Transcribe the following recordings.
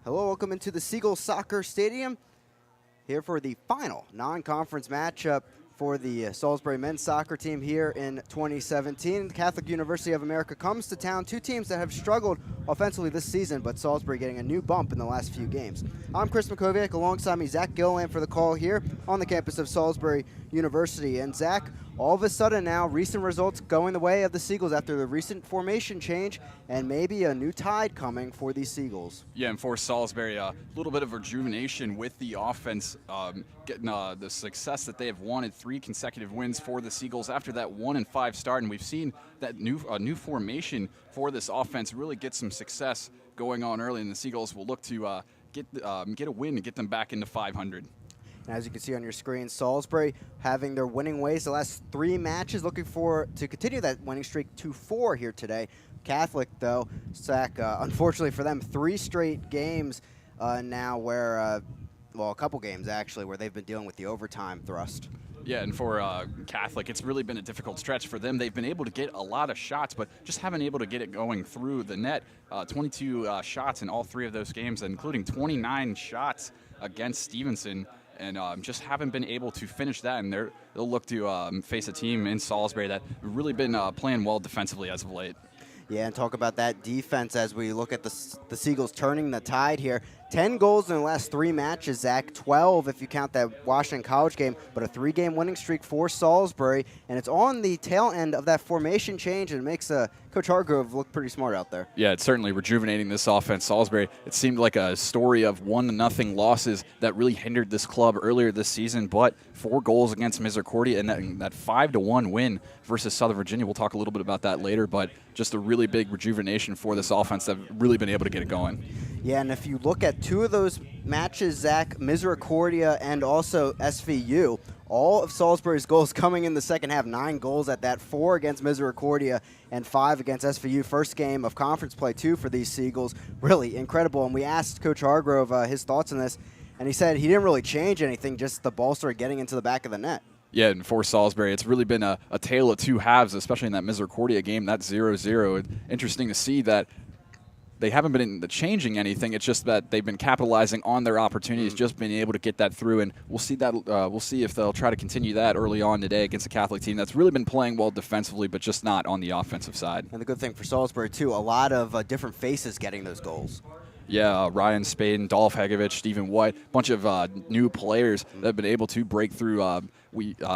Hello, welcome into the Seagulls Soccer Stadium. Here for the final non-conference matchup for the Salisbury men's soccer team here in 2017. The Catholic University of America comes to town. Two teams that have struggled offensively this season, but Salisbury getting a new bump in the last few games. I'm Chris McCoviak, alongside me Zach Gilliland for the call here on the campus of Salisbury University. And Zach, all of a sudden now, recent results going the way of the Seagulls after the recent formation change and maybe a new tide coming for these Seagulls. Yeah, and for Salisbury, a little bit of rejuvenation with the offense, getting the success that they have wanted. 3 consecutive wins for the Seagulls after that 1-5 start, and we've seen that new formation for this offense really get some success going on early, and the Seagulls will look to get a win and get them back into 500. And as you can see on your screen, Salisbury having their winning ways the last 3 matches, looking to continue that winning streak to 4 here today. Catholic, though, Zach, unfortunately for them, 3 straight games now where, well, a couple games actually, where they've been dealing with the overtime thrust. Yeah, and for Catholic, it's really been a difficult stretch for them. They've been able to get a lot of shots, but just haven't able to get it going through the net. 22 shots in all 3 of those games, including 29 shots against Stevenson. And just haven't been able to finish that, and they'll look to face a team in Salisbury that really been playing well defensively as of late. Yeah, and talk about that defense as we look at the Seagulls turning the tide here. 10 goals in the last 3 matches, Zach. 12 if you count that Washington College game, but a 3-game winning streak for Salisbury. And it's on the tail end of that formation change, and it makes Coach Hargrove look pretty smart out there. Yeah, it's certainly rejuvenating this offense. Salisbury, it seemed like a story of 1-0 losses that really hindered this club earlier this season, but 4 goals against Misericordia and that 5-1 win versus Southern Virginia. We'll talk a little bit about that later, but just a really big rejuvenation for this offense that have really been able to get it going. Yeah, and if you look at 2 of those matches, Zach, Misericordia and also SVU, all of Salisbury's goals coming in the second half. 9 goals at that, 4 against Misericordia and 5 against SVU. First game of conference play, too, for these Seagulls. Really incredible. And we asked Coach Hargrove his thoughts on this, and he said he didn't really change anything, just the ball started getting into the back of the net. Yeah, and for Salisbury, it's really been a tale of 2 halves, especially in that Misericordia game, that 0-0. Interesting to see that they haven't been changing anything. It's just that they've been capitalizing on their opportunities, just being able to get that through. And we'll see that. We'll see if they'll try to continue that early on today against a Catholic team that's really been playing well defensively, but just not on the offensive side. And the good thing for Salisbury too, a lot of different faces getting those goals. Yeah, Ryan Spaden, Dolph Hegovich, Stephen White, a bunch of new players that have been able to break through.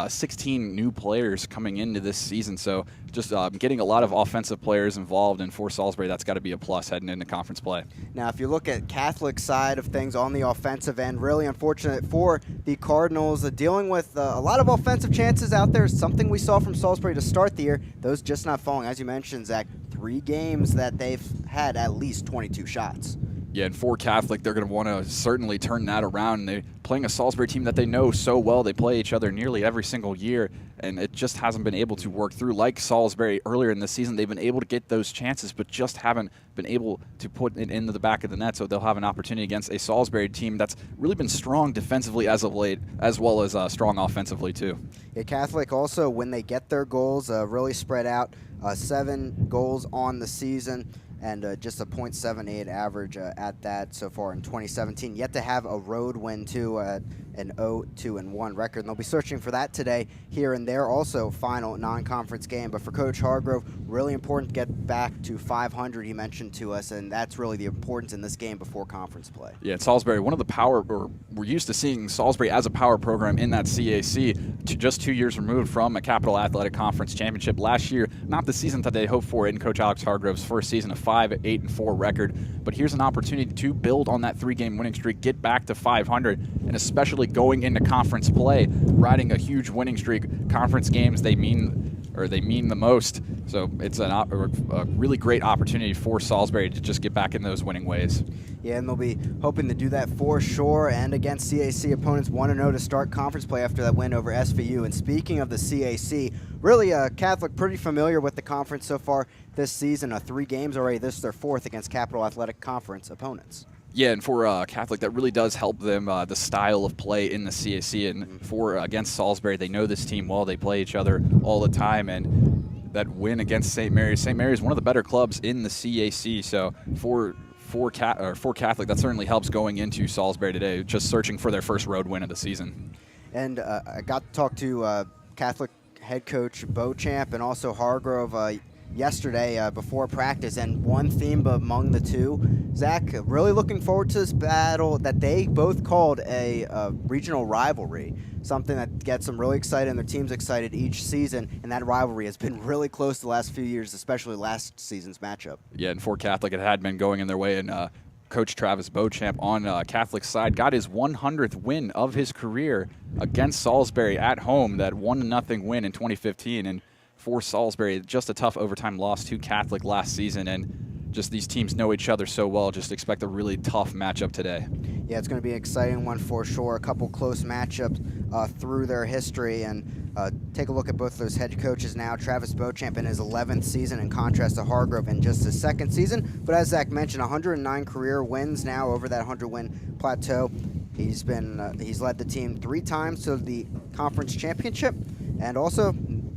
16 new players coming into this season, so just getting a lot of offensive players involved, and for Salisbury, that's got to be a plus heading into conference play. Now, if you look at Catholic side of things on the offensive end, really unfortunate for the Cardinals, dealing with a lot of offensive chances out there, something we saw from Salisbury to start the year, those just not falling. As you mentioned, Zach, 3 games that they've had at least 22 shots. Yeah, and for Catholic, they're going to want to certainly turn that around. They're playing a Salisbury team that they know so well. They play each other nearly every single year, and it just hasn't been able to work through. Like Salisbury earlier in the season, they've been able to get those chances, but just haven't been able to put it into the back of the net, so they'll have an opportunity against a Salisbury team that's really been strong defensively as of late, as well as strong offensively too. Yeah, Catholic also, when they get their goals, really spread out. 7 goals on the season, and just a .78 average at that so far in 2017. Yet to have a road win, too, an 0-2-1 record. And they'll be searching for that today here and there. Also, final non-conference game. But for Coach Hargrove, really important to get back to 500, he mentioned to us, and that's really the importance in this game before conference play. Yeah, Salisbury, one of the power, or we're used to seeing Salisbury as a power program in that CAC, just 2 years removed from a Capital Athletic Conference championship last year. Not the season that they hoped for in Coach Alex Hargrove's first season of 5-8-4 record, but here's an opportunity to build on that 3-game winning streak, get back to 500, and especially going into conference play, riding a huge winning streak. Conference games, they mean the most, so it's a really great opportunity for Salisbury to just get back in those winning ways. Yeah, and they'll be hoping to do that for sure, and against CAC opponents 1-0 to start conference play after that win over SVU. And speaking of the CAC, really Catholic pretty familiar with the conference so far this season. 3 games already. This is their 4th against Capital Athletic Conference opponents. Yeah, and for Catholic, that really does help them, the style of play in the CAC. And for against Salisbury, they know this team well. They play each other all the time, and that win against St. Mary's. St. Mary's, one of the better clubs in the CAC. So for for Catholic, that certainly helps going into Salisbury today, just searching for their first road win of the season. And I got to talk to Catholic head coach Beauchamp and also Hargrove yesterday before practice, and one theme among the two, Zach, really looking forward to this battle that they both called a regional rivalry, something that gets them really excited and their teams excited each season, and that rivalry has been really close the last few years, especially last season's matchup. Yeah, and for Catholic, it had been going in their way, and Coach Travis Beauchamp on Catholic's side got his 100th win of his career against Salisbury at home, that 1-0 win in 2015. And for Salisbury, just a tough overtime loss to Catholic last season. And just these teams know each other so well. Just expect a really tough matchup today. Yeah, it's going to be an exciting one for sure. A couple close matchups through their history. And take a look at both those head coaches now. Travis Beauchamp in his 11th season, in contrast to Hargrove in just his second season. But as Zach mentioned, 109 career wins now over that 100-win plateau. He's led the team 3 times to the conference championship, and also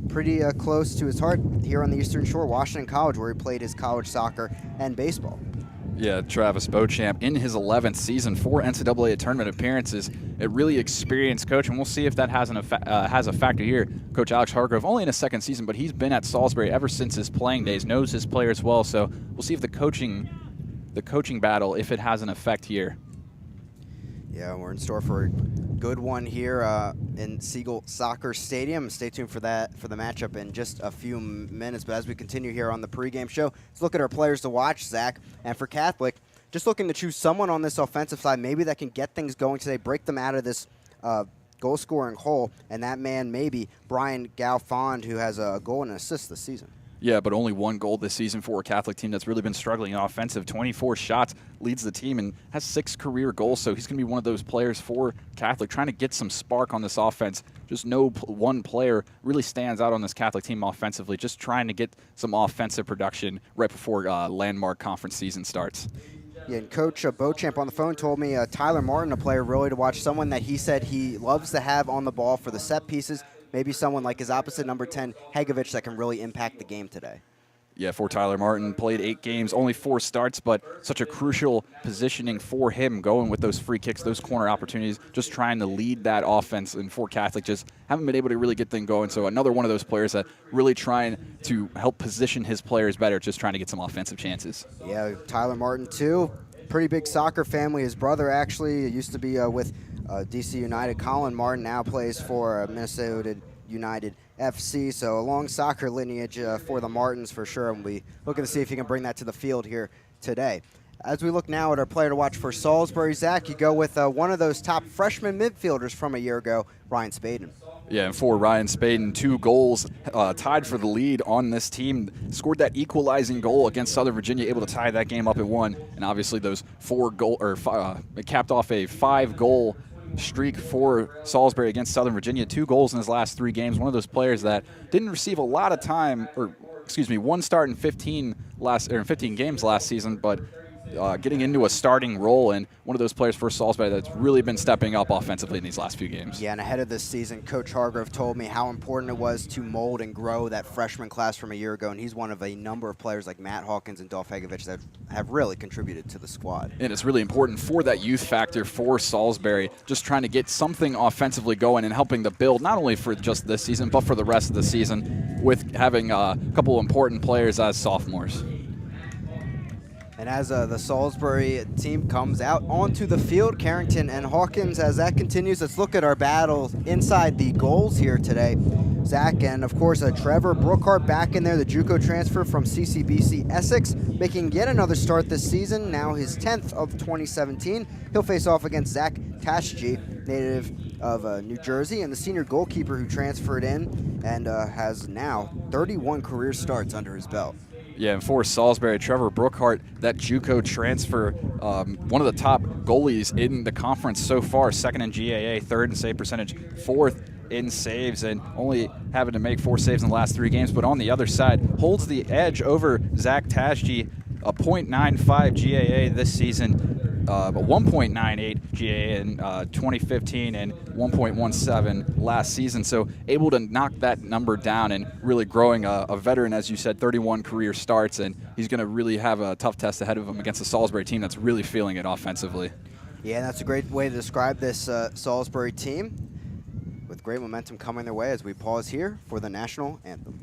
pretty close to his heart here on the Eastern Shore, Washington College, where he played his college soccer and baseball. Yeah, Travis Beauchamp in his 11th season, 4 NCAA tournament appearances, a really experienced coach, and we'll see if that has a factor here. Coach Alex Hargrove only in his second season, but he's been at Salisbury ever since his playing days, knows his players well, so we'll see if the coaching battle, if it has an effect here. Yeah, we're in store for a good one here in Siegel Soccer Stadium. Stay tuned for the matchup in just a few minutes. But as we continue here on the pregame show, let's look at our players to watch, Zach. And for Catholic, just looking to choose someone on this offensive side maybe that can get things going today, break them out of this goal-scoring hole. And that man maybe Brian Galfond, who has a goal and an assist this season. Yeah, but only 1 goal this season for a Catholic team that's really been struggling in offensive. 24 shots, leads the team, and has 6 career goals. So he's going to be one of those players for Catholic, trying to get some spark on this offense. Just no one player really stands out on this Catholic team offensively, just trying to get some offensive production right before landmark conference season starts. Yeah, and Coach Beauchamp on the phone told me Tyler Martin, a player really to watch, someone that he said he loves to have on the ball for the set pieces. Maybe someone like his opposite, number 10, Hegovich, that can really impact the game today. Yeah, for Tyler Martin, played 8 games, only 4 starts, but such a crucial positioning for him, going with those free kicks, those corner opportunities, just trying to lead that offense. And for Catholic, just haven't been able to really get things going. So another one of those players that really trying to help position his players better, just trying to get some offensive chances. Yeah, Tyler Martin, too. Pretty big soccer family. His brother actually used to be with DC United. Colin Martin now plays for Minnesota United FC, so a long soccer lineage for the Martins for sure, and we'll be looking to see if he can bring that to the field here today. As we look now at our player to watch for Salisbury, Zach, you go with one of those top freshman midfielders from a year ago, Ryan Spaden. Yeah, and for Ryan Spaden, 2 goals, tied for the lead on this team. Scored that equalizing goal against Southern Virginia, able to tie that game up at 1. And obviously those 4 goal, it capped off a 5-goal streak for Salisbury against Southern Virginia. 2 goals in his last 3 games. One of those players that didn't receive a lot of time, 1 start in 15 games last season, but getting into a starting role, and one of those players for Salisbury that's really been stepping up offensively in these last few games. Yeah, and ahead of this season, Coach Hargrove told me how important it was to mold and grow that freshman class from a year ago, and he's one of a number of players like Matt Hawkins and Dolph Hegovich that have really contributed to the squad. And it's really important for that youth factor for Salisbury, just trying to get something offensively going and helping to build, not only for just this season, but for the rest of the season, with having a couple important players as sophomores. And as the Salisbury team comes out onto the field, Carrington and Hawkins, as that continues, let's look at our battles inside the goals here today. Zach, and of course Trevor Brookhart back in there, the JUCO transfer from CCBC Essex, making yet another start this season, now his 10th of 2017. He'll face off against Zach Tashji, native of New Jersey, and the senior goalkeeper who transferred in and has now 31 career starts under his belt. Yeah, and for Salisbury, Trevor Brookhart, that JUCO transfer, one of the top goalies in the conference so far, 2nd in GAA, 3rd in save percentage, 4th in saves, and only having to make 4 saves in the last 3 games. But on the other side, holds the edge over Zach Tashji, a .95 GAA this season. a 1.98 GA in 2015 and 1.17 last season. So able to knock that number down and really growing a veteran, as you said, 31 career starts, and he's going to really have a tough test ahead of him against the Salisbury team that's really feeling it offensively. Yeah, that's a great way to describe this Salisbury team, with great momentum coming their way as we pause here for the national anthem.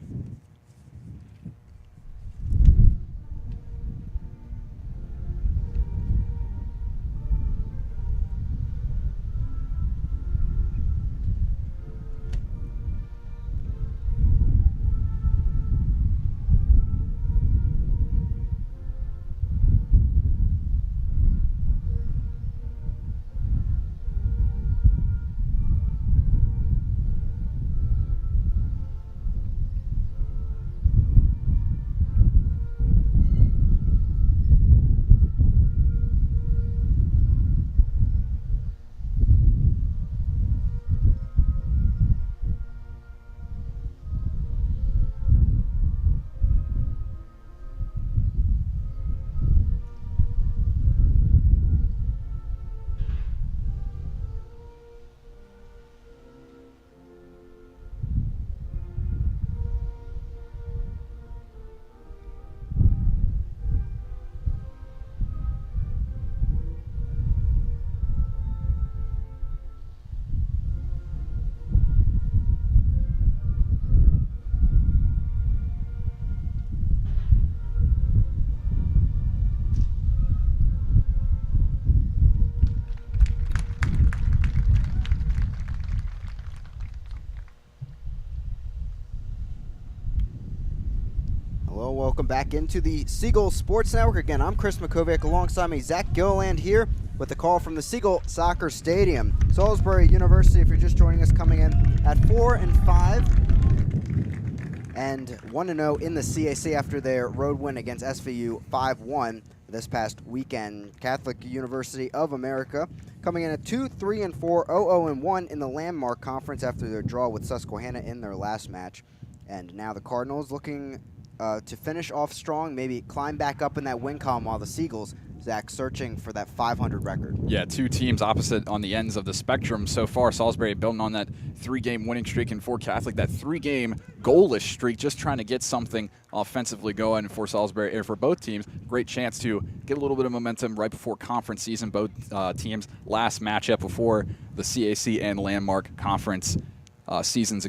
Hello, welcome back into the Seagull Sports Network. Again, I'm Chris McKovic, alongside me Zach Gilliland here with a call from the Seagull Soccer Stadium. Salisbury University, if you're just joining us, coming in at 4-5 and 1-0 in the CAC after their road win against SVU 5-1 this past weekend. Catholic University of America coming in at 2-3-4, 0-0-1 in the Landmark Conference after their draw with Susquehanna in their last match. And now the Cardinals looking to finish off strong, maybe climb back up in that win column, while the Seagulls, Zach, searching for that 500 record. Yeah, two teams opposite on the ends of the spectrum so far. Salisbury building on that 3-game winning streak, and for Catholic, that 3-game goalless streak, just trying to get something offensively going for Salisbury, or for both teams. Great chance to get a little bit of momentum right before conference season. Both teams' last matchup before the CAC and Landmark Conference seasons,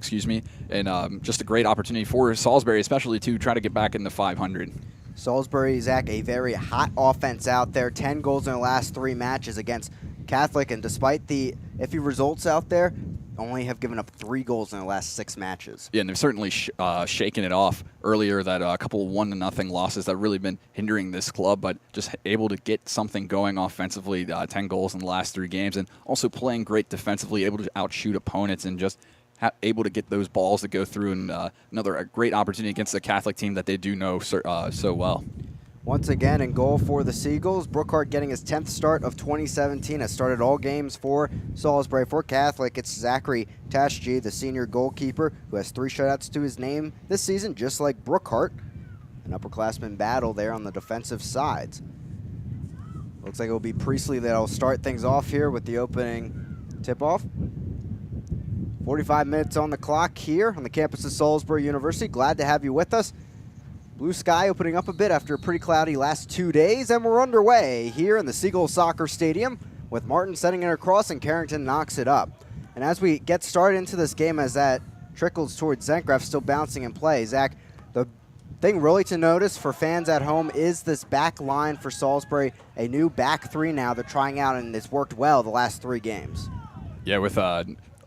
and just a great opportunity for Salisbury, especially to try to get back in the 500. Salisbury, Zach, a very hot offense out there. 10 goals in the last 3 matches against Catholic, and despite the iffy results out there, only have given up 3 goals in the last 6 matches. Yeah, and they've certainly shaken it off earlier, that a couple 1-0 losses that really been hindering this club, but just able to get something going offensively, 10 goals in the last 3 games, and also playing great defensively, able to outshoot opponents and just able to get those balls to go through, and another great opportunity against the Catholic team that they do know so well. Once again, in goal for the Seagulls, Brookhart getting his 10th start of 2017, has started all games for Salisbury. For Catholic, it's Zachary Tashji, the senior goalkeeper, who has 3 shutouts to his name this season, just like Brookhart. An upperclassman battle there on the defensive sides. Looks like it will be Priestley that'll start things off here with the opening tip-off. 45 minutes on the clock here on the campus of Salisbury University. Glad to have you with us. Blue sky opening up a bit after a pretty cloudy last 2 days, and we're underway here in the Seagull Soccer Stadium with Martin setting it across and Carrington knocks it up. And as we get started into this game, as that trickles towards Zencraft, still bouncing in play, Zach, the thing really to notice for fans at home is this back line for Salisbury, a new back 3 now they're trying out, and it's worked well the last 3 games. Yeah, with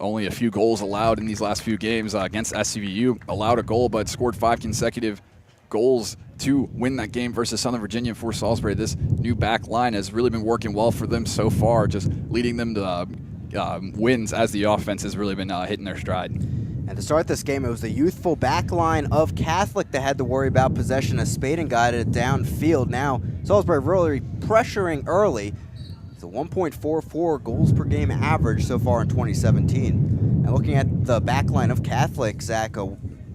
only a few goals allowed in these last few games against SCVU, allowed a goal but scored 5 consecutive goals to win that game versus Southern Virginia for Salisbury. This new back line has really been working well for them so far, just leading them to wins as the offense has really been hitting their stride. And to start this game, it was the youthful back line of Catholic that had to worry about possession as Spaden guided it downfield. Now, Salisbury really pressuring early. It's a 1.44 goals per game average so far in 2017. And looking at the back line of Catholic, Zach,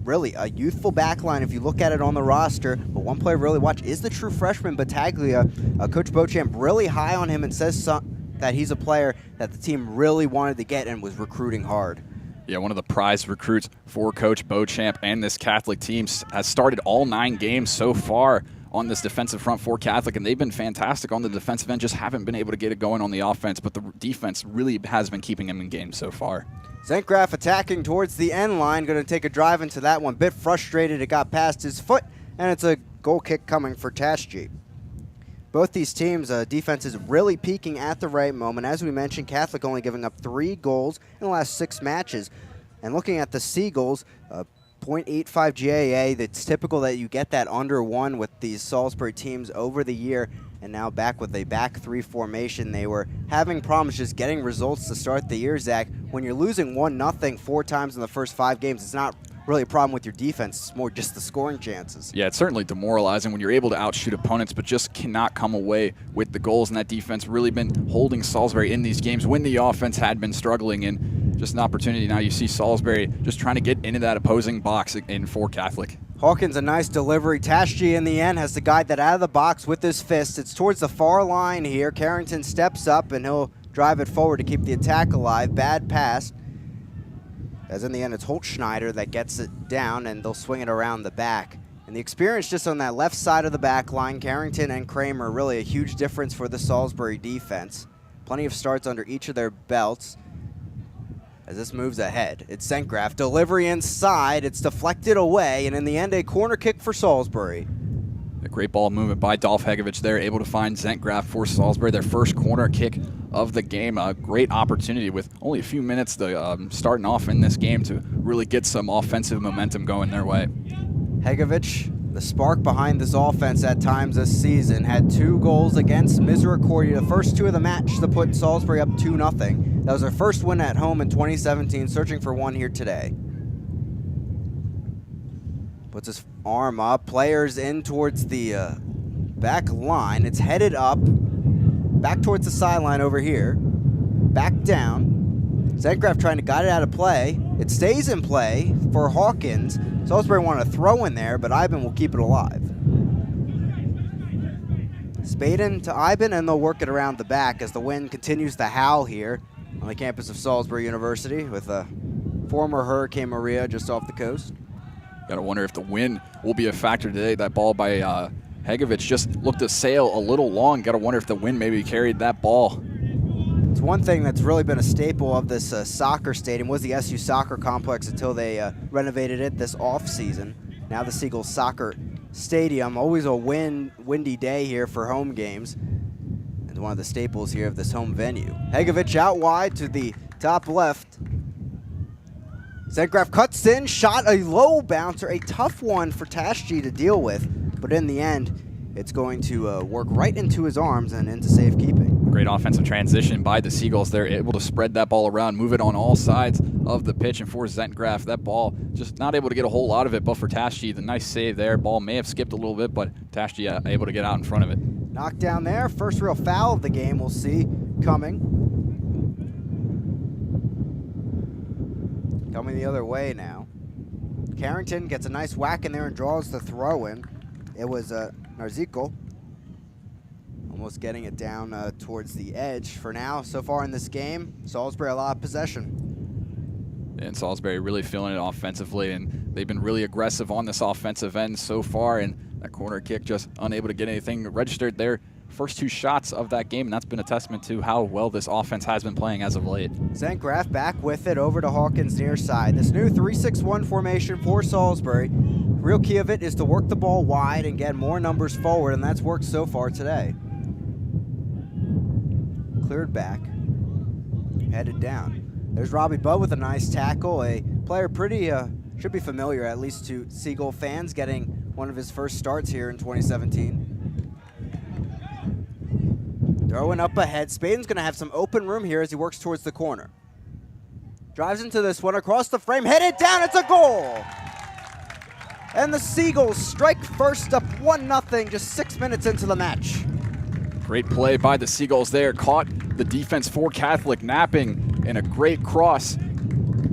really a youthful back line if you look at it on the roster, but one player really watch is the true freshman Battaglia. Coach Beauchamp really high on him and says that he's a player that the team really wanted to get and was recruiting hard. Yeah, one of the prized recruits for Coach Beauchamp and this Catholic team has started all 9 games so far on this defensive front for Catholic, and they've been fantastic on the defensive end, just haven't been able to get it going on the offense, but the defense really has been keeping them in games so far. St. Graf attacking towards the end line, going to take a drive into that one. Bit frustrated, it got past his foot, and it's a goal kick coming for Tashji. Both these teams' defense is really peaking at the right moment. As we mentioned, Catholic only giving up 3 goals in the last 6 matches. And looking at the Seagulls, 0.85 GAA, it's typical that you get that under 1 with these Salisbury teams over the year. And now back with a back 3 formation. They were having problems just getting results to start the year, Zach. When you're losing 1-0 4 times in the first 5 games, it's not really a problem with your defense. It's more just the scoring chances. Yeah, it's certainly demoralizing when you're able to outshoot opponents but just cannot come away with the goals, and that defense really been holding Salisbury in these games when the offense had been struggling, and just an opportunity now you see Salisbury just trying to get into that opposing box in for Catholic. Hawkins, a nice delivery. Tashji in the end has to guide that out of the box with his fist. It's towards the far line here. Carrington steps up and he'll drive it forward to keep the attack alive. Bad pass. As in the end, it's Holtschneider that gets it down, and they'll swing it around the back. And the experience just on that left side of the back line, Carrington and Kramer, really a huge difference for the Salisbury defense. Plenty of starts under each of their belts. As this moves ahead, it's St. Graf. Delivery inside, it's deflected away, and in the end, a corner kick for Salisbury. A great ball movement by Dolph Hegovich there, able to find St. Graf for Salisbury, their first corner kick of the game. A great opportunity with only a few minutes to starting off in this game to really get some offensive momentum going their way. Hegovich, the spark behind this offense at times this season, had 2 goals against Misericordia, the first 2 of the match to put Salisbury up 2-0. That was their first win at home in 2017, searching for one here today. Puts his arm up, players in towards the back line. It's headed up, back towards the sideline over here, back down. St. Graf trying to guide it out of play. It stays in play for Hawkins. Salisbury wanted to throw in there, but Ivan will keep it alive. Spaden to Ivan, and they'll work it around the back as the wind continues to howl here on the campus of Salisbury University with former Hurricane Maria just off the coast. Gotta wonder if the wind will be a factor today. That ball by Hegovich just looked to sail a little long. Gotta wonder if the wind maybe carried that ball. It's one thing that's really been a staple of this soccer stadium was the SU soccer complex until they renovated it this off-season. Now the Seagulls soccer stadium, always a windy day here for home games. And one of the staples here of this home venue. Hegovich out wide to the top left. St. Graf cuts in, shot a low bouncer, a tough one for Tashji to deal with, but in the end, it's going to work right into his arms and into safekeeping. Great offensive transition by the Seagulls. They're able to spread that ball around, move it on all sides of the pitch, and for St. Graf, that ball just not able to get a whole lot of it, but for Tashji, the nice save there. Ball may have skipped a little bit, but Tashji able to get out in front of it. Knocked down there, first real foul of the game we'll see coming. Coming the other way now. Carrington gets a nice whack in there and draws the throw in. It was Narziko almost getting it down towards the edge. For now, so far in this game, Salisbury a lot of possession. And Salisbury really feeling it offensively, and they've been really aggressive on this offensive end so far, and that corner kick just unable to get anything registered there. First 2 shots of that game, and that's been a testament to how well this offense has been playing as of late. St. Graf back with it over to Hawkins near side. This new 3-6-1 formation for Salisbury. Real key of it is to work the ball wide and get more numbers forward, and that's worked so far today. Cleared back, headed down. There's Robbie Budd with a nice tackle. A player pretty, should be familiar at least to Seagull fans, getting one of his first starts here in 2017. Throwing up ahead. Spaden's going to have some open room here as he works towards the corner. Drives into this one across the frame. Headed down. It's a goal. And the Seagulls strike first up 1-0 just 6 minutes into the match. Great play by the Seagulls there. Caught the defense for Catholic napping, and a great cross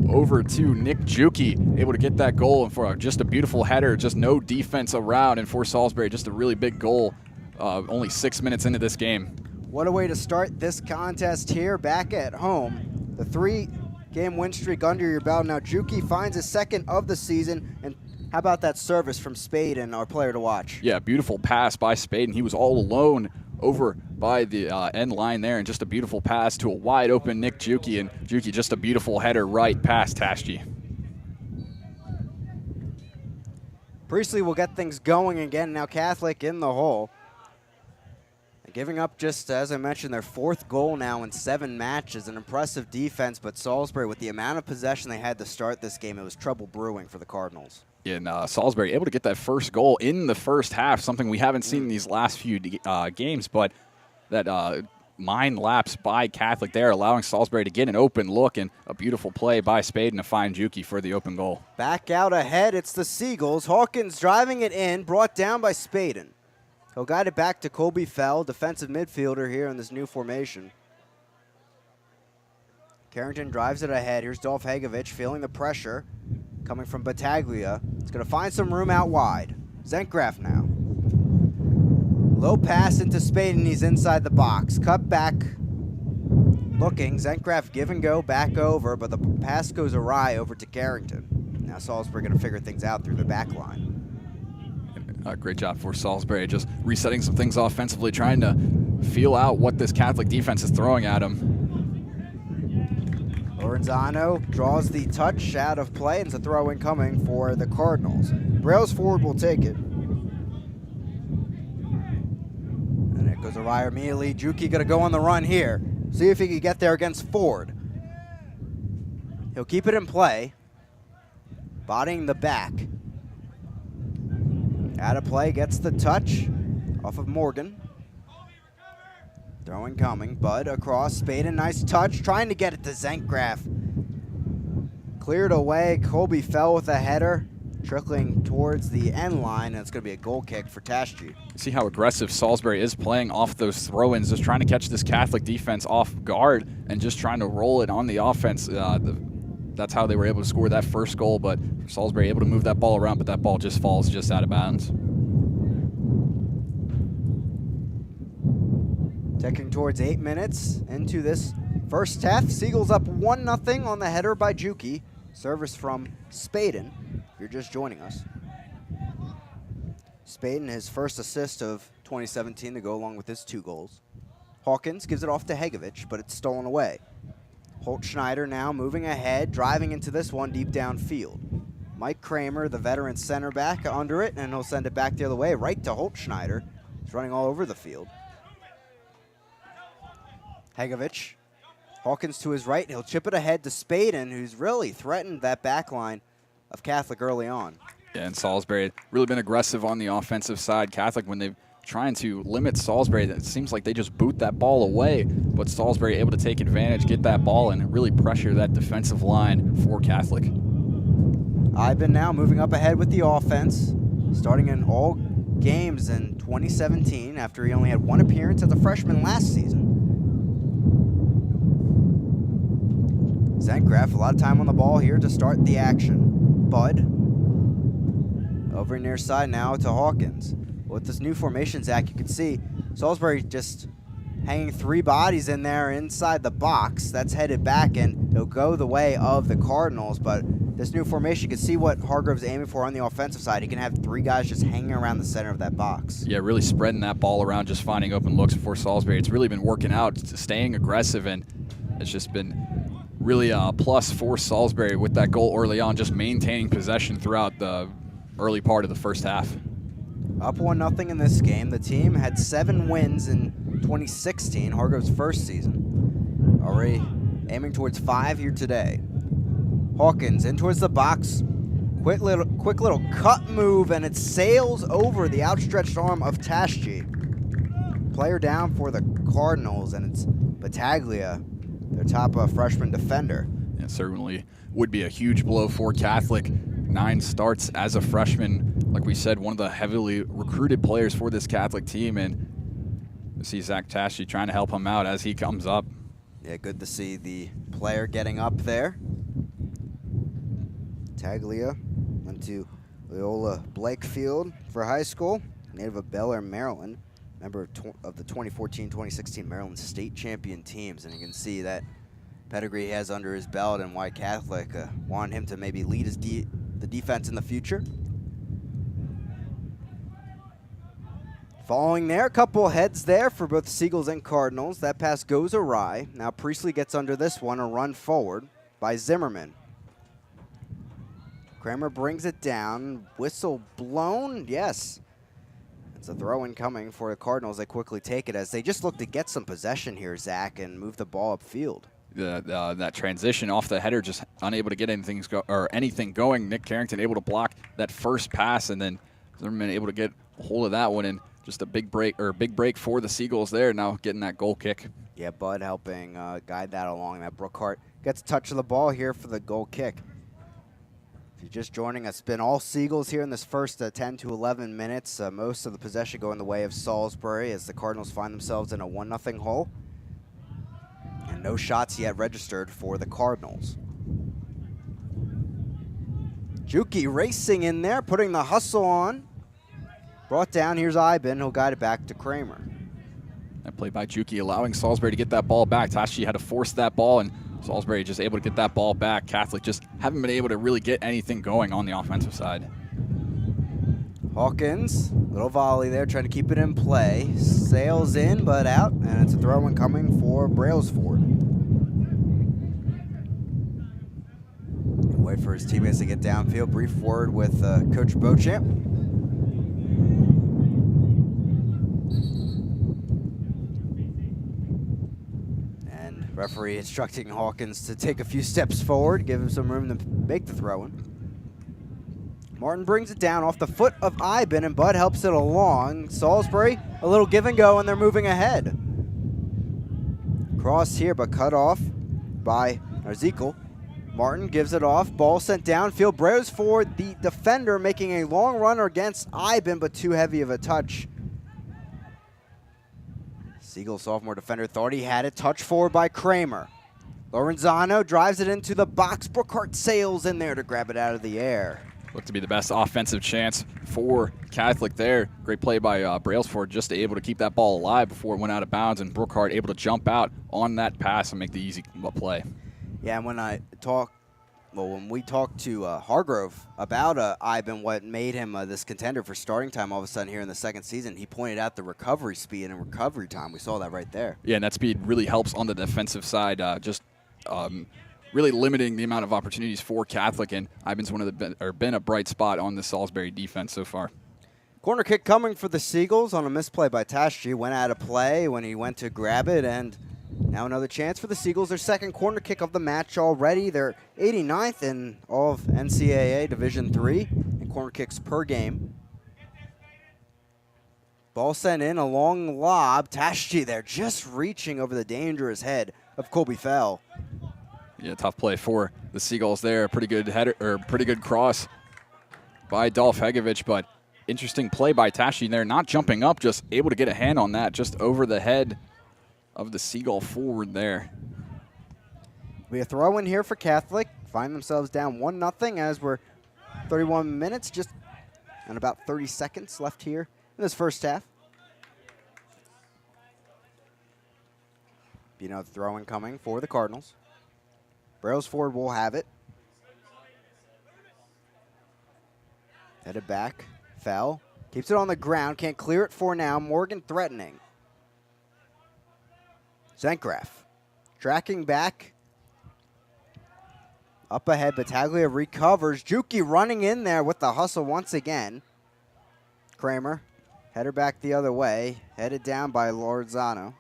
over to Nick Juki able to get that goal and for just a beautiful header, just no defense around, and for Salisbury, just a really big goal only 6 minutes into this game. What a way to start this contest here back at home. The 3-game win streak under your belt. Now Juki finds his second of the season, and how about that service from Spaden, our player to watch? Yeah, beautiful pass by Spaden. He was all alone over by the end line there, and just a beautiful pass to a wide open Nick Juki, and Juki just a beautiful header right past Tashji. Priestley will get things going again. Now Catholic in the hole. Giving up just, as I mentioned, their 4th goal now in 7 matches. An impressive defense, but Salisbury, with the amount of possession they had to start this game, it was trouble brewing for the Cardinals. And Salisbury able to get that first goal in the first half, something we haven't seen in these last few games, but that mind lapse by Catholic there, allowing Salisbury to get an open look, and a beautiful play by Spaden to find Juki for the open goal. Back out ahead, it's the Seagulls. Hawkins driving it in, brought down by Spaden. He'll guide it back to Colby Fell, defensive midfielder here in this new formation. Carrington drives it ahead. Here's Dolph Hegovich feeling the pressure coming from Battaglia. It's going to find some room out wide. Zenkgraf now. Low pass into Spaden. He's inside the box. Cut back. Looking. Zenkgraf give and go back over, but the pass goes awry over to Carrington. Now Salisbury going to figure things out through the back line. Great job for Salisbury, just resetting some things offensively, trying to feel out what this Catholic defense is throwing at him. Lorenzano draws the touch out of play, and it's a throw in coming for the Cardinals. Brailsford will take it. And it goes awry immediately. Juki going to go on the run here. See if he can get there against Ford. He'll keep it in play. Bodying the back. Out of play, gets the touch off of Morgan. Throwing coming, Bud across, Spaden, nice touch, trying to get it to Zenkgraf. Cleared away, Colby Fell with a header, trickling towards the end line, and it's going to be a goal kick for Tashji. See how aggressive Salisbury is playing off those throw-ins, just trying to catch this Catholic defense off guard and just trying to roll it on the offense. That's how they were able to score that first goal, but Salisbury able to move that ball around, but that ball just falls just out of bounds. Ticking towards 8 minutes into this first half. Seagulls up 1-0 on the header by Juki. Service from Spaden, if you're just joining us. Spaden, his first assist of 2017 to go along with his 2 goals. Hawkins gives it off to Hegovich, but it's stolen away. Holtschneider now moving ahead, driving into this one deep downfield. Mike Kramer, the veteran center back, under it, and he'll send it back the other way, right to Holtschneider. He's running all over the field. Hegovich, Hawkins to his right, he'll chip it ahead to Spaden, who's really threatened that back line of Catholic early on. Yeah, and Salisbury really been aggressive on the offensive side. Catholic, when they've trying to limit Salisbury, it seems like they just boot that ball away, but Salisbury able to take advantage, get that ball, and really pressure that defensive line for Catholic. Ivan now moving up ahead with the offense, starting in all games in 2017 after he only had 1 appearance as a freshman last season. Zenkgraf, a lot of time on the ball here to start the action. Bud over near side now to Hawkins. With this new formation, Zach, you can see Salisbury just hanging 3 bodies in there inside the box. That's headed back, and it'll go the way of the Cardinals. But this new formation, you can see what Hargrove's aiming for on the offensive side. He can have 3 guys just hanging around the center of that box. Yeah, really spreading that ball around, just finding open looks for Salisbury. It's really been working out, staying aggressive, and it's just been really a plus for Salisbury with that goal early on, just maintaining possession throughout the early part of the first half. Up 1-0 in this game. The team had 7 wins in 2016, Hargrove's first season. Already aiming towards 5 here today. Hawkins in towards the box. Quick little cut move, and it sails over the outstretched arm of Tashji. Player down for the Cardinals, and it's Battaglia, their top freshman defender. It certainly would be a huge blow for Catholic. 9 starts as a freshman. Like we said, one of the heavily recruited players for this Catholic team, and you see Zach Tashji trying to help him out as he comes up. Yeah, good to see the player getting up there. Taglia went to Loyola Blakefield for high school, native of Bel Air, Maryland, member of the 2014-2016 Maryland State Champion teams. And you can see that pedigree he has under his belt and why Catholic wanted him to maybe lead the defense in the future. Following there, a couple heads there for both Seagulls and Cardinals. That pass goes awry. Now Priestley gets under this one, a run forward by Zimmerman. Kramer brings it down. Whistle blown, yes. It's a throw-in coming for the Cardinals. They quickly take it as they just look to get some possession here, Zach, and move the ball upfield. That transition off the header, just unable to get anything going. Nick Carrington able to block that first pass, and then Zimmerman able to get a hold of that one, and just a big break for the Seagulls there. Now getting that goal kick. Yeah, Bud helping guide that along. That Brookhart gets a touch of the ball here for the goal kick. If you're just joining us, it's been all Seagulls here in this first 10 to 11 minutes. Most of the possession going the way of Salisbury as the Cardinals find themselves in a 1-0 hole. And no shots yet registered for the Cardinals. Juki racing in there, putting the hustle on. Brought down, here's Iben, he'll guide it back to Kramer. That play by Juki allowing Salisbury to get that ball back. Tashi had to force that ball, and Salisbury just able to get that ball back. Catholic just haven't been able to really get anything going on the offensive side. Hawkins, little volley there, trying to keep it in play. Sails in, but out, and it's a throw-in coming for Brailsford. Wait for his teammates to get downfield. Brief word with Coach Beauchamp. Referee instructing Hawkins to take a few steps forward, give him some room to make the throw-in. Martin brings it down off the foot of Iben, and Bud helps it along. Salisbury, a little give and go, and they're moving ahead. Cross here, but cut off by Ezekiel. Martin gives it off. Ball sent downfield. Brailsford, the defender, making a long run against Iben, but too heavy of a touch. Seagull sophomore defender thought he had it. Touch forward by Kramer. Lorenzano drives it into the box. Brookhart sails in there to grab it out of the air. Looked to be the best offensive chance for Catholic there. Great play by Brailsford, just able to keep that ball alive before it went out of bounds, and Brookhart able to jump out on that pass and make the easy play. Yeah, and when we talked to Hargrove about Iben, what made him this contender for starting time all of a sudden here in the second season, he pointed out the recovery speed and recovery time. We saw that right there. Yeah, and that speed really helps on the defensive side, really limiting the amount of opportunities for Catholic, and Iben's been a bright spot on the Salisbury defense so far. Corner kick coming for the Seagulls on a misplay by Tashi. Went out of play when he went to grab it, and now another chance for the Seagulls. Their second corner kick of the match already. They're 89th in all of NCAA Division III in corner kicks per game. Ball sent in, a long lob. Tashi there just reaching over the dangerous head of Colby Fell. Yeah, tough play for the Seagulls there. Pretty good header, or pretty good cross by Dolph Hegovich, but interesting play by Tashi there. Not jumping up, just able to get a hand on that just over the head of the Seagull forward there. We a throw in here for Catholic. Find themselves down 1-0 as we're 31 minutes just and about 30 seconds left here in this first half. The throw in coming for the Cardinals. Brailsford will have it. Headed back. Fell. Keeps it on the ground. Can't clear it for now. Morgan threatening. Zenkraf tracking back. Up ahead, Battaglia recovers. Juki running in there with the hustle once again. Kramer, header back the other way. Headed down by Lorenzano.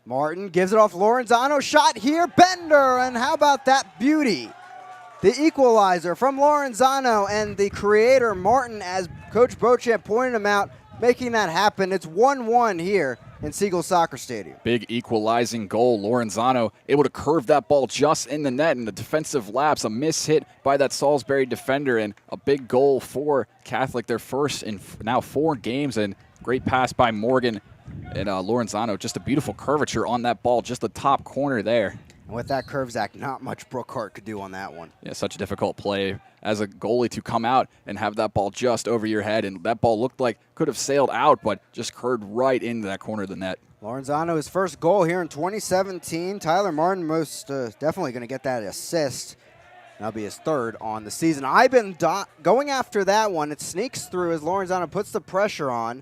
Martin gives it off Lorenzano. Shot here, Bender, and how about that beauty? The equalizer from Lorenzano, and the creator, Martin, as Coach Beauchamp pointed him out, making that happen. It's 1-1 here in Seagull Soccer Stadium. Big equalizing goal. Lorenzano able to curve that ball just in the net, and the defensive lapse, a miss hit by that Salisbury defender, and a big goal for Catholic, their first in now 4 games, and great pass by Morgan and Lorenzano. Just a beautiful curvature on that ball, just the top corner there. And with that curve, Zach, not much Brookhart could do on that one. Yeah, such a difficult play as a goalie to come out and have that ball just over your head. And that ball looked like could have sailed out, but just curved right into that corner of the net. Lorenzano, his first goal here in 2017. Tyler Martin most definitely going to get that assist. That'll be his third on the season. Iben going after that one. It sneaks through as Lorenzano puts the pressure on.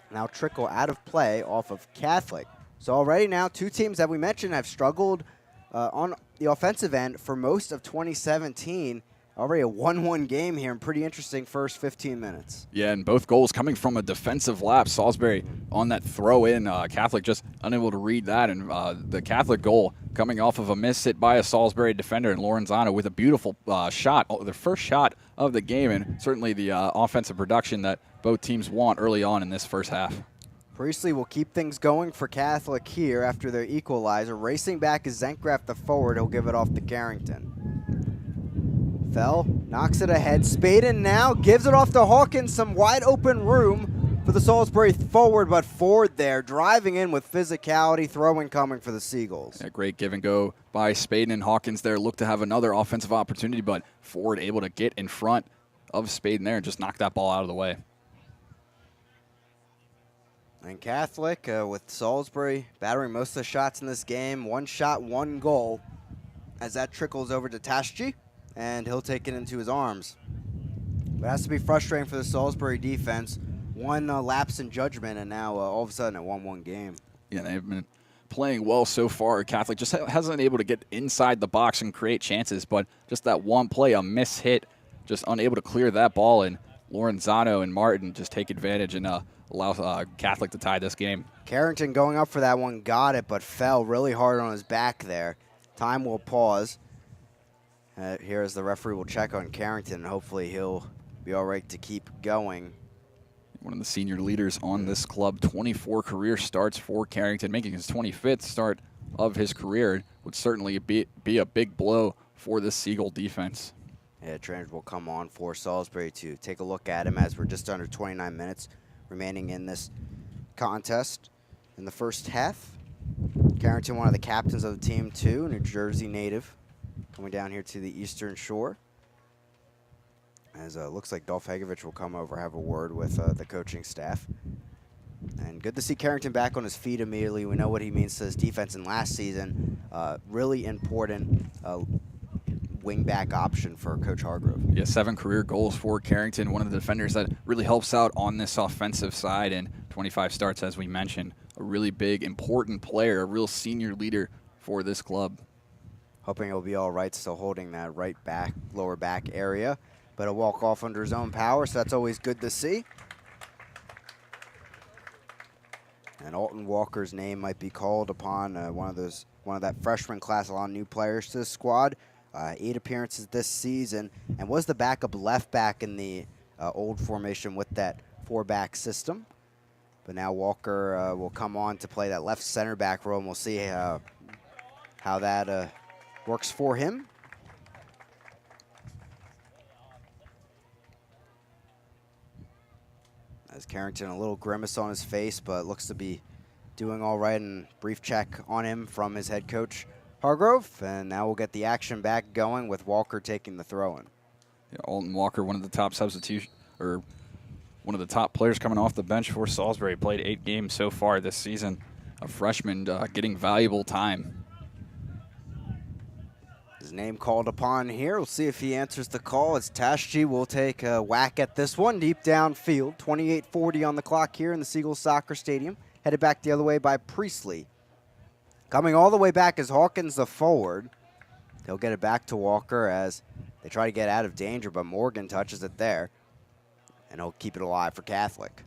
Now trickle out of play off of Catholic. So already now 2 teams that we mentioned have struggled on the offensive end for most of 2017. Already a 1-1 game here and pretty interesting first 15 minutes. Yeah, and both goals coming from a defensive lapse. Salisbury on that throw-in. Catholic just unable to read that. And the Catholic goal coming off of a miss hit by a Salisbury defender, and Lorenzano with a beautiful shot, the first shot of the game, and certainly the offensive production that both teams want early on in this first half. Priestley will keep things going for Catholic here after their equalizer. Racing back is Zencraft the forward. He'll give it off to Carrington. Fell, knocks it ahead. Spaden now gives it off to Hawkins. Some wide open room for the Salisbury forward, but Ford there driving in with physicality, throwing coming for the Seagulls. Yeah, great give and go by Spaden, and Hawkins there look to have another offensive opportunity, but Ford able to get in front of Spaden there and just knock that ball out of the way. And Catholic with Salisbury battering most of the shots in this game. 1 shot, 1 goal as that trickles over to Taschi, and he'll take it into his arms. But it has to be frustrating for the Salisbury defense. One lapse in judgment, and now all of a sudden a 1-1 game. Yeah, they've been playing well so far. Catholic just hasn't been able to get inside the box and create chances, but just that one play, a miss hit, just unable to clear that ball, and Lorenzano and Martin just take advantage and allow Catholic to tie this game. Carrington going up for that one, got it, but fell really hard on his back there. Time will pause. Here as the referee will check on Carrington, and hopefully he'll be all right to keep going. One of the senior leaders on this club, 24 career starts for Carrington, making his 25th start of his career. Would certainly be a big blow for this Seagull defense. Yeah, trainers will come on for Salisbury to take a look at him as we're just under 29 minutes remaining in this contest in the first half. Carrington, one of the captains of the team too, New Jersey native, coming down here to the Eastern Shore. As it looks like Dolph Hegovich will come over, have a word with the coaching staff. And good to see Carrington back on his feet immediately. We know what he means to his defense in last season. Really important wing-back option for Coach Hargrove. Yeah, 7 career goals for Carrington, one of the defenders that really helps out on this offensive side, and 25 starts, as we mentioned. A really big, important player, a real senior leader for this club. Hoping he'll be all right, still holding that right back, lower back area. But a walk off under his own power, so that's always good to see. And Alton Walker's name might be called upon one of that freshman class, a lot of new players to the squad. 8 appearances this season, and was the backup left back in the old formation with that 4-back system. But now Walker will come on to play that left center back role, and we'll see how that works for him. As Carrington, a little grimace on his face, but looks to be doing all right, and brief check on him from his head coach, Hargrove. And now we'll get the action back going with Walker taking the throw-in. Yeah, Alton Walker, one of the top one of the top players coming off the bench for Salisbury. Played 8 games so far this season. A freshman getting valuable time. His name called upon here. We'll see if he answers the call as Taschi will take a whack at this one deep downfield. 28:40 on the clock here in the Seagulls Soccer Stadium. Headed back the other way by Priestley. Coming all the way back is Hawkins, the forward. He'll get it back to Walker as they try to get out of danger, but Morgan touches it there. And he'll keep it alive for Catholic.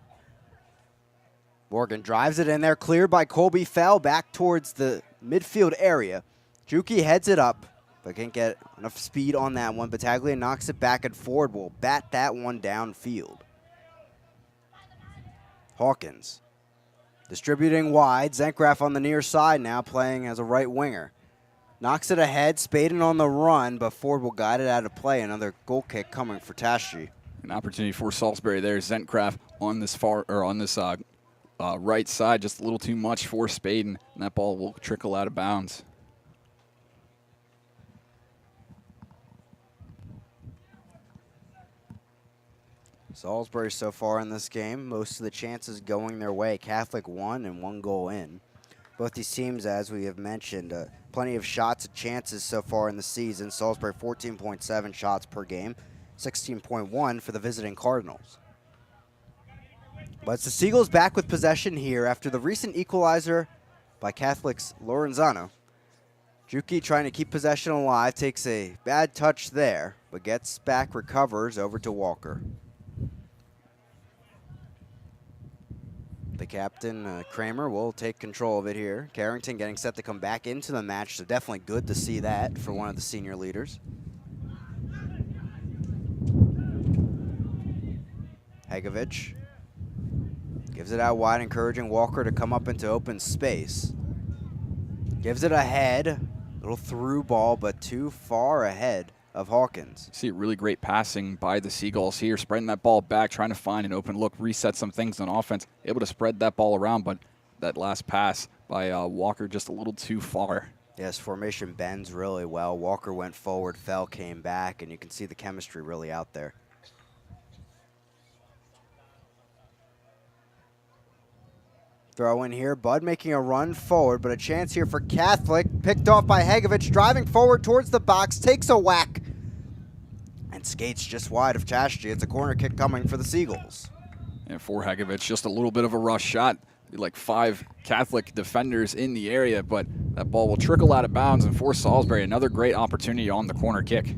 Morgan drives it in there, cleared by Colby Fell back towards the midfield area. Juki heads it up, but can't get enough speed on that one. Battaglia knocks it back, and Ford will bat that one downfield. Hawkins distributing wide. Zencraft on the near side now, playing as a right winger. Knocks it ahead, Spaden on the run, but Ford will guide it out of play. Another goal kick coming for Taschi. An opportunity for Salisbury there. Zencraft on this right side, just a little too much for Spaden, and that ball will trickle out of bounds. Salisbury so far in this game, most of the chances going their way. Catholic 1 and 1 goal in. Both these teams, as we have mentioned, plenty of shots and chances so far in the season. Salisbury 14.7 shots per game, 16.1 for the visiting Cardinals. But it's the Seagulls back with possession here after the recent equalizer by Catholic's Lorenzano. Juki trying to keep possession alive, takes a bad touch there, but gets back, recovers over to Walker. The captain, Kramer, will take control of it here. Carrington getting set to come back into the match, so definitely good to see that for one of the senior leaders. Hegovich gives it out wide, encouraging Walker to come up into open space. Gives it ahead. Little through ball, but too far ahead of Hawkins. See really great passing by the Seagulls here, spreading that ball back, trying to find an open look, reset some things on offense, able to spread that ball around, but that last pass by Walker just a little too far. Yes, formation bends really well. Walker went forward, fell, came back, and you can see the chemistry really out there. Throw in here, Bud making a run forward, but a chance here for Catholic. Picked off by Hegovich, driving forward towards the box, takes a whack, and skates just wide of Tashji. It's a corner kick coming for the Seagulls. And for Hegovich, just a little bit of a rush shot. Like 5 Catholic defenders in the area, but that ball will trickle out of bounds and force Salisbury another great opportunity on the corner kick.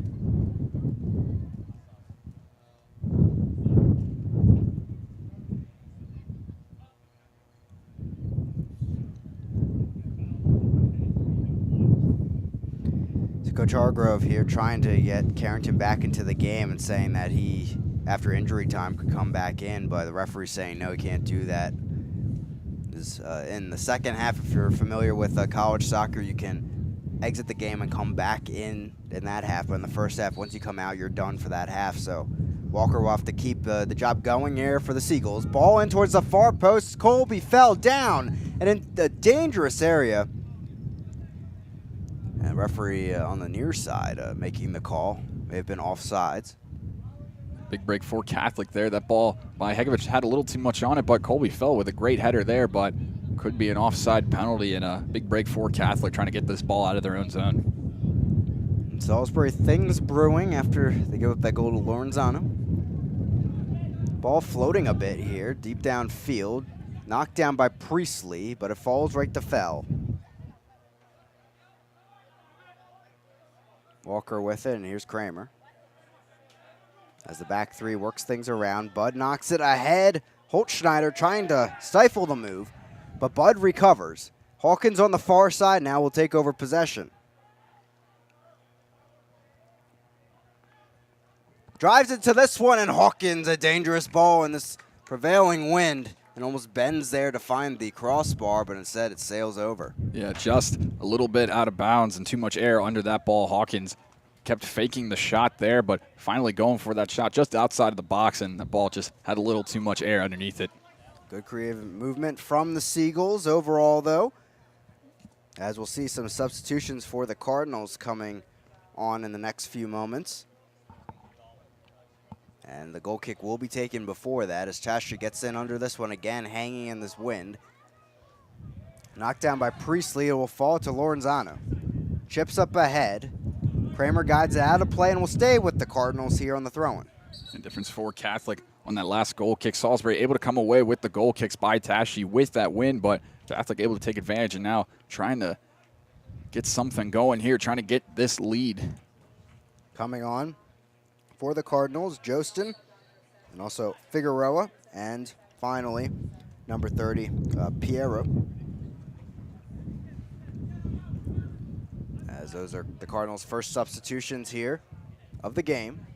Coach Hargrove here trying to get Carrington back into the game and saying that he, after injury time, could come back in, but the referee's saying no, he can't do that. In the second half, if you're familiar with college soccer, you can exit the game and come back in that half, but in the first half, once you come out, you're done for that half. So Walker will have to keep the job going here for the Seagulls. Ball in towards the far post. Colby fell down and in the dangerous area. And referee on the near side making the call. May have been offsides. Big break for Catholic there. That ball by Hegovich had a little too much on it, but Colby fell with a great header there, but could be an offside penalty and a big break for Catholic trying to get this ball out of their own zone. And Salisbury, things brewing after they give up that goal to Lorenzano. Ball floating a bit here, deep downfield. Knocked down by Priestley, but it falls right to Fell. Walker with it, and here's Kramer. As the back three works things around, Bud knocks it ahead. Holtschneider trying to stifle the move, but Bud recovers. Hawkins on the far side now will take over possession. Drives into this one, and Hawkins, a dangerous ball in this prevailing wind, and almost bends there to find the crossbar, but instead it sails over. Yeah, just a little bit out of bounds and too much air under that ball. Hawkins kept faking the shot there, but finally going for that shot just outside of the box, and the ball just had a little too much air underneath it. Good creative movement from the Seagulls overall, though, as we'll see some substitutions for the Cardinals coming on in the next few moments. And the goal kick will be taken before that as Tasha gets in under this one again, hanging in this wind. Knocked down by Priestley. It will fall to Lorenzano. Chips up ahead. Kramer guides it out of play and will stay with the Cardinals here on the throw-in. And difference for Catholic on that last goal kick. Salisbury able to come away with the goal kicks by Tashi with that win, but Catholic able to take advantage and now trying to get something going here, trying to get this lead. Coming on for the Cardinals, Jostin, and also Figueroa, and finally, number 30, Piero. As those are the Cardinals' first substitutions here of the game.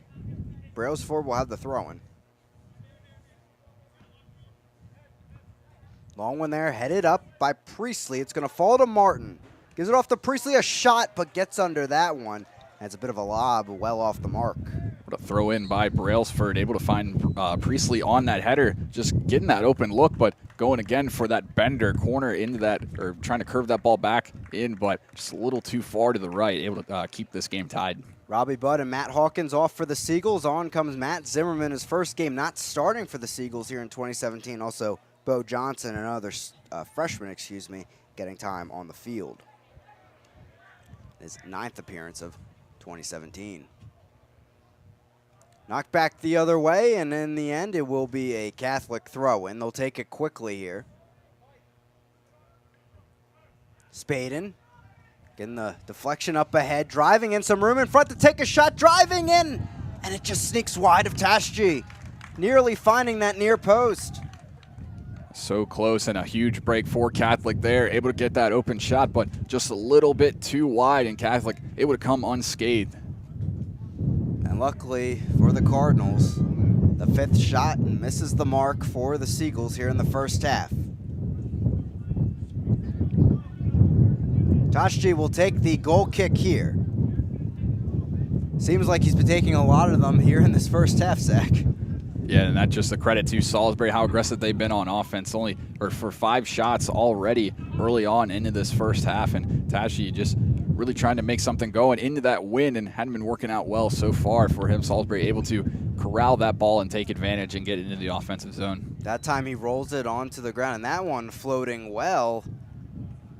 Brailsford will have the throw-in. Long one there, headed up by Priestley. It's going to fall to Martin. Gives it off to Priestley, a shot, but gets under that one. And it's a bit of a lob, well off the mark. What a throw in by Brailsford, able to find Priestley on that header, just getting that open look, but going again for that bender corner into that, or trying to curve that ball back in, but just a little too far to the right, able to keep this game tied. Robbie Budd and Matt Hawkins off for the Seagulls. On comes Matt Zimmerman, his first game not starting for the Seagulls here in 2017. Also, Bo Johnson, another freshman, getting time on the field. His 9th appearance of 2017. Knocked back the other way, and in the end, it will be a Catholic throw-in. They'll take it quickly here. Spaden getting the deflection up ahead, driving in some room in front to take a shot, driving in, and it just sneaks wide of Tashji, nearly finding that near post. So close, and a huge break for Catholic there, able to get that open shot, but just a little bit too wide, and Catholic able to come unscathed. And luckily for the Cardinals, the 5th shot misses the mark for the Seagulls here in the first half. Tashji will take the goal kick here. Seems like he's been taking a lot of them here in this first half, Zach. Yeah, and that's just a credit to Salisbury, how aggressive they've been on offense. For 5 shots already early on into this first half, and Tashji just really trying to make something going into that win, and hadn't been working out well so far for him. Salisbury able to corral that ball and take advantage and get it into the offensive zone. That time he rolls it onto the ground, and that one floating well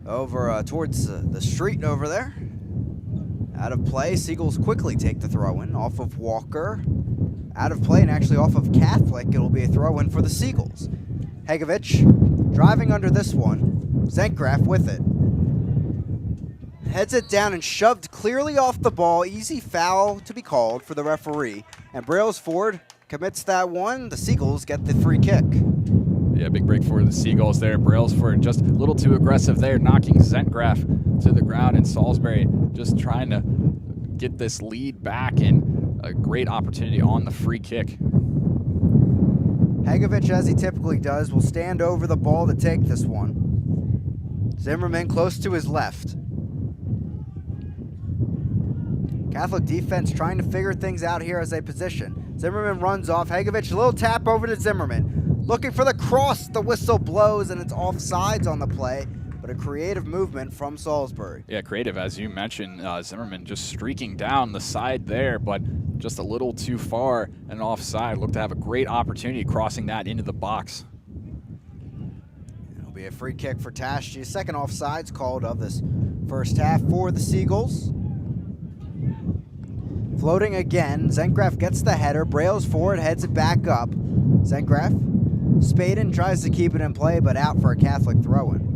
over towards the street over there. Out of play, Seagulls quickly take the throw-in off of Walker. Out of play and actually off of Catholic, it'll be a throw-in for the Seagulls. Hegovic driving under this one. Zenkgraf with it. Heads it down and shoved clearly off the ball. Easy foul to be called for the referee. And Brailsford commits that one. The Seagulls get the free kick. Yeah, big break for the Seagulls there. Brailsford just a little too aggressive there, knocking Zenkgraf to the ground, and Salisbury just trying to get this lead back, and a great opportunity on the free kick. Hegovic, as he typically does, will stand over the ball to take this one. Zimmerman close to his left. Catholic defense trying to figure things out here as they position. Zimmerman runs off. Hegovic, a little tap over to Zimmerman. Looking for the cross. The whistle blows, and it's offsides on the play, but a creative movement from Salisbury. Yeah, creative, as you mentioned. Zimmerman just streaking down the side there, but just a little too far and offside. Looked to have a great opportunity crossing that into the box. It'll be a free kick for Tashji. Second offsides called of this first half for the Seagulls. Floating again. Zenkgraf gets the header. Brailsford heads it back up. Zenkgraf. Spaden tries to keep it in play, but out for a Catholic throw-in.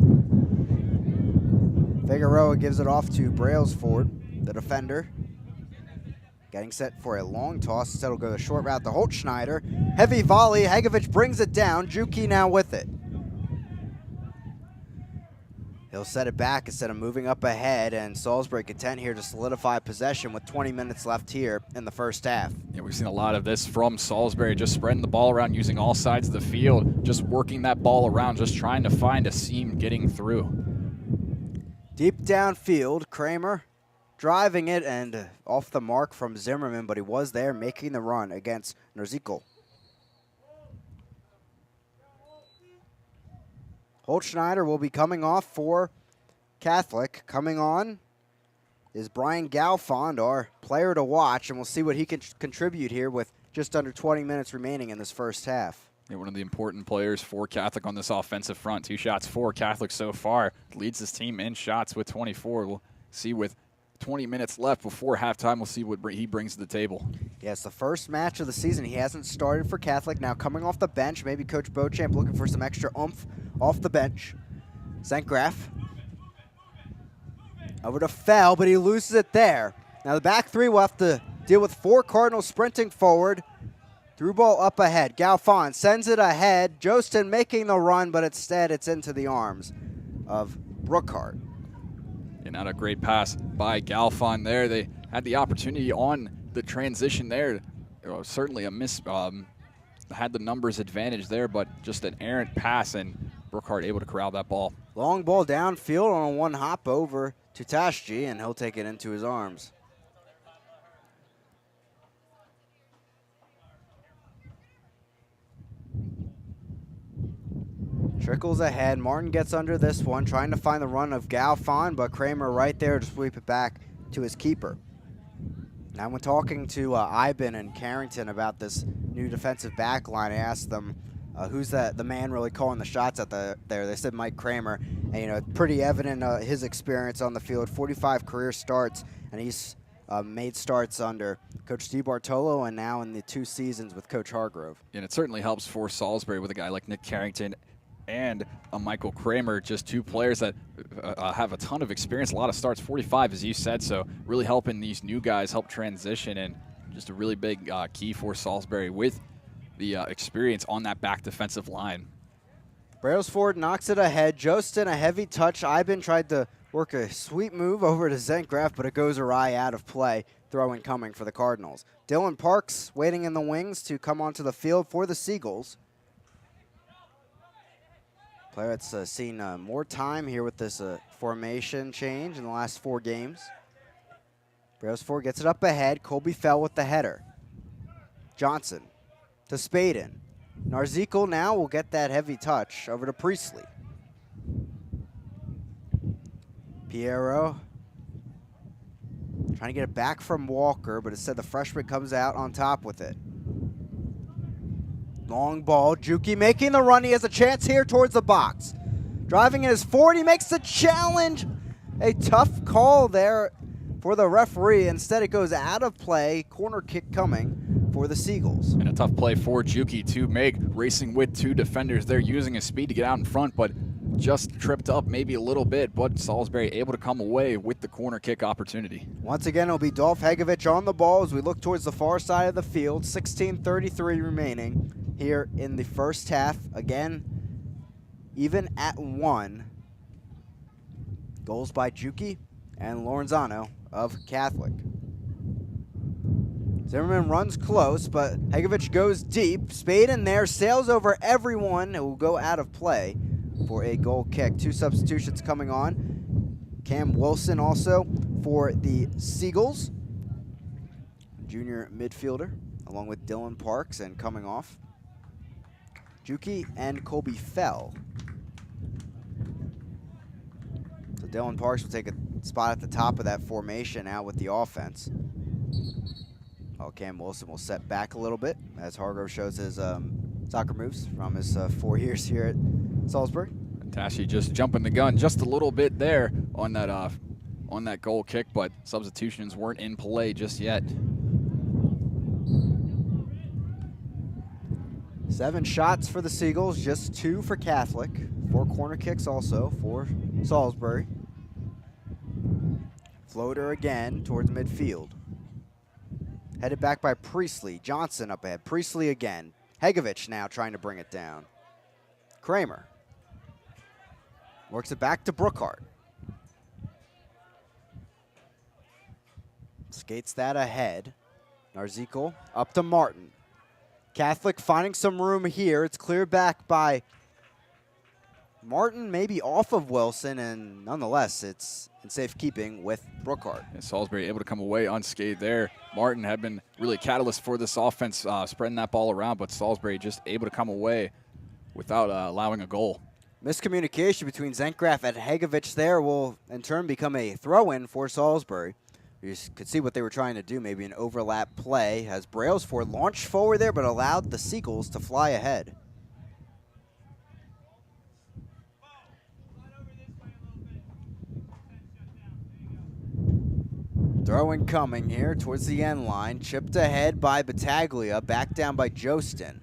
Figueroa gives it off to Brailsford, the defender. Getting set for a long toss. Instead, will go the short route to Holtschneider. Heavy volley. Hegovic brings it down. Juki now with it. He'll set it back instead of moving up ahead, and Salisbury content here to solidify possession with 20 minutes left here in the first half. Yeah, we've seen a lot of this from Salisbury, just spreading the ball around, using all sides of the field, just working that ball around, just trying to find a seam getting through. Deep downfield, Kramer driving it and off the mark from Zimmerman, but he was there making the run against Nerzikal. Holtschneider will be coming off for Catholic. Coming on is Brian Galfond, our player to watch, and we'll see what he can contribute here with just under 20 minutes remaining in this first half. Yeah, one of the important players for Catholic on this offensive front. 2 shots for Catholic so far. Leads his team in shots with 24. We'll see with 20 minutes left before halftime. We'll see what he brings to the table. Yeah, it's the first match of the season. He hasn't started for Catholic. Now coming off the bench, maybe Coach Beauchamp looking for some extra oomph off the bench. Zenkgraf. Over to Fell, but he loses it there. Now the back three will have to deal with 4 Cardinals sprinting forward. Through ball up ahead. Galfond sends it ahead. Jostin making the run, but instead it's into the arms of Brookhart. And not a great pass by Galfond there. They had the opportunity on the transition there. Certainly a miss. Had the numbers advantage there, but just an errant pass, and Brookhart able to corral that ball. Long ball downfield on a one hop over to Tashji, and he'll take it into his arms. Trickles ahead. Martin gets under this one, trying to find the run of Galfon, but Kramer right there to sweep it back to his keeper. Now, when talking to Iben and Carrington about this new defensive back line, I asked them who's the man really calling the shots at there. They said Mike Kramer, and pretty evident his experience on the field. 45 career starts, and he's made starts under Coach DeBartolo and now in the 2 seasons with Coach Hargrove. And it certainly helps for Salisbury with a guy like Nick Carrington and Michael Kramer, just 2 players that have a ton of experience, a lot of starts, 45 as you said, so really helping these new guys help transition, and just a really big key for Salisbury with the experience on that back defensive line. Brailsford knocks it ahead. Jostin, a heavy touch. Iben tried to work a sweet move over to Zenkgraf, but it goes awry out of play. Throw incoming for the Cardinals. Dylan Parks waiting in the wings to come onto the field for the Seagulls. Player that's seen more time here with this formation change in the last 4 games. Brailsford gets it up ahead. Colby Fell with the header. Johnson to Spaden. Narzikel now will get that heavy touch over to Priestley. Piero trying to get it back from Walker, but instead the freshman comes out on top with it. Long ball, Juki making the run. He has a chance here towards the box. Driving in his 40, makes the challenge. A tough call there for the referee. Instead, it goes out of play. Corner kick coming for the Seagulls. And a tough play for Juki to make, racing with 2 defenders there, using his speed to get out in front, but just tripped up maybe a little bit, but Salisbury able to come away with the corner kick opportunity. Once again, it'll be Dolph Hegovich on the ball as we look towards the far side of the field. 16:33 remaining here in the first half. Again, even at 1. Goals by Juki and Lorenzano of Catholic. Zimmerman runs close, but Hegovich goes deep. Spade in there, sails over everyone. It will go out of play for a goal kick. 2 substitutions coming on. Cam Wilson also for the Seagulls. Junior midfielder, along with Dylan Parks, and coming off, Juki and Colby Fell. So Dylan Parks will take a spot at the top of that formation out with the offense. Oh, Cam Wilson will set back a little bit as Hargrove shows his soccer moves from his 4 years here at Salisbury. Tashi just jumping the gun just a little bit there on that goal kick, but substitutions weren't in play just yet. 7 shots for the Seagulls, just 2 for Catholic. 4 corner kicks also for Salisbury. Floater again towards midfield. Headed back by Priestley. Johnson up ahead. Priestley again. Hegovich now trying to bring it down. Kramer works it back to Brookhart. Skates that ahead. Narzikel up to Martin. Catholic finding some room here. It's cleared back by Martin, maybe off of Wilson, and nonetheless, it's in safekeeping with Brookhart. And Salisbury able to come away unscathed there. Martin had been really a catalyst for this offense, spreading that ball around, but Salisbury just able to come away without allowing a goal. Miscommunication between Zenkgraf and Hegovich there will, in turn, become a throw-in for Salisbury. You could see what they were trying to do, maybe an overlap play, as Brailsford launched forward there, but allowed the Seagulls to fly ahead. Throw-in coming here towards the end line. Chipped ahead by Battaglia, back down by Jostin.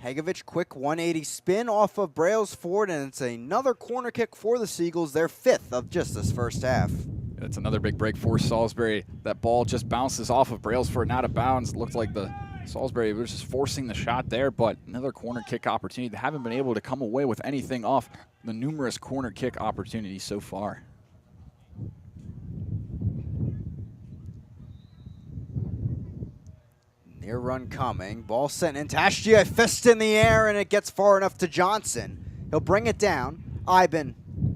Hegovich, quick 180 spin off of Brailsford, and it's another corner kick for the Seagulls, their 5th of just this first half. It's another big break for Salisbury. That ball just bounces off of Brailsford and out of bounds. It looked like the Salisbury was just forcing the shot there, but another corner kick opportunity. They haven't been able to come away with anything off the numerous corner kick opportunities so far. Near run coming. Ball sent in. Tashtia, fist in the air, and it gets far enough to Johnson. He'll bring it down. Iben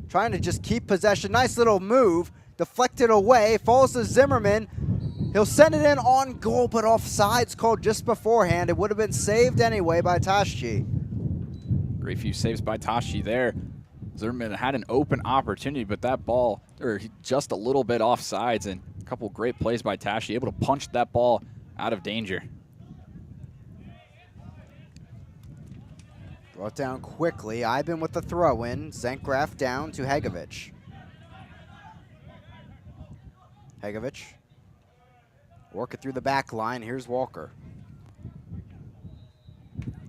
trying to just keep possession. Nice little move. Deflected away. Falls to Zimmerman. He'll send it in on goal, but offsides called just beforehand. It would have been saved anyway by Tashchi. Great few saves by Tashi there. Zimmerman had an open opportunity, but that ball, or just a little bit offsides, and a couple great plays by Tashi, able to punch that ball out of danger. Brought down quickly. Iben with the throw-in. Zenkraf down to Hegovic. Hegovic working through the back line. Here's Walker.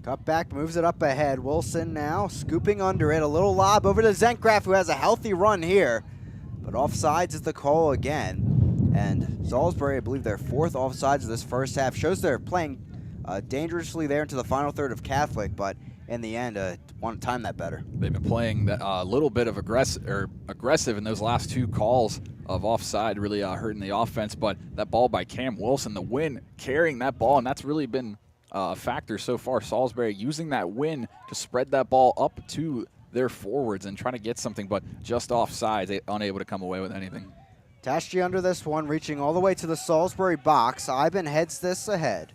Cut back, moves it up ahead. Wilson now scooping under it. A little lob over to Zenkraf, who has a healthy run here. But offsides is the call again. And Salisbury, I believe their 4th offsides of this first half. Shows they're playing dangerously there into the final third of Catholic, but in the end, want to time that better. They've been playing a little bit of aggressive in those last 2 calls of offside, really hurting the offense. But that ball by Cam Wilson, the win carrying that ball, and that's really been a factor so far. Salisbury using that win to spread that ball up to their forwards and trying to get something, but just offside, unable to come away with anything. Tashi under this one, reaching all the way to the Salisbury box. Iben heads this ahead.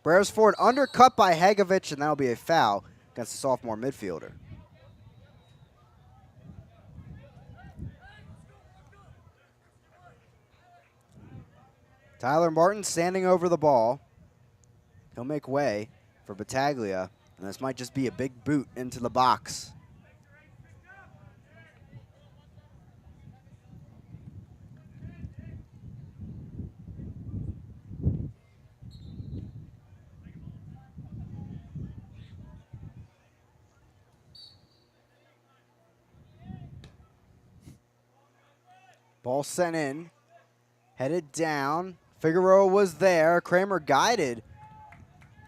Bears forward, undercut by Hegovic, and that'll be a foul against the sophomore midfielder. Tyler Martin standing over the ball. He'll make way for Battaglia, and this might just be a big boot into the box. Ball sent in, headed down. Figueroa was there. Kramer guided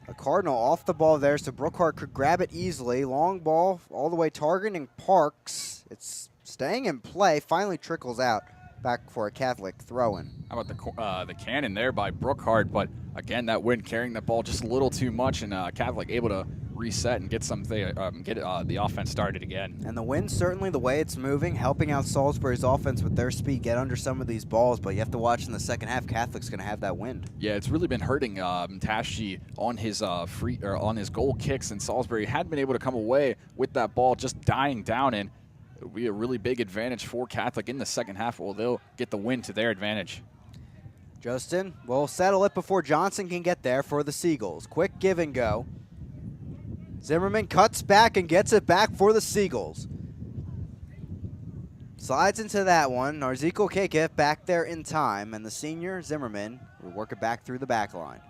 a Cardinal off the ball there, so Brookhart could grab it easily. Long ball all the way targeting Parks. It's staying in play, finally trickles out back for a Catholic throw-in. How about the cannon there by Brookhart, but again, that wind carrying the ball just a little too much, and Catholic able to reset and get the offense started again. And the wind, certainly the way it's moving, helping out Salisbury's offense with their speed, get under some of these balls, but you have to watch in the second half, Catholic's going to have that wind. Yeah, it's really been hurting Tashi on his on his goal kicks, and Salisbury had been able to come away with that ball just dying down, and it would be a really big advantage for Catholic in the second half. Well, they'll get the win to their advantage. Justin will settle it before Johnson can get there for the Seagulls. Quick give and go. Zimmerman cuts back and gets it back for the Seagulls. Slides into that one. Narzico can't get back there in time, and the senior Zimmerman will work it back through the back line.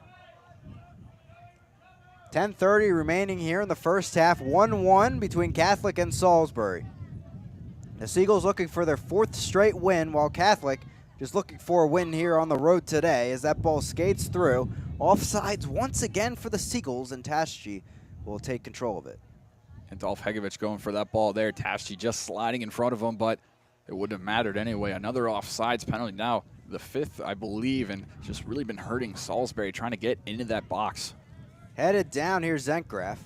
10:30 remaining here in the first half. 1-1 between Catholic and Salisbury. The Seagulls looking for their 4th straight win, while Catholic just looking for a win here on the road today as that ball skates through. Offsides once again for the Seagulls, and Tashi will take control of it. And Dolph Hegovic going for that ball there. Tashi just sliding in front of him, but it wouldn't have mattered anyway. Another offsides penalty now, the 5th, I believe, and just really been hurting Salisbury trying to get into that box. Headed down here, Zenkraf.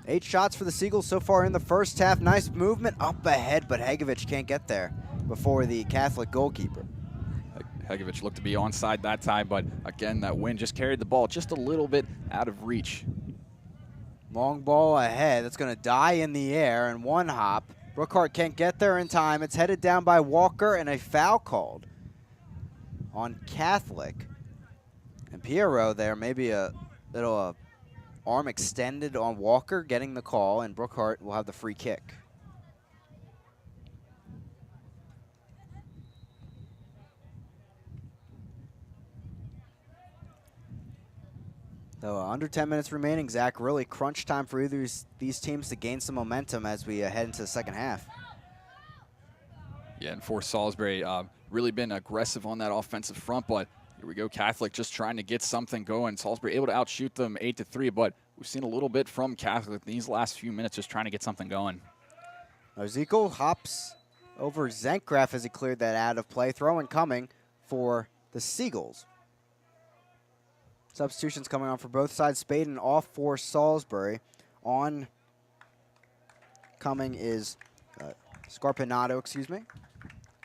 8 shots for the Seagulls so far in the first half. Nice movement up ahead, but Hegovic can't get there before the Catholic goalkeeper. Hegovic looked to be onside that time, but again, that wind just carried the ball just a little bit out of reach. Long ball ahead. That's going to die in the air and one hop. Brookhart can't get there in time. It's headed down by Walker, and a foul called on Catholic. And Pierrot there, maybe a little arm extended on Walker, getting the call, and Brookhart will have the free kick. So under 10 minutes remaining, Zach, really crunch time for either of these teams to gain some momentum as we head into the second half. Yeah, and for Salisbury, really been aggressive on that offensive front, but here we go, Catholic just trying to get something going. Salisbury able to outshoot them 8-3, but we've seen a little bit from Catholic these last few minutes just trying to get something going. Narzico hops over Zenkraf as he cleared that out of play. Throw-in coming for the Seagulls. Substitutions coming on for both sides. Spaden off for Salisbury. On coming is Scarpinato, excuse me.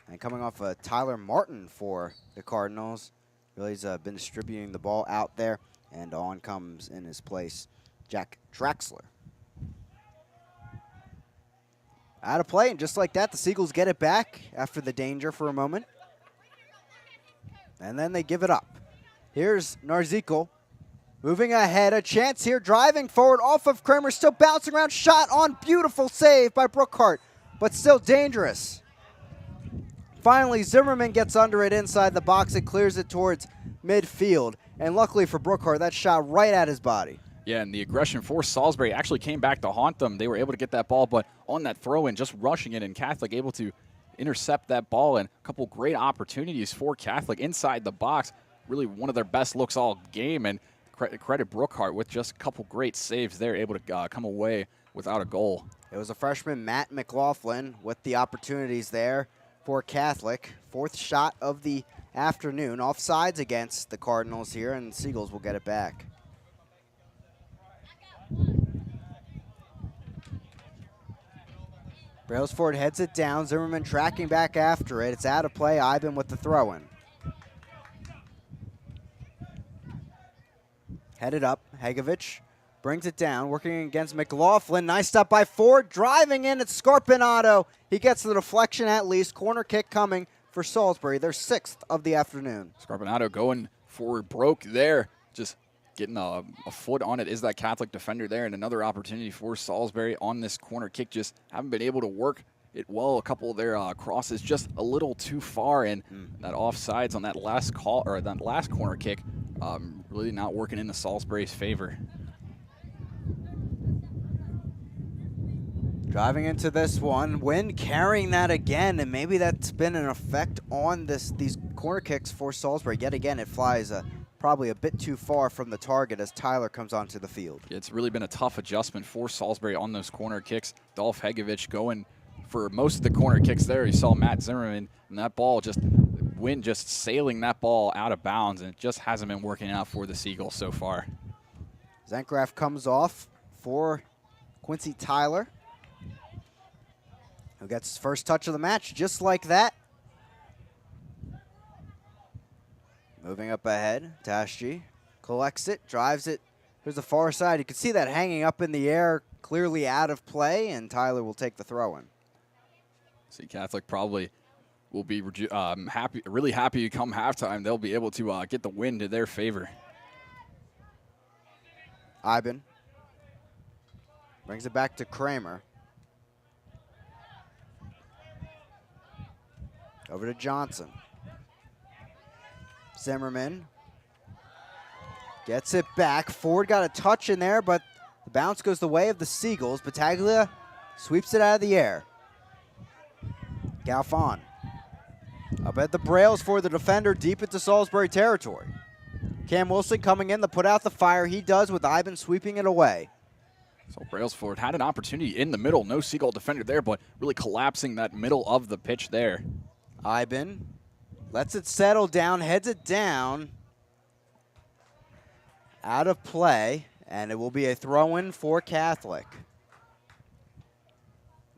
And coming off Tyler Martin for the Cardinals. Really has been distributing the ball out there. And on comes in his place Jack Draxler. Out of play, and just like that, the Seagulls get it back after the danger for a moment. And then they give it up. Here's Narzico moving ahead. A chance here, driving forward off of Kramer, still bouncing around. Shot on, beautiful save by Brookhart, but still dangerous. Finally, Zimmerman gets under it inside the box and clears it towards midfield. And luckily for Brookhart, that shot right at his body. Yeah, and the aggression for Salisbury actually came back to haunt them. They were able to get that ball, but on that throw-in, just rushing it, and Catholic able to intercept that ball, and a couple great opportunities for Catholic inside the box. Really one of their best looks all game, and credit Brookhart with just a couple great saves there, able to come away without a goal. It was a freshman, Matt McLaughlin, with the opportunities there for Catholic. Fourth shot of the afternoon. Offsides against the Cardinals here, and the Seagulls will get it back. Brailsford heads it down. Zimmerman tracking back after it. It's out of play. Iben with the throw-in. Headed up. Hegovich brings it down, working against McLaughlin. Nice stop by Ford. Driving in. It's Scarpinato. He gets the deflection at least. Corner kick coming for Salisbury. Their 6th of the afternoon. Scarpinato going forward, broke there. Just getting a foot on it is that Catholic defender there, and another opportunity for Salisbury on this corner kick. Just haven't been able to work it well. A couple of their crosses just a little too far, and that offsides on that last call, or that last corner kick, really not working in the Salisbury's favor. Driving into this one, Wynn carrying that again, and maybe that's been an effect on these corner kicks for Salisbury. Yet again, it flies probably a bit too far from the target as Tyler comes onto the field. It's really been a tough adjustment for Salisbury on those corner kicks. Dolph Hegovich going for most of the corner kicks there. You saw Matt Zimmerman, and that ball Wynn just sailing that ball out of bounds, and it just hasn't been working out for the Seagulls so far. Zencraft comes off for Quincy Tyler, who gets his first touch of the match just like that. Moving up ahead, Tashji collects it, drives it. Here's the far side. You can see that hanging up in the air, clearly out of play, and Tyler will take the throw-in. See, Catholic probably will be really happy come halftime. They'll be able to get the win to their favor. Iben brings it back to Kramer. Over to Johnson. Zimmerman gets it back. Ford got a touch in there, but the bounce goes the way of the Seagulls. Battaglia sweeps it out of the air. Galfon up at the Brails for the defender, deep into Salisbury territory. Cam Wilson coming in to put out the fire. He does, with Iben sweeping it away. So Brailsford had an opportunity in the middle. No Seagull defender there, but really collapsing that middle of the pitch there. Iben lets it settle down, heads it down. Out of play, and it will be a throw-in for Catholic.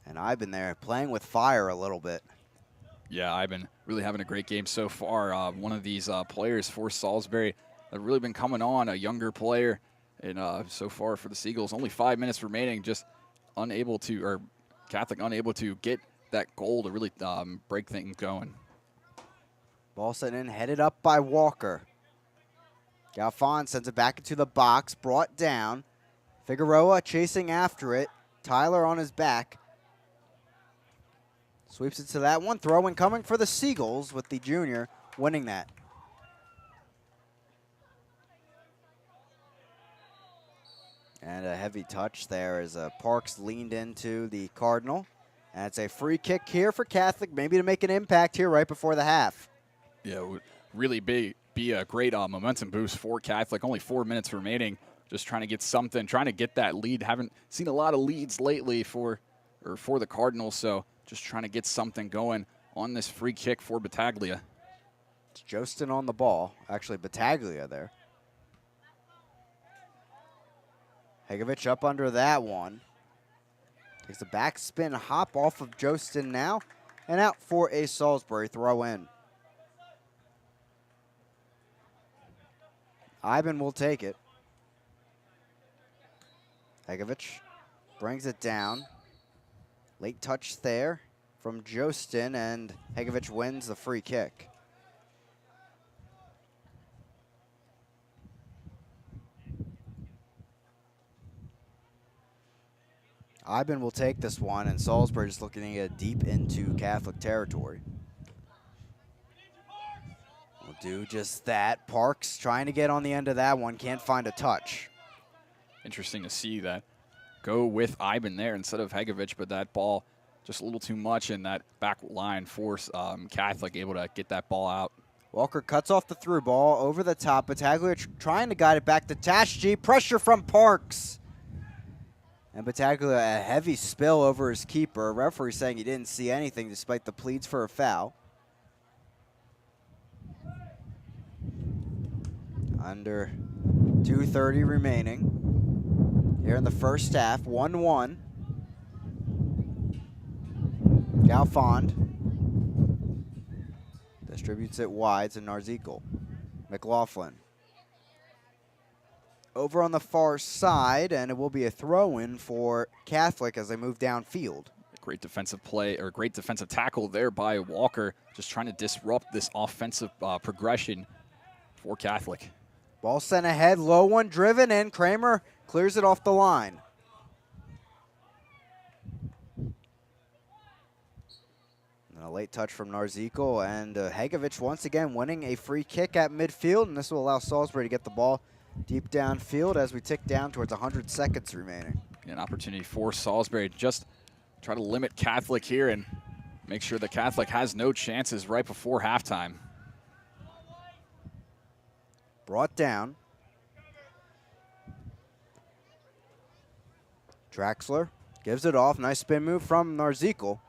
And Iben there playing with fire a little bit. Yeah, Iben really having a great game so far. One of these players for Salisbury that really been coming on, a younger player. And so far for the Seagulls, only 5 minutes remaining, just Catholic unable to get that goal to really break things going. Ball sent in, headed up by Walker. Galfon sends it back into the box, brought down. Figueroa chasing after it. Tyler on his back. Sweeps it to that one. Throw-in coming for the Seagulls, with the junior winning that. And a heavy touch there as Parks leaned into the Cardinal. And it's a free kick here for Catholic, maybe to make an impact here right before the half. Yeah, it would really be a great momentum boost for Catholic. Only 4 minutes remaining. Just trying to get something, trying to get that lead. Haven't seen a lot of leads lately for the Cardinals, so just trying to get something going on this free kick for Battaglia. It's Jostin on the ball. Actually, Battaglia there. Hegovich up under that one. Takes a backspin hop off of Jostin now, and out for a Salisbury throw-in. Iben will take it. Hegovich brings it down. Late touch there from Jostin, and Hegovich wins the free kick. Iben will take this one, and Salisbury just looking to get deep into Catholic territory. Will do just that. Parks trying to get on the end of that one, can't find a touch. Interesting to see that go with Iben there instead of Hegovich, but that ball just a little too much in that back line force. Catholic able to get that ball out. Walker cuts off the through ball over the top. Battaglia trying to guide it back to Tashji. Pressure from Parks. And Battaglia, a heavy spill over his keeper. Referee saying he didn't see anything despite the pleads for a foul. Under 2:30 remaining here in the first half. 1-1. Galfond distributes it wide to Narzekel. McLaughlin over on the far side, and it will be a throw-in for Catholic as they move downfield. Great defensive play, or great defensive tackle there by Walker, just trying to disrupt this offensive progression for Catholic. Ball sent ahead, low one driven in. Kramer clears it off the line. And a late touch from Narzekel, and Hegovich once again winning a free kick at midfield, and this will allow Salisbury to get the ball deep downfield as we tick down towards 100 seconds remaining. An opportunity for Salisbury to just try to limit Catholic here and make sure that Catholic has no chances right before halftime. Brought down. Draxler gives it off. Nice spin move from Narzekel.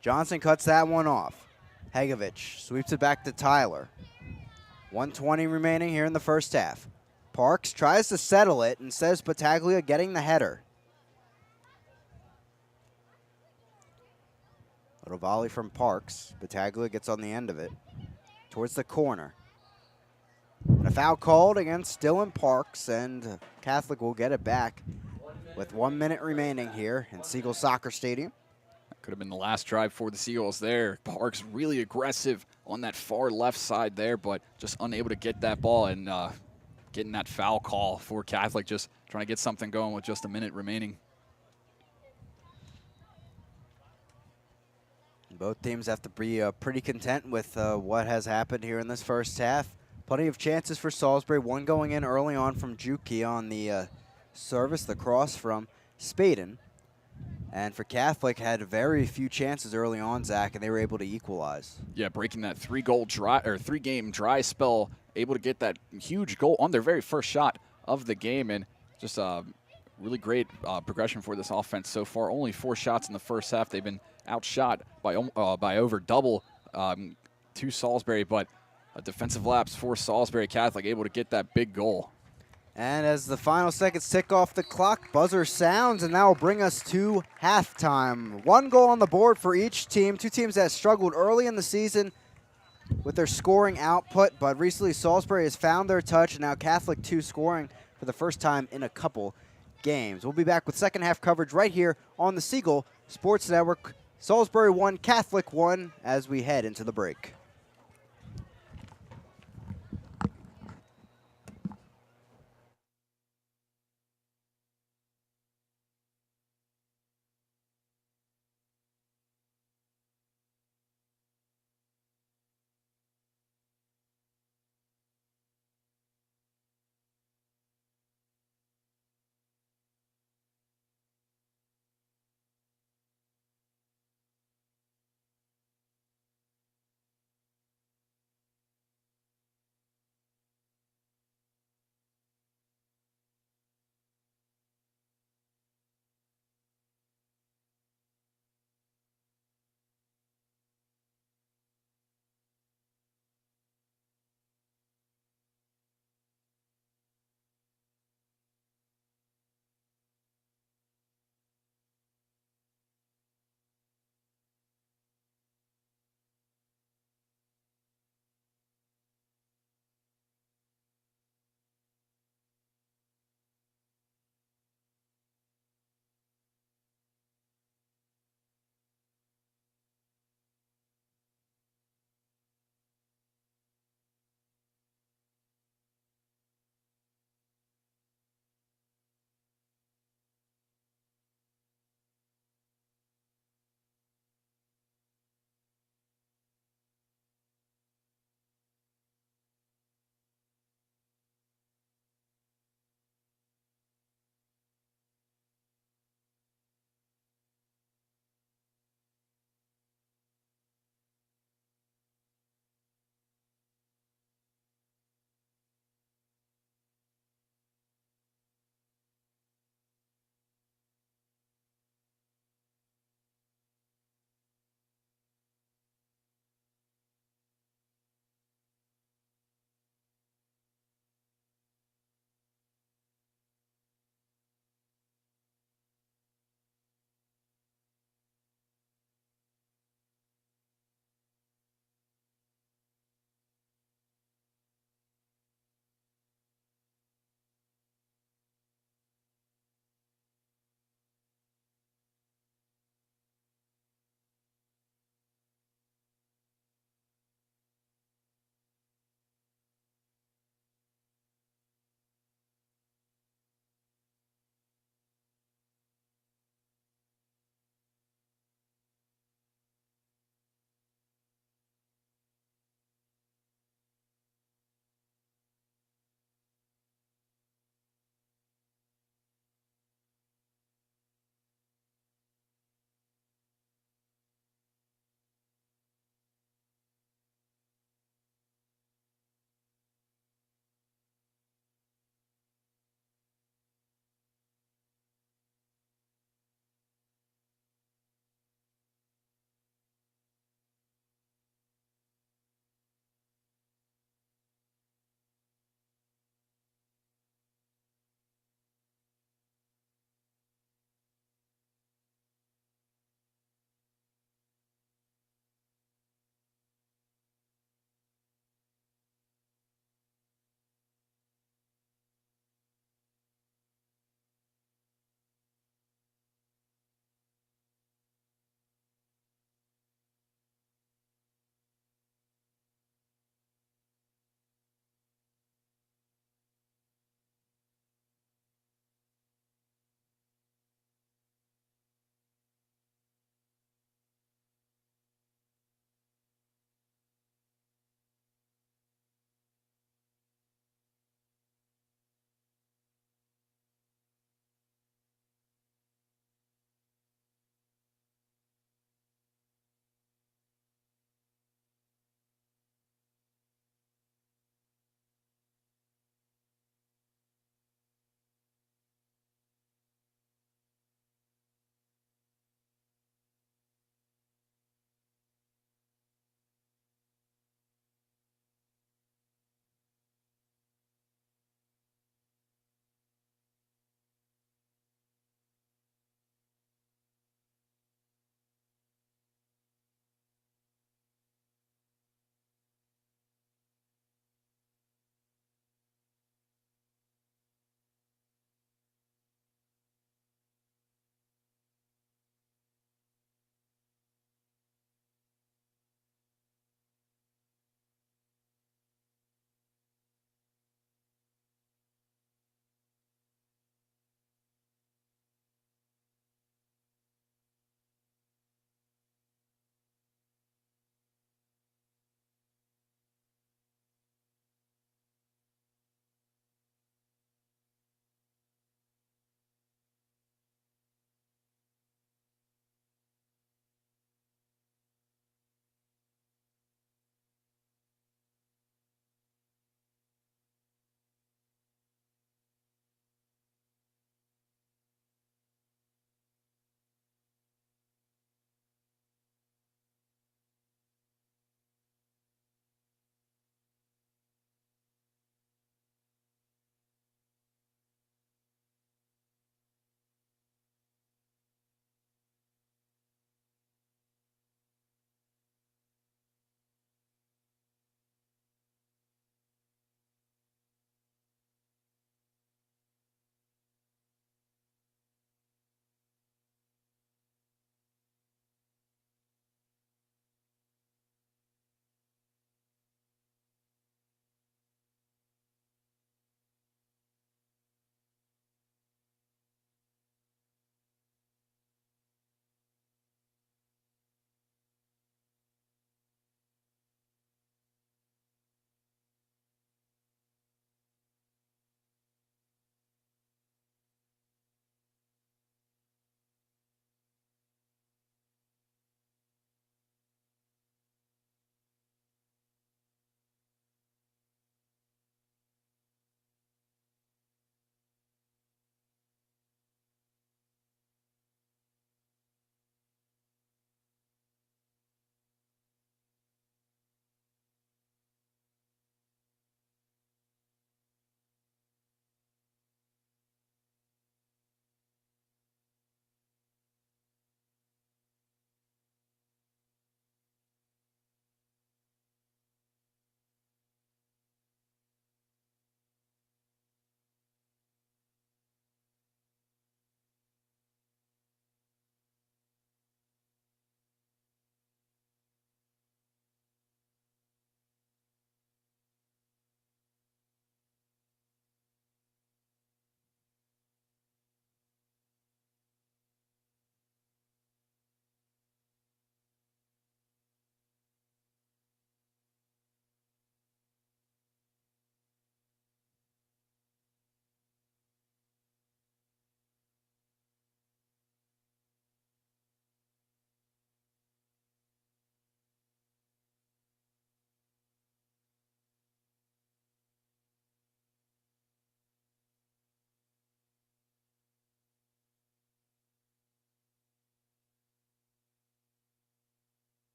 Johnson cuts that one off. Hegovich sweeps it back to Tyler. 1:20 remaining here in the first half. Parks tries to settle it and says Battaglia getting the header. Little volley from Parks. Battaglia gets on the end of it. Towards the corner. And a foul called against Dylan Parks, and Catholic will get it back with 1 minute remaining here in Siegel Soccer Stadium. Could have been the last drive for the Seagulls there. Parks really aggressive on that far left side there, but just unable to get that ball, and getting that foul call for Catholic, just trying to get something going with just a minute remaining. Both teams have to be pretty content with what has happened here in this first half. Plenty of chances for Salisbury. One going in early on from Juki on the service, the cross from Spaden. And for Catholic, had very few chances early on, Zach, and they were able to equalize. Yeah, breaking that three-game dry spell, able to get that huge goal on their very first shot of the game, and just really great progression for this offense so far. Only 4 shots in the first half. They've been outshot by over double to Salisbury, but a defensive lapse for Salisbury. Catholic able to get that big goal. And as the final seconds tick off the clock, buzzer sounds, and that will bring us to halftime. 1 goal on the board for each team. 2 teams that struggled early in the season with their scoring output, but recently Salisbury has found their touch, and now Catholic 2 scoring for the first time in a couple games. We'll be back with second half coverage right here on the Siegel Sports Network. Salisbury 1, Catholic 1 as we head into the break.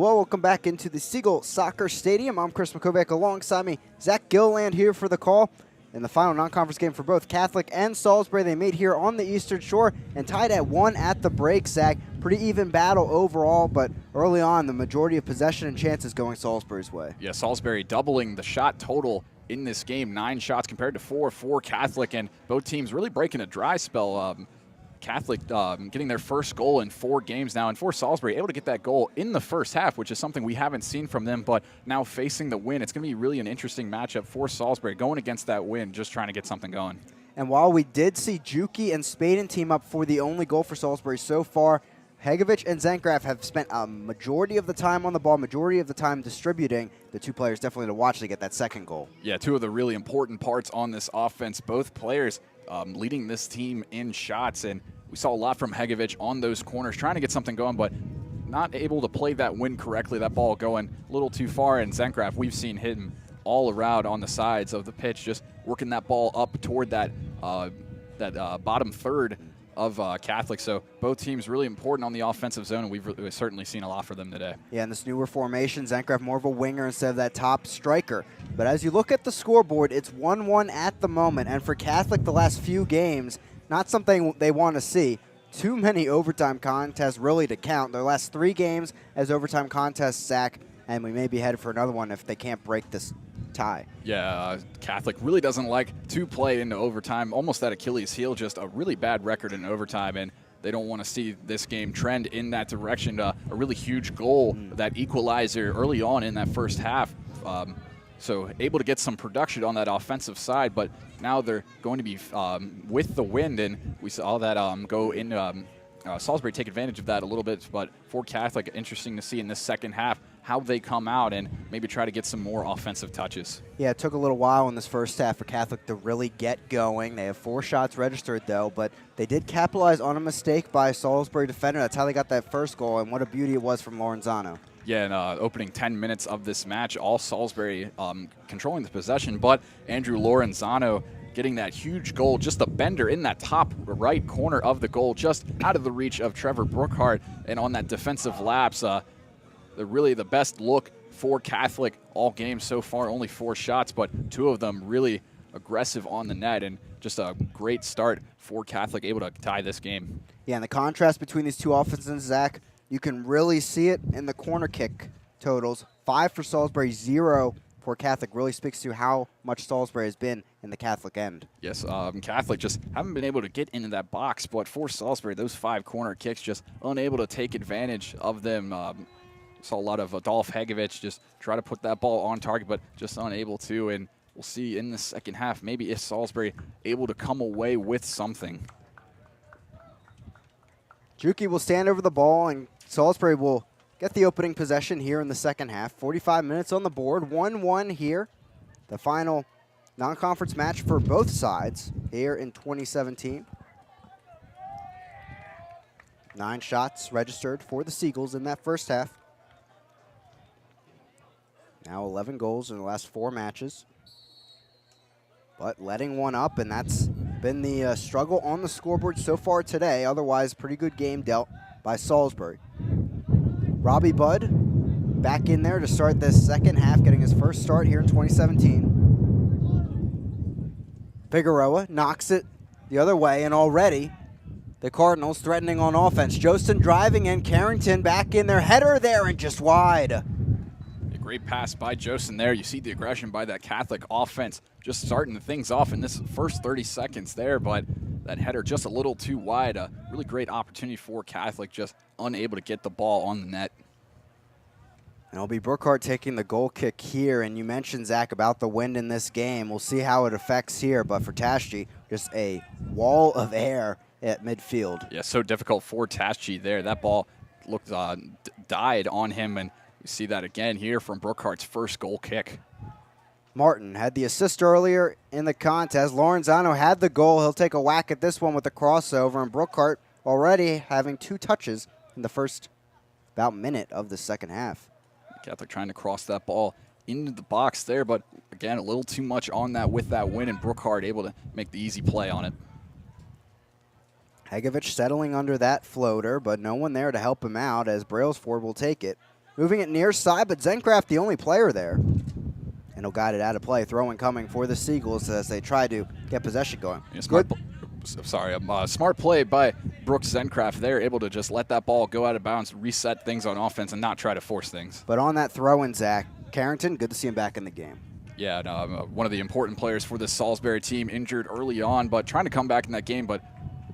Hello, welcome back into the Siegel Soccer Stadium. I'm Chris McKovac. Alongside me, Zach Gilliland here for the call. In the final non-conference game for both Catholic and Salisbury, they meet here on the Eastern Shore and tied at 1 at the break, Zach. Pretty even battle overall, but early on, the majority of possession and chances going Salisbury's way. Yeah, Salisbury doubling the shot total in this game, 9 shots compared to 4 for Catholic, and both teams really breaking a dry spell. Catholic getting their first goal in 4 games now, and for Salisbury, able to get that goal in the first half, which is something we haven't seen from them, but now facing the win, it's going to be really an interesting matchup for Salisbury, going against that win, just trying to get something going. And while we did see Juki and Spaden team up for the only goal for Salisbury so far, Hegovic and Zenkraf have spent a majority of the time on the ball, majority of the time distributing. The 2 players definitely to watch to get that second goal. Yeah, 2 of the really important parts on this offense, both players leading this team in shots, and we saw a lot from Hegovic on those corners, trying to get something going, but not able to play that win correctly. That ball going a little too far, and Zenkraf, we've seen him all around on the sides of the pitch, just working that ball up toward that bottom third of Catholic. So both teams really important on the offensive zone, and we've certainly seen a lot for them today. Yeah, in this newer formation, Zenkraf more of a winger instead of that top striker. But as you look at the scoreboard, it's 1-1 at the moment, and for Catholic, the last few games, not something they want to see. Too many overtime contests really to count. Their last 3 games as overtime contests, Zach, and we may be headed for another one if they can't break this tie. Yeah, Catholic really doesn't like to play into overtime. Almost that Achilles heel, just a really bad record in overtime, and they don't want to see this game trend in that direction. A really huge goal, that equalizer early on in that first half. So able to get some production on that offensive side, but now they're going to be with the wind, and we saw that go in. Salisbury take advantage of that a little bit, but for Catholic, interesting to see in this second half how they come out and maybe try to get some more offensive touches. Yeah, it took a little while in this first half for Catholic to really get going. They have 4 shots registered, though, but they did capitalize on a mistake by a Salisbury defender. That's how they got that first goal, and what a beauty it was from Lorenzano. Yeah, in opening 10 minutes of this match, all Salisbury controlling the possession, but Andrew Lorenzano getting that huge goal, just a bender in that top right corner of the goal, just out of the reach of Trevor Brookhart, and on that defensive lapse, really the best look for Catholic all game so far. Only 4 shots, but 2 of them really aggressive on the net, and just a great start for Catholic, able to tie this game. Yeah, and the contrast between these 2 offenses, Zach, you can really see it in the corner kick totals. 5 for Salisbury, 0 for Catholic. Really speaks to how much Salisbury has been in the Catholic end. Yes, Catholic just haven't been able to get into that box, but for Salisbury, those 5 corner kicks, just unable to take advantage of them. Saw a lot of Adolf Hegovic just try to put that ball on target, but just unable to, and we'll see in the second half maybe if Salisbury able to come away with something. Juki will stand over the ball, and Salisbury will get the opening possession here in the second half. 45 minutes on the board, 1-1 here. The final non-conference match for both sides here in 2017. 9 shots registered for the Seagulls in that first half. Now 11 goals in the last 4 matches. But letting one up, and that's been the struggle on the scoreboard so far today. Otherwise, pretty good game dealt by Salisbury. Robbie Budd back in there to start this second half, getting his first start here in 2017. Figueroa knocks it the other way, and already the Cardinals threatening on offense. Jostin driving in, Carrington back in there, header there and just wide. Great pass by Jostin there. You see the aggression by that Catholic offense just starting things off in this first 30 seconds there, but that header just a little too wide. A really great opportunity for Catholic, just unable to get the ball on the net. And it'll be Brookhart taking the goal kick here, and you mentioned, Zach, about the wind in this game. We'll see how it affects here, but for Tasci, just a wall of air at midfield. Yeah, so difficult for Tasci there. That ball looked died on him, and we see that again here from Brookhart's first goal kick. Martin had the assist earlier in the contest. Lorenzano had the goal. He'll take a whack at this one with the crossover, and Brookhart already having 2 touches in the first about minute of the second half. Catholic trying to cross that ball into the box there, but again, a little too much on that with that win, and Brookhart able to make the easy play on it. Hegovic settling under that floater, but no one there to help him out as Brailsford will take it. moving it near side, but Zencraft the only player there. And he'll guide it out of play. Throw-in coming for the Seagulls as they try to get possession going. Yeah, smart play by Brooks Zencraft there, able to just let that ball go out of bounds, reset things on offense, and not try to force things. But on that throw-in, Zach, Carrington, good to see him back in the game. Yeah, no, one of the important players for this Salisbury team, injured early on, but trying to come back in that game, but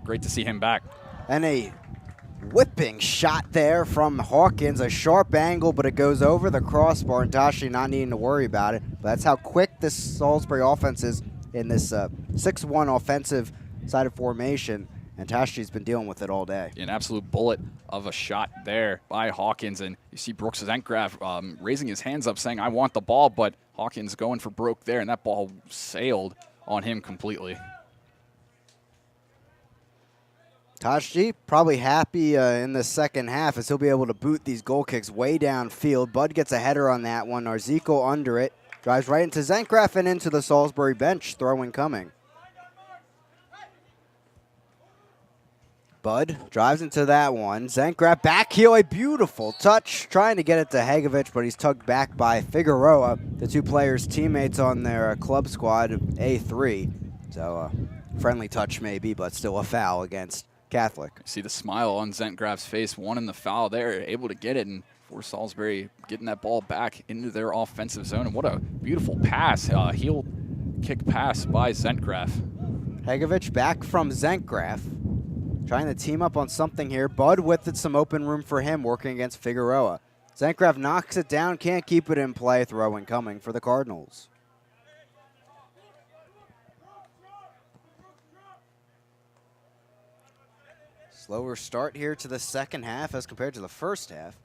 great to see him back. And a whipping shot there from Hawkins, a sharp angle, but it goes over the crossbar, and Tashi not needing to worry about it. But that's how quick this Salisbury offense is in this 6-1 offensive sided formation, and Tashi's been dealing with it all day. An absolute bullet of a shot there by Hawkins, and you see Brooks Zencraft raising his hands up saying, I want the ball, but Hawkins going for broke there, and that ball sailed on him completely. Tashi probably happy in the second half as he'll be able to boot these goal kicks way downfield. Bud gets a header on that one. Arziko under it. Drives right into Zencraft and into the Salisbury bench. Throw-in coming. Bud drives into that one. Zencraft back heel, a beautiful touch. Trying to get it to Hegovic, but he's tugged back by Figueroa, the two players' teammates on their club squad, A3. So friendly touch maybe, but still a foul against Catholic. See the smile on Zencraft's face, wanting the foul there, able to get it, and for Salisbury getting that ball back into their offensive zone. And what a beautiful pass, heel kick pass by Zencraft. Hegovic back from Zencraft, trying to team up on something here. Bud with it, some open room for him, working against Figueroa. Zencraft knocks it down, can't keep it in play. Throw-in coming for the Cardinals. Slower start here to the second half as compared to the first half.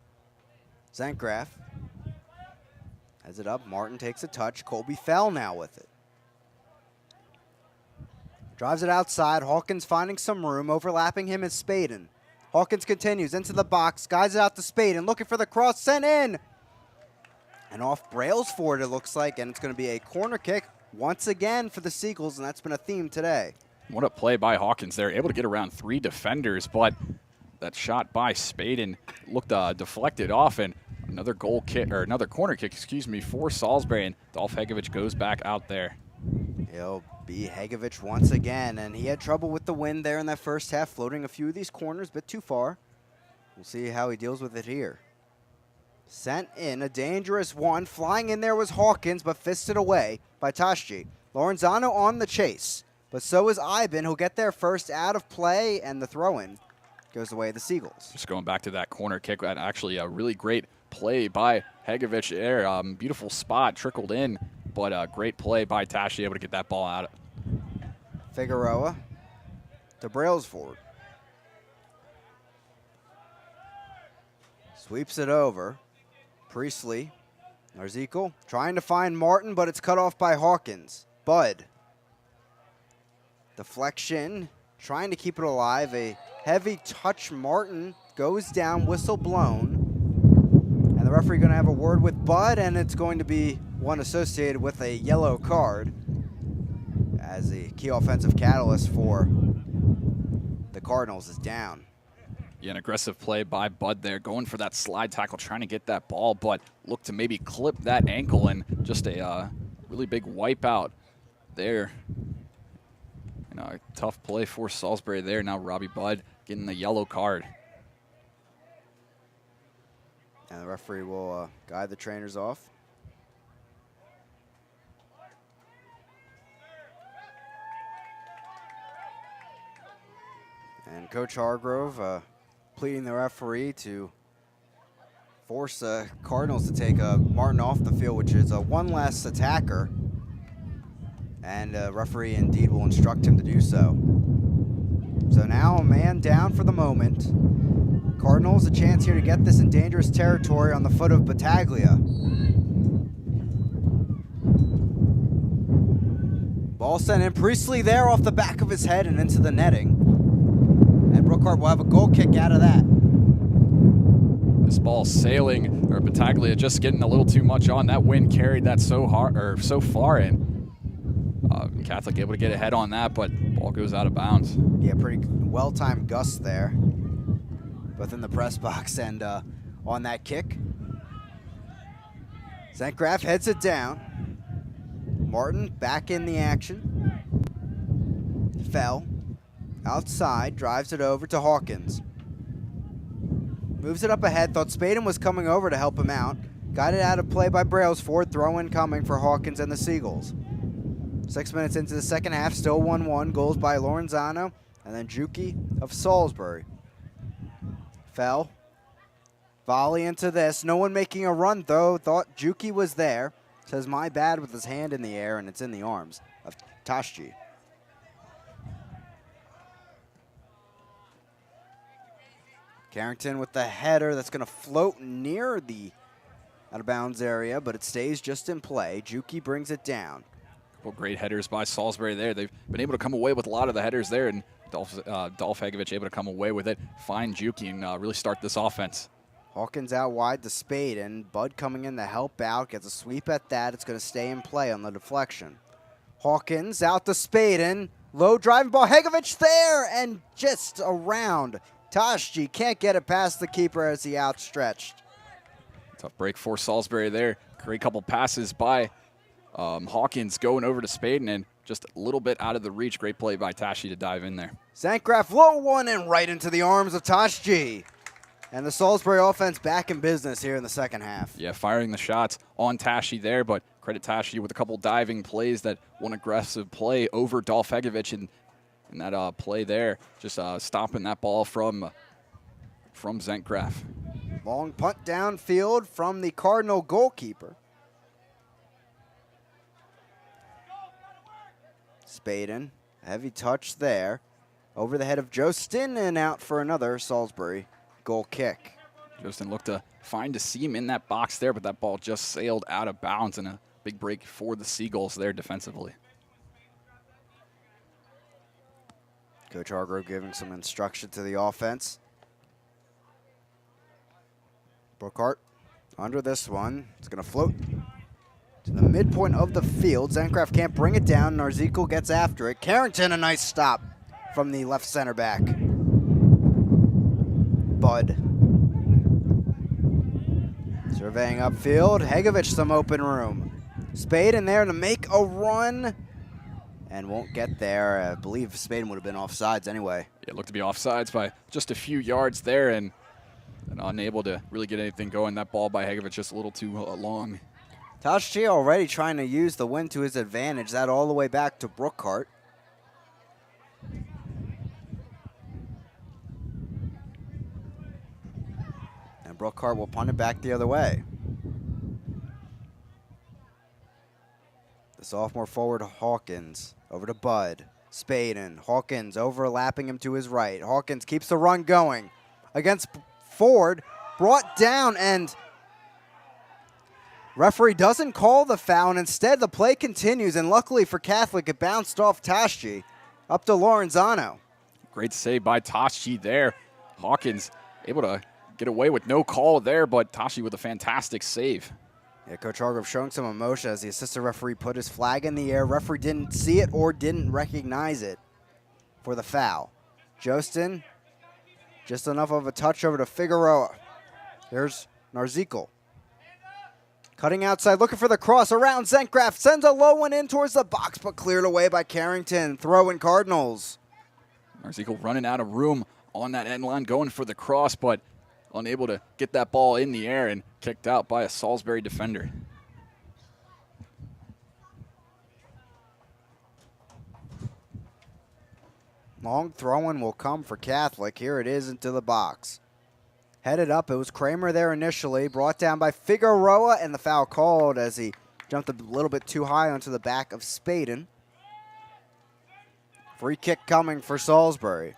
Zencraft has it up. Martin takes a touch. Colby Fell now with it. Drives it outside. Hawkins finding some room. Overlapping him is Spaden. Hawkins continues into the box. Guides it out to Spaden. Looking for the cross. Sent in. And off Brailsford, it looks like. And it's going to be a corner kick once again for the Seagulls. And that's been a theme today. What a play by Hawkins there. Able to get around 3 defenders, but that shot by Spaden looked deflected off, and another goal kick, or another corner kick, excuse me, for Salisbury, and Dolph Hegovic goes back out there. It'll be Hegovic once again, and he had trouble with the wind there in that first half, floating a few of these corners, a bit too far. We'll see how he deals with it here. Sent in, a dangerous one. Flying in there was Hawkins, but fisted away by Tashi. Lorenzano on the chase. But so is Iben, who'll get there first out of play, and the throw-in goes the way of the Seagulls. Just going back to that corner kick, actually a really great play by Hegovic there. Beautiful spot, trickled in, but great play by Tashi, able to get that ball out. Figueroa to Brailsford. Sweeps it over. Priestley, Narzikel trying to find Martin, but it's cut off by Hawkins. Bud. Deflection, trying to keep it alive. A heavy touch. Martin goes down, whistle blown. And the referee going to have a word with Bud, and it's going to be one associated with a yellow card as the key offensive catalyst for the Cardinals is down. Yeah, an aggressive play by Bud there, going for that slide tackle, trying to get that ball, but looked to maybe clip that ankle, and just a really big wipeout there. A tough play for Salisbury there. Now Robbie Bud getting the yellow card. And the referee will guide the trainers off. And Coach Hargrove pleading the referee to force Cardinals to take Martin off the field, which is one less attacker. And referee indeed will instruct him to do so. So now a man down for the moment. Cardinals a chance here to get this in dangerous territory on the foot of Battaglia. Ball sent in. Priestley there off the back of his head and into the netting. And Brookhart will have a goal kick out of that. This ball sailing, or Battaglia just getting a little too much on. That wind carried that so hard, or so far in. Catholic able to get ahead on that, but ball goes out of bounds. Yeah, pretty well-timed gust there, both in the press box and on that kick. Zentgraf heads it down. Martin back in the action. Fell. Outside, drives it over to Hawkins. Moves it up ahead, thought Spaden was coming over to help him out. Got it out of play by Brailsford, throw-in coming for Hawkins and the Seagulls. 6 minutes into the second half, still 1-1. Goals by Lorenzano and then Juki of Salisbury. Fell. Volley into this. No one making a run, though. Thought Juki was there. Says my bad with his hand in the air, and it's in the arms of Tashji. Carrington with the header that's going to float near the out-of-bounds area, but it stays just in play. Juki brings it down. Couple great headers by Salisbury there. They've been able to come away with a lot of the headers there, and Dolph Hegovic able to come away with it, find Juki, and really start this offense. Hawkins out wide to Spaden. Bud coming in to help out. Gets a sweep at that. It's going to stay in play on the deflection. Hawkins out to Spaden. Low driving ball. Hegovic there and just around. Tashji can't get it past the keeper as he outstretched. Tough break for Salisbury there. Great couple passes by Hawkins going over to Spaden and just a little bit out of the reach. Great play by Tashji to dive in there. Zentgraf low one and right into the arms of Tashji. And the Salisbury offense back in business here in the second half. Yeah, firing the shots on Tashji there, but credit Tashji with a couple diving plays, that one aggressive play over Dolph Hegovic in that play there, just stopping that ball from Zentgraf. Long punt downfield from the Cardinal goalkeeper. Spaden, heavy touch there. Over the head of Jostin and out for another Salisbury goal kick. Jostin looked to find a seam in that box there, but that ball just sailed out of bounds, and a big break for the Seagulls there defensively. Coach Hargrove giving some instruction to the offense. Brookhart under this one. It's going to float to the midpoint of the field. Zentgraf can't bring it down. Narzico gets after it. Carrington, a nice stop from the left center back. Bud. Surveying upfield. Hegovic some open room. Spaden there to make a run. And won't get there. I believe Spaden would have been offsides anyway. Yeah, it looked to be offsides by just a few yards there, and unable to really get anything going. That ball by Hegovic just a little too long. Tashji already trying to use the wind to his advantage. That all the way back to Brookhart. And Brookhart will punt it back the other way. The sophomore forward, Hawkins, over to Bud. Spaden. Hawkins overlapping him to his right. Hawkins keeps the run going against Ford. Brought down, and referee doesn't call the foul, and instead the play continues, and luckily for Catholic, it bounced off Tashji up to Lorenzano. Great save by Tashji there. Hawkins able to get away with no call there, but Tashji with a fantastic save. Yeah, Coach Hargrove showing some emotion as the assistant referee put his flag in the air. Referee didn't see it or didn't recognize it for the foul. Jostin, just enough of a touch over to Figueroa. There's Narzico. Cutting outside, looking for the cross around Zentgraf. Sends a low one in towards the box, but cleared away by Carrington. Throw in Cardinals. Narzico running out of room on that end line, going for the cross, but unable to get that ball in the air and kicked out by a Salisbury defender. Long throw-in will come for Catholic. Here it is into the box. Headed up, it was Kramer there initially, brought down by Figueroa, and the foul called as he jumped a little bit too high onto the back of Spaden. Free kick coming for Salisbury.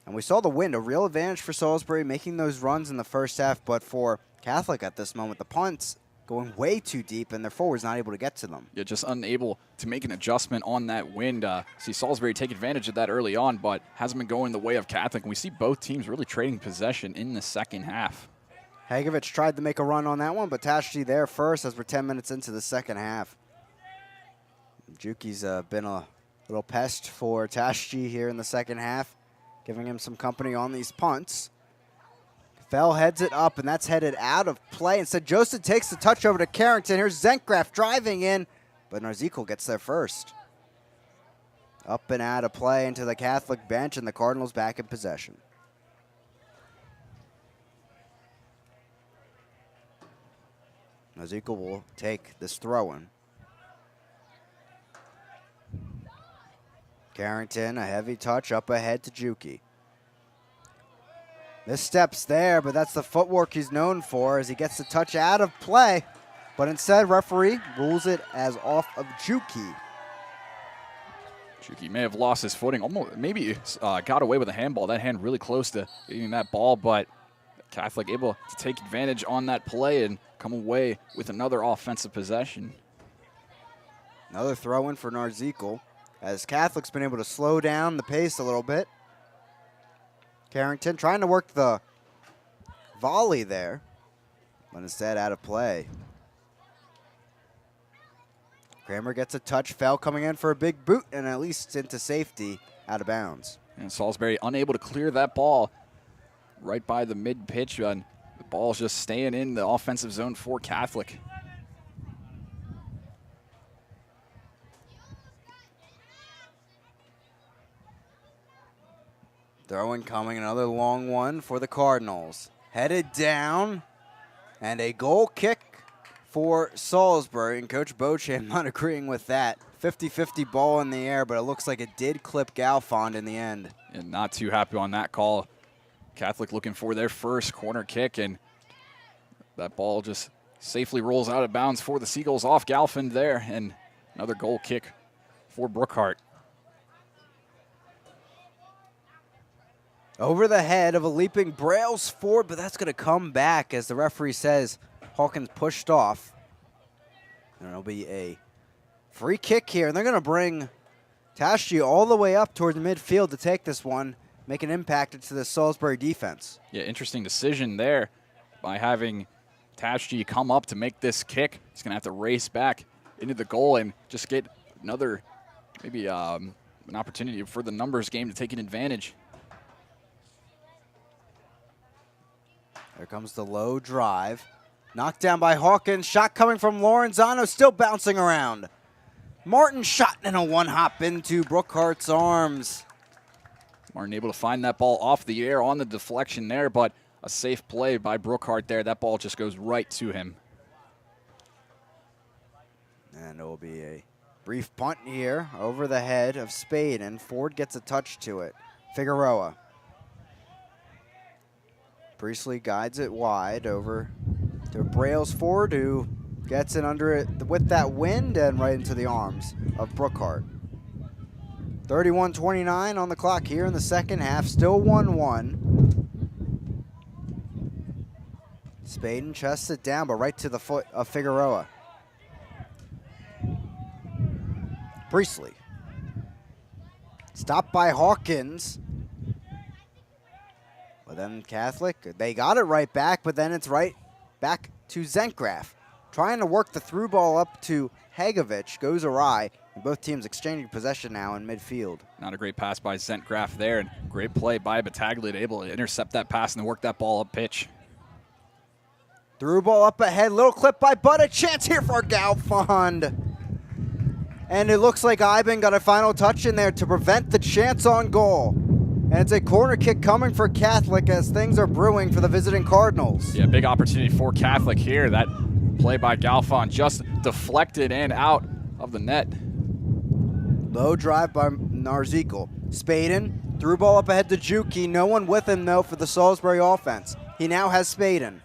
And we saw the wind, a real advantage for Salisbury making those runs in the first half, but for Catholic at this moment, the punts going way too deep and their forwards not able to get to them. Yeah, just unable to make an adjustment on that wind. See Salisbury take advantage of that early on, but hasn't been going the way of Catholic. And we see both teams really trading possession in the second half. Hegovic tried to make a run on that one, but Tashji there first as we're 10 minutes into the second half. Juki's been a little pest for Tashji here in the second half, giving him some company on these punts. Fell heads it up, and that's headed out of play. Instead, Jostin takes the touch over to Carrington. Here's Zenkgraf driving in, but Narzekel gets there first. Up and out of play into the Catholic bench, and the Cardinals back in possession. Narzekel will take this throw-in. Carrington, a heavy touch up ahead to Juki. Missteps there, but that's the footwork he's known for as he gets the touch out of play. But instead, referee rules it as off of Juki. Juki may have lost his footing, almost maybe got away with a handball. That hand really close to getting that ball, but Catholic able to take advantage on that play and come away with another offensive possession. Another throw-in for Narzekel, as Catholic's been able to slow down the pace a little bit. Carrington trying to work the volley there, but instead out of play. Kramer gets a touch, Fell coming in for a big boot, and at least into safety, out of bounds. And Salisbury unable to clear that ball right by the mid-pitch, and the ball's just staying in the offensive zone for Catholic. Throw-in coming, another long one for the Cardinals. Headed down, and a goal kick for Salisbury, and Coach Beauchamp not agreeing with that. 50-50 ball in the air, but it looks like it did clip Galfond in the end. And not too happy on that call. Catholic looking for their first corner kick, and that ball just safely rolls out of bounds for the Seagulls off Galfond there, and another goal kick for Brookhart. Over the head of a leaping Brails Ford, but that's going to come back as the referee says Hawkins pushed off. And it'll be a free kick here, and they're going to bring Tashi all the way up toward the midfield to take this one, make an impact into the Salisbury defense. Yeah, interesting decision there by having Tashi come up to make this kick. He's going to have to race back into the goal and just get another, maybe an opportunity for the numbers game to take an advantage. There comes the low drive. Knocked down by Hawkins. Shot coming from Lorenzano, still bouncing around. Martin shot in a one-hop into Brookhart's arms. Martin able to find that ball off the air on the deflection there, but a safe play by Brookhart there. That ball just goes right to him. And it will be a brief punt here over the head of Spade, and Ford gets a touch to it. Figueroa. Priestley guides it wide over to Brails Ford, who gets it under it with that wind and right into the arms of Brookhart. 31-29 on the clock here in the second half, still 1-1. Spaden chests it down, but right to the foot of Figueroa. Priestley. Stopped by Hawkins. But then Catholic, they got it right back, but then it's right back to Zenkgraf. Trying to work the through ball up to Hagovich, goes awry, and both teams exchanging possession now in midfield. Not a great pass by Zenkgraf there, and great play by Battaglia to able to intercept that pass and work that ball up pitch. Through ball up ahead, little clip by Budd, a chance here for Galfond. And it looks like Iben got a final touch in there to prevent the chance on goal. And it's a corner kick coming for Catholic as things are brewing for the visiting Cardinals. Yeah, big opportunity for Catholic here. That play by Galfond just deflected and out of the net. Low drive by Narzekel. Spaden, through ball up ahead to Juki. No one with him, though, for the Salisbury offense. He now has Spaden.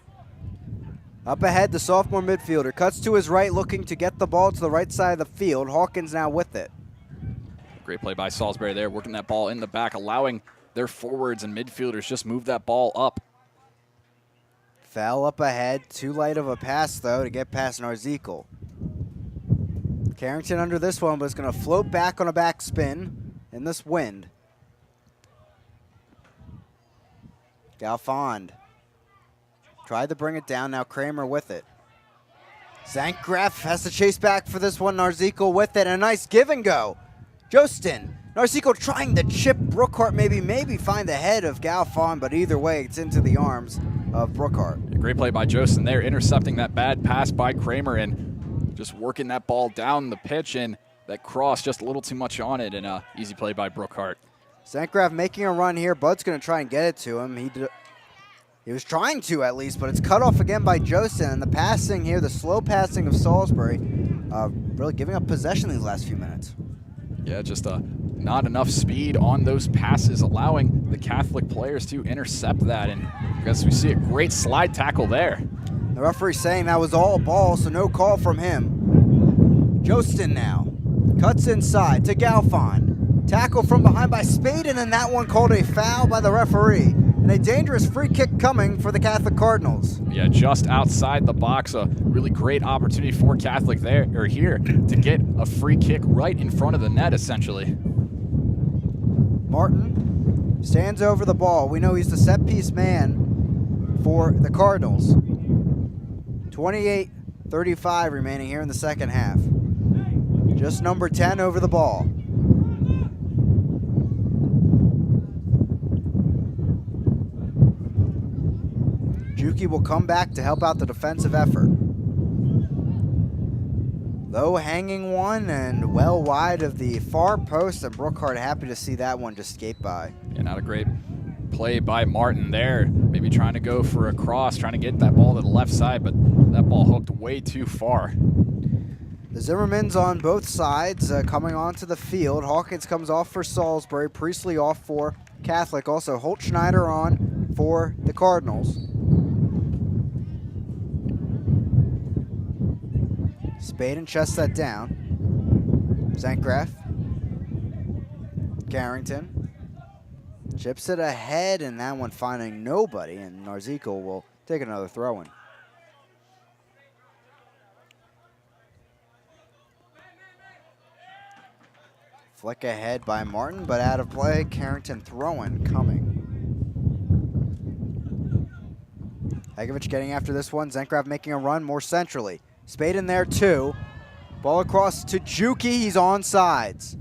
Up ahead, the sophomore midfielder cuts to his right, looking to get the ball to the right side of the field. Hawkins now with it. Great play by Salisbury there, working that ball in the back, allowing their forwards and midfielders just move that ball up. Foul up ahead. Too light of a pass, though, to get past Narzekel. Carrington under this one, but it's going to float back on a back spin in this wind. Galfond tried to bring it down. Now Kramer with it. Zenkgraf has to chase back for this one. Narzekel with it. A nice give and go. Jostin Narciso trying to chip Brookhart, maybe find the head of Galfon, but either way, it's into the arms of Brookhart. Great play by Jostin there, intercepting that bad pass by Kramer and just working that ball down the pitch, and that cross just a little too much on it, and easy play by Brookhart. Zankgraf making a run here. Bud's going to try and get it to him. He was trying to at least, but it's cut off again by Jostin, and the passing here, the slow passing of Salisbury, really giving up possession these last few minutes. Yeah, just not enough speed on those passes, allowing the Catholic players to intercept that. And I guess we see a great slide tackle there. The referee saying that was all ball, so no call from him. Jostin now cuts inside to Galfon. Tackle from behind by Spaden, and that one called a foul by the referee. And a dangerous free kick coming for the Catholic Cardinals. Yeah, just outside the box. A really great opportunity for Catholic here to get a free kick right in front of the net, essentially. Martin stands over the ball. We know he's the set-piece man for the Cardinals. 28-35 remaining here in the second half. Just number 10 over the ball. Juki will come back to help out the defensive effort. Low hanging one and well wide of the far post, and Brookhart happy to see that one just skate by. Yeah, not a great play by Martin there. Maybe trying to go for a cross, trying to get that ball to the left side, but that ball hooked way too far. The Zimmermans on both sides coming onto the field. Hawkins comes off for Salisbury, Priestley off for Catholic. Also Holtschneider on for the Cardinals. Spaden chests that down. Zankgraf. Carrington. Chips it ahead, and that one finding nobody, and Narciso will take another throw-in. Flick ahead by Martin, but out of play. Carrington throw-in coming. Hegovic getting after this one. Zankgraf making a run more centrally. Spaden there too. Ball across to Juki. He's on sides.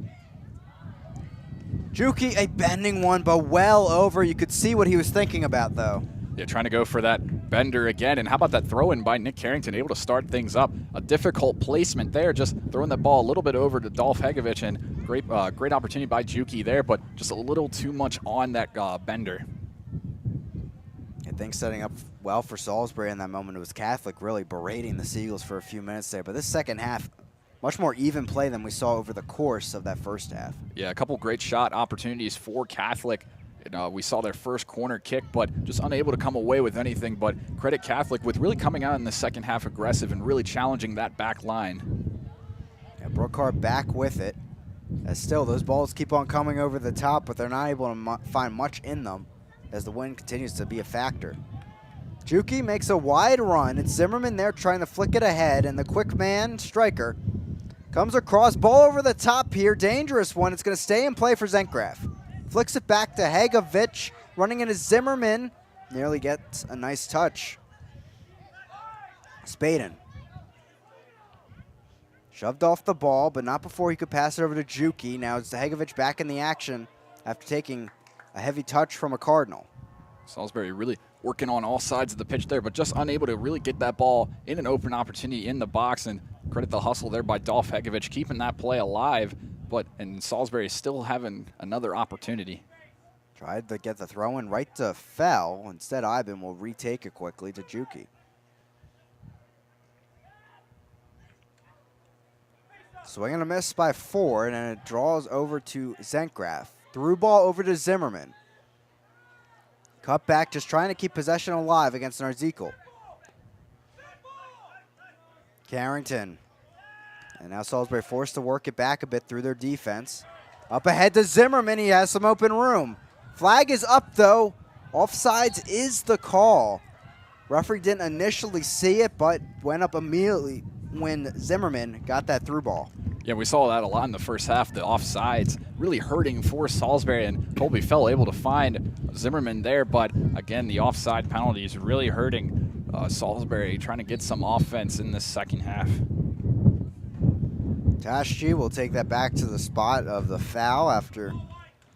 Juki, a bending one, but well over. You could see what he was thinking about, though. Yeah, trying to go for that bender again. And how about that throw-in by Nick Carrington, able to start things up. A difficult placement there, just throwing that ball a little bit over to Dolph Hegovic, and great opportunity by Juki there, but just a little too much on that bender. I think setting up well for Salisbury in that moment. It was Catholic really berating the Seagulls for a few minutes there. But this second half, much more even play than we saw over the course of that first half. Yeah, a couple great shot opportunities for Catholic. We saw their first corner kick, but just unable to come away with anything. But credit Catholic with really coming out in the second half aggressive and really challenging that back line. Yeah, Brookhart back with it. As still, those balls keep on coming over the top, but they're not able to find much in them as the wind continues to be a factor. Juki makes a wide run. It's Zimmerman there trying to flick it ahead, and the quick man, Stryker, comes across. Ball over the top here. Dangerous one. It's going to stay in play for Zankgraf. Flicks it back to Hegovic, running into Zimmerman. Nearly gets a nice touch. Spaden. Shoved off the ball, but not before he could pass it over to Juki. Now it's Hegovic back in the action after taking a heavy touch from a Cardinal. Salisbury really working on all sides of the pitch there, but just unable to really get that ball in an open opportunity in the box. And credit the hustle there by Dolph Hegovic, keeping that play alive. And Salisbury still having another opportunity. Tried to get the throw in right to Fell. Instead, Iben will retake it quickly to Juki. Swing and a miss by 4, and then it draws over to Zankgraf. Through ball over to Zimmerman. Cut back, just trying to keep possession alive against Narciso. Carrington. And now Salisbury forced to work it back a bit through their defense. Up ahead to Zimmerman. He has some open room. Flag is up, though. Offsides is the call. Referee didn't initially see it, but went up immediately when Zimmerman got that through ball. Yeah, we saw that a lot in the first half. The offsides really hurting for Salisbury, and Colby Fell able to find Zimmerman there. But again, the offside penalties really hurting Salisbury, trying to get some offense in this second half. Tashji will take that back to the spot of the foul after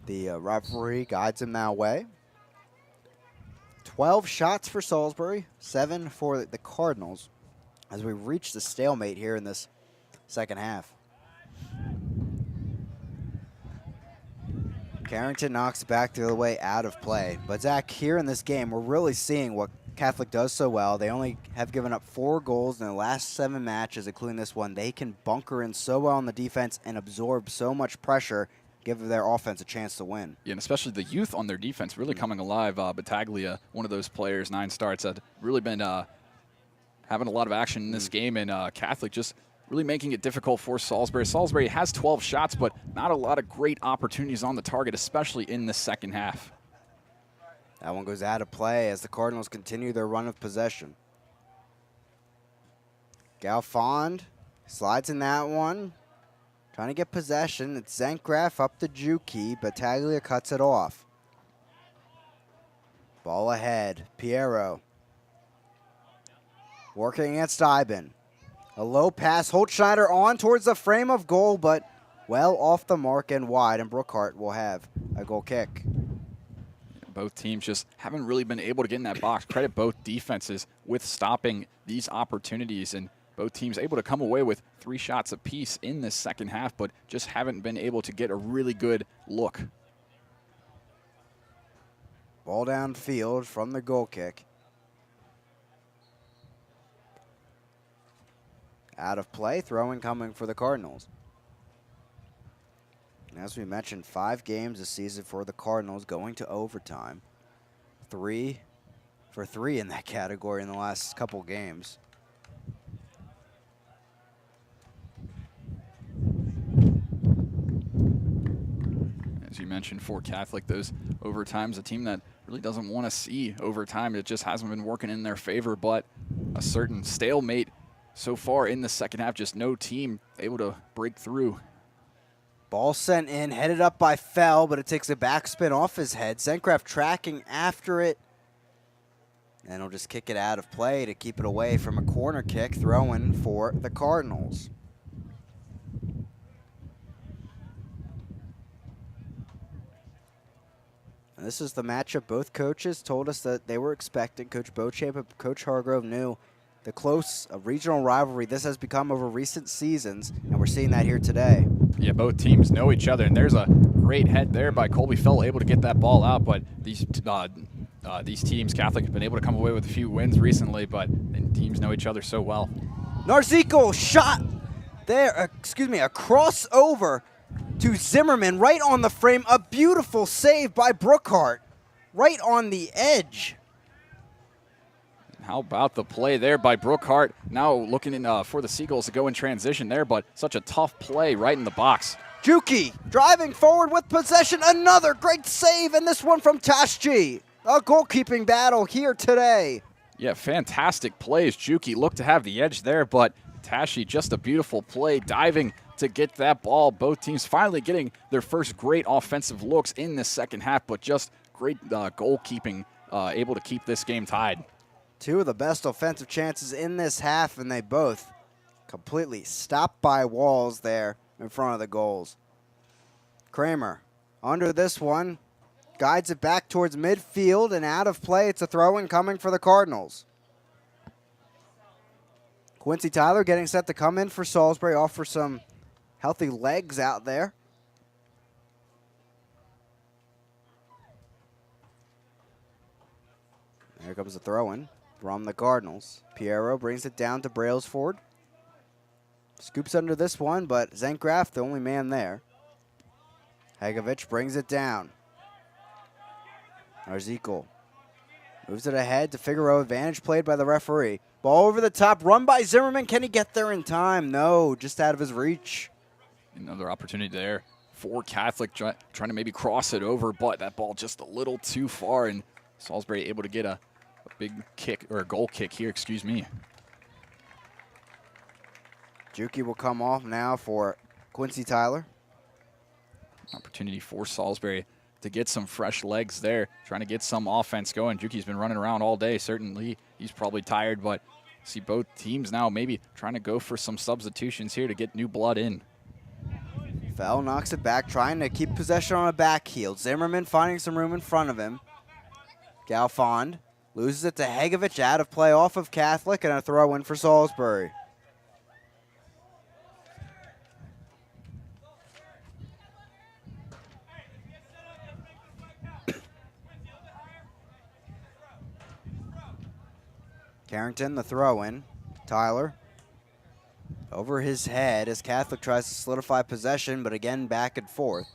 the referee guides him that way. 12 shots for Salisbury, 7 for the Cardinals as we reach the stalemate here in this second half. Carrington knocks it back the other way out of play. But Zach, here in this game, we're really seeing what Catholic does so well. They only have given up 4 goals in the last 7 matches, including this one. They can bunker in so well on the defense and absorb so much pressure, give their offense a chance to win. Yeah, and especially the youth on their defense really coming alive. Battaglia, one of those players, 9 starts, had really been having a lot of action in this game, and Catholic just really making it difficult for Salisbury. Salisbury has 12 shots, but not a lot of great opportunities on the target, especially in the second half. That one goes out of play as the Cardinals continue their run of possession. Galfond slides in that one, trying to get possession. It's Zenkgraf up to Juki. Battaglia cuts it off. Ball ahead. Piero working against Iben. A low pass. Holtschneider on towards the frame of goal, but well off the mark and wide, and Brookhart will have a goal kick. Both teams just haven't really been able to get in that box. Credit both defenses with stopping these opportunities, and both teams able to come away with 3 shots apiece in this second half, but just haven't been able to get a really good look. Ball downfield from the goal kick. Out of play, throw-in coming for the Cardinals. And as we mentioned, 5 games this season for the Cardinals, going to overtime. 3 for 3 in that category in the last couple games. As you mentioned, for Catholic, those overtimes, a team that really doesn't want to see overtime. It just hasn't been working in their favor, but a certain stalemate so far in the second half, just no team able to break through. Ball sent in, headed up by Fell, but it takes a backspin off his head. Zenkgraf tracking after it. And he'll just kick it out of play to keep it away from a corner kick, throw-in for the Cardinals. And this is the matchup both coaches told us that they were expecting. Coach Beauchamp and Coach Hargrove knew the close regional rivalry this has become over recent seasons, and we're seeing that here today. Yeah, both teams know each other, and there's a great head there by Colby Fell, able to get that ball out, but these teams, Catholic, have been able to come away with a few wins recently, but teams know each other so well. Narzico shot there, a crossover to Zimmerman right on the frame. A beautiful save by Brookhart right on the edge. How about the play there by Brookhart? Now looking in, for the Seagulls to go in transition there, but such a tough play right in the box. Juki driving forward with possession. Another great save, and this one from Tashji. A goalkeeping battle here today. Yeah, fantastic plays. Juki looked to have the edge there, but Tashji, just a beautiful play, diving to get that ball. Both teams finally getting their first great offensive looks in the second half, but just great goalkeeping, able to keep this game tied. 2 of the best offensive chances in this half, and they both completely stopped by walls there in front of the goals. Kramer under this one, guides it back towards midfield and out of play. It's a throw-in coming for the Cardinals. Quincy Tyler getting set to come in for Salisbury, offer some healthy legs out there. Here comes the throw-in from the Cardinals. Piero brings it down to Brailsford. Scoops under this one, but Zenkgraf, the only man there. Hagovich brings it down. Narzico moves it ahead to Figueroa. Advantage played by the referee. Ball over the top, run by Zimmerman. Can he get there in time? No, just out of his reach. Another opportunity there for Catholic, trying to maybe cross it over, but that ball just a little too far, and Salisbury able to get a big kick, or a goal kick here, excuse me. Juki will come off now for Quincy Tyler. Opportunity for Salisbury to get some fresh legs there, trying to get some offense going. Juki's been running around all day. Certainly he's probably tired, but see both teams now maybe trying to go for some substitutions here to get new blood in. Fell knocks it back, trying to keep possession on a back heel. Zimmerman finding some room in front of him. Galfond loses it to Hegovich, out of play off of Catholic, and a throw in for Salisbury. Carrington, the throw in. Tyler over his head as Catholic tries to solidify possession, but again back and forth.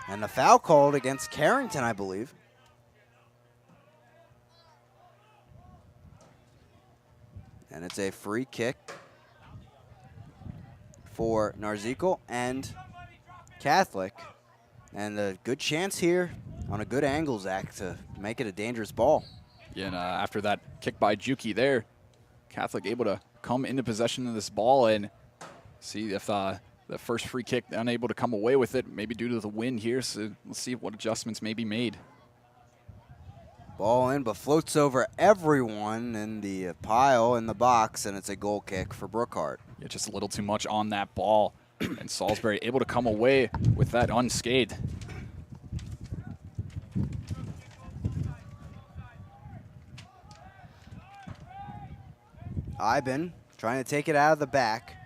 And the foul called against Carrington, I believe. And it's a free kick for Narzekel and Catholic. And a good chance here on a good angle, Zach, to make it a dangerous ball. Yeah, and after that kick by Juki there, Catholic able to come into possession of this ball and see if the first free kick unable to come away with it, maybe due to the wind here. So let's see what adjustments may be made. Ball in, but floats over everyone in the pile in the box, and it's a goal kick for Brookhart. Yeah, just a little too much on that ball, and Salisbury able to come away with that unscathed. Iben trying to take it out of the back.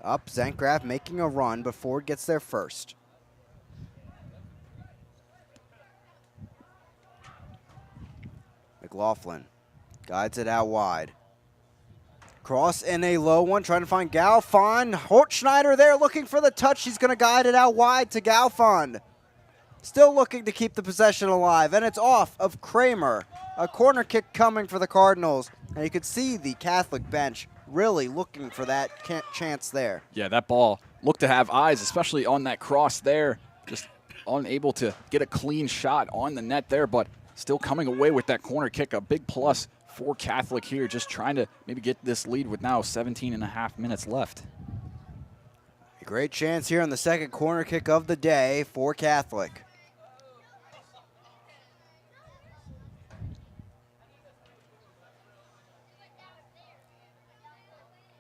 Up, Zankgraf making a run, but Ford gets there first. McLaughlin guides it out wide. Cross in a low one, trying to find Galfond. Holtschneider there looking for the touch. He's going to guide it out wide to Galfond. Still looking to keep the possession alive, and it's off of Kramer. A corner kick coming for the Cardinals, and you could see the Catholic bench really looking for that chance there. Yeah, that ball looked to have eyes, especially on that cross there. Just unable to get a clean shot on the net there, but still coming away with that corner kick. A big plus for Catholic here, just trying to maybe get this lead with now 17 and a half minutes left. A great chance here on the second corner kick of the day for Catholic.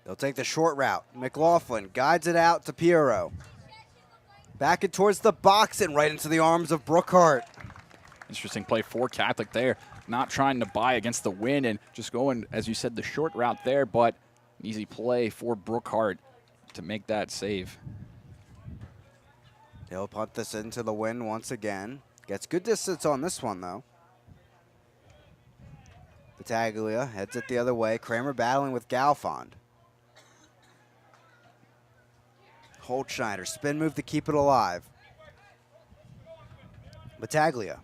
They'll take the short route. McLaughlin guides it out to Piero. Back it towards the box and right into the arms of Brookhart. Interesting play for Catholic there. Not trying to buy against the wind and just going, as you said, the short route there, but an easy play for Brookhart to make that save. He'll punt this into the wind once again. Gets good distance on this one, though. Battaglia heads it the other way. Kramer battling with Galfond. Holtschneider, spin move to keep it alive. Battaglia.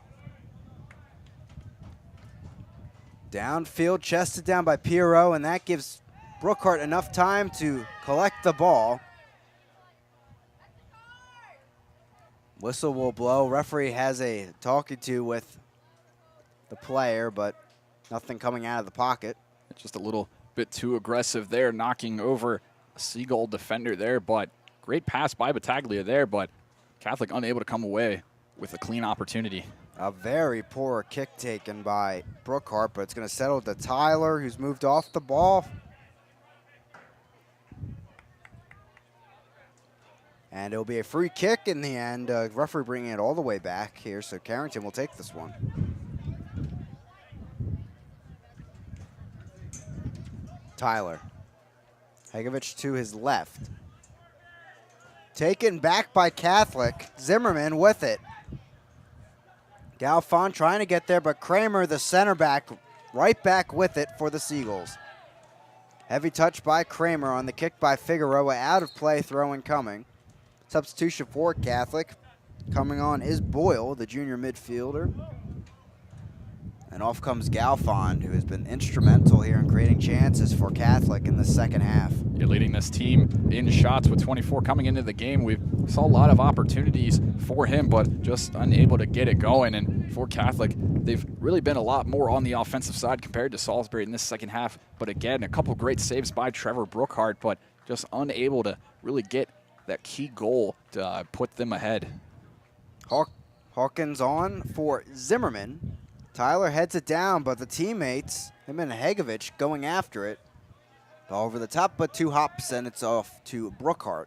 Downfield, chested down by Piero, and that gives Brookhart enough time to collect the ball. Whistle will blow. Referee has a talking to with the player, but nothing coming out of the pocket. Just a little bit too aggressive there, knocking over a Seagull defender there, but great pass by Battaglia there, but Catholic unable to come away with a clean opportunity. A very poor kick taken by Brookhart, but it's going to settle to Tyler, who's moved off the ball. And it'll be a free kick in the end. Referee bringing it all the way back here, so Carrington will take this one. Tyler. Hegovich to his left. Taken back by Catholic. Zimmerman with it. Galfond trying to get there, but Kramer, the center back, right back with it for the Seagulls. Heavy touch by Kramer on the kick by Figueroa. Out of play, throw in coming. Substitution for Catholic. Coming on is Boyle, the junior midfielder. And off comes Galfond, who has been instrumental here in creating chances for Catholic in the second half. You're leading this team in shots with 24 coming into the game. We saw a lot of opportunities for him, but just unable to get it going. And for Catholic, they've really been a lot more on the offensive side compared to Salisbury in this second half. But again, a couple great saves by Trevor Brookhart, but just unable to really get that key goal to put them ahead. Hawkins on for Zimmerman. Tyler heads it down, but the teammates, him and Hegovich, going after it. Ball over the top, but 2 hops, and it's off to Brookhart.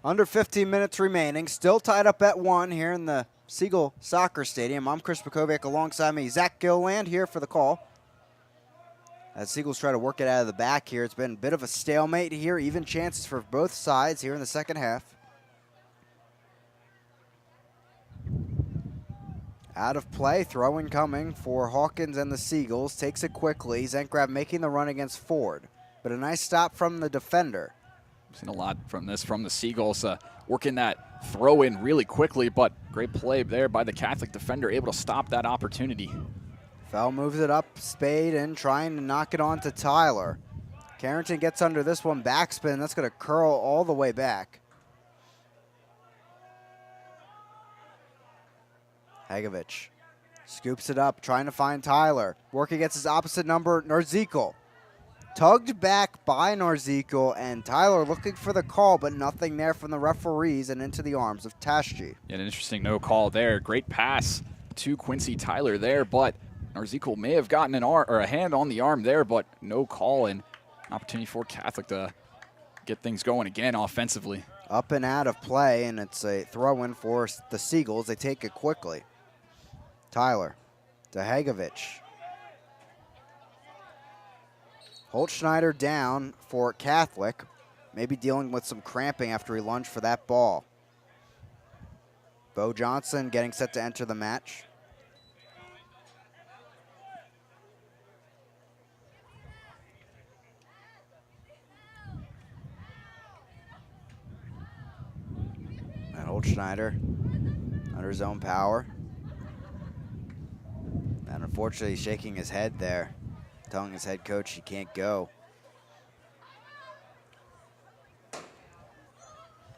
Under 15 minutes remaining. Still tied up at 1 here in the Siegel Soccer Stadium. I'm Chris Bukovic, alongside me, Zach Gilland here for the call. As Seagulls try to work it out of the back here, it's been a bit of a stalemate here. Even chances for both sides here in the second half. Out of play, throw-in coming for Hawkins and the Seagulls. Takes it quickly. Zenkrab making the run against Ford. But a nice stop from the defender. We've seen a lot from this from the Seagulls, working that throw-in really quickly, but great play there by the Catholic defender, able to stop that opportunity. Fell moves it up, Spade in, trying to knock it on to Tyler. Carrington gets under this one, backspin. That's going to curl all the way back. Hagovich scoops it up, trying to find Tyler. Working against his opposite number, Narzekel. Tugged back by Narzekel, and Tyler looking for the call, but nothing there from the referees, and into the arms of Tashji. Yeah, an interesting no call there. Great pass to Quincy Tyler there, but Narzekel may have gotten an arm or a hand on the arm there, but no call, and an opportunity for Catholic to get things going again offensively. Up and out of play, and it's a throw-in for the Seagulls. They take it quickly. Tyler to Hagovich. Holtschneider down for Catholic, maybe dealing with some cramping after he lunged for that ball. Bo Johnson getting set to enter the match. And Holtschneider under his own power. And unfortunately shaking his head there, telling his head coach he can't go.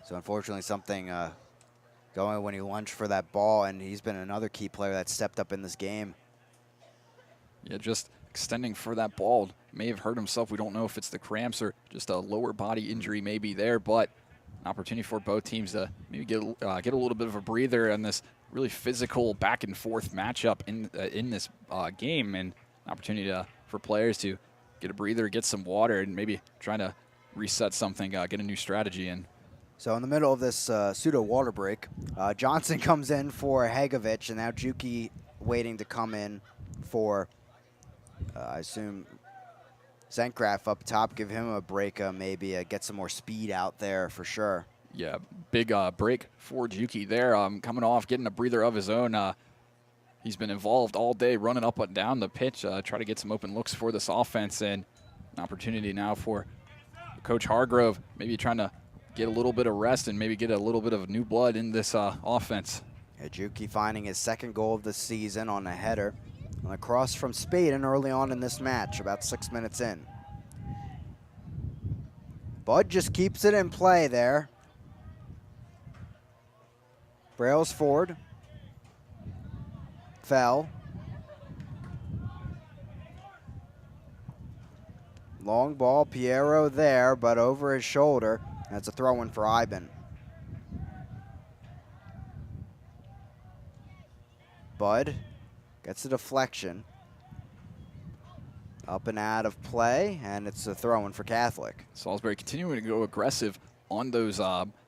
So unfortunately something going when he lunged for that ball, and he's been another key player that stepped up in this game. Yeah, just extending for that ball. May have hurt himself. We don't know if it's the cramps or just a lower body injury maybe there, but an opportunity for both teams to maybe get a little bit of a breather in this really physical back and forth matchup in this game, and an opportunity for players to get a breather, get some water, and maybe trying to reset something, get a new strategy in. So in the middle of this pseudo water break, Johnson comes in for Hagovich, and now Juki waiting to come in for, I assume, Zenkraf up top, give him a break, maybe get some more speed out there for sure. Yeah, big break for Juki there, coming off, getting a breather of his own. He's been involved all day, running up and down the pitch, try to get some open looks for this offense, and an opportunity now for Coach Hargrove, maybe trying to get a little bit of rest and maybe get a little bit of new blood in this offense. Yeah, Juki finding his second goal of the season on a header on a cross from Spaden early on in this match, about 6 minutes in. Bud just keeps it in play there. Brailsford fell. Long ball, Piero there, but over his shoulder. That's a throw-in for Iben. Bud gets a deflection. Up and out of play, and it's a throw-in for Catholic. Salisbury continuing to go aggressive on those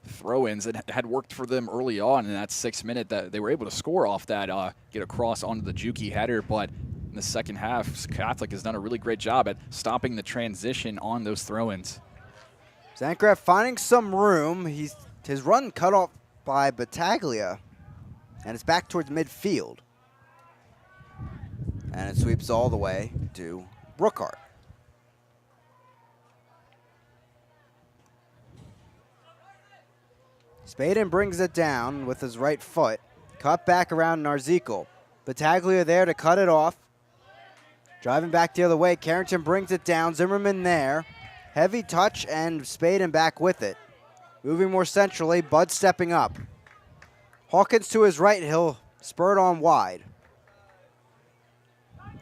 throw-ins. It had worked for them early on in that 6 minute that they were able to score off that, get across onto the Juki header, but in the second half, Catholic has done a really great job at stopping the transition on those throw-ins. Zenkraf finding some room. His run cut off by Battaglia, and it's back towards midfield. And it sweeps all the way to Brookhart. Spaden brings it down with his right foot. Cut back around Narzekel. Battaglia there to cut it off. Driving back the other way, Carrington brings it down. Zimmerman there. Heavy touch, and Spaden back with it. Moving more centrally, Bud stepping up. Hawkins to his right, he'll spur it on wide.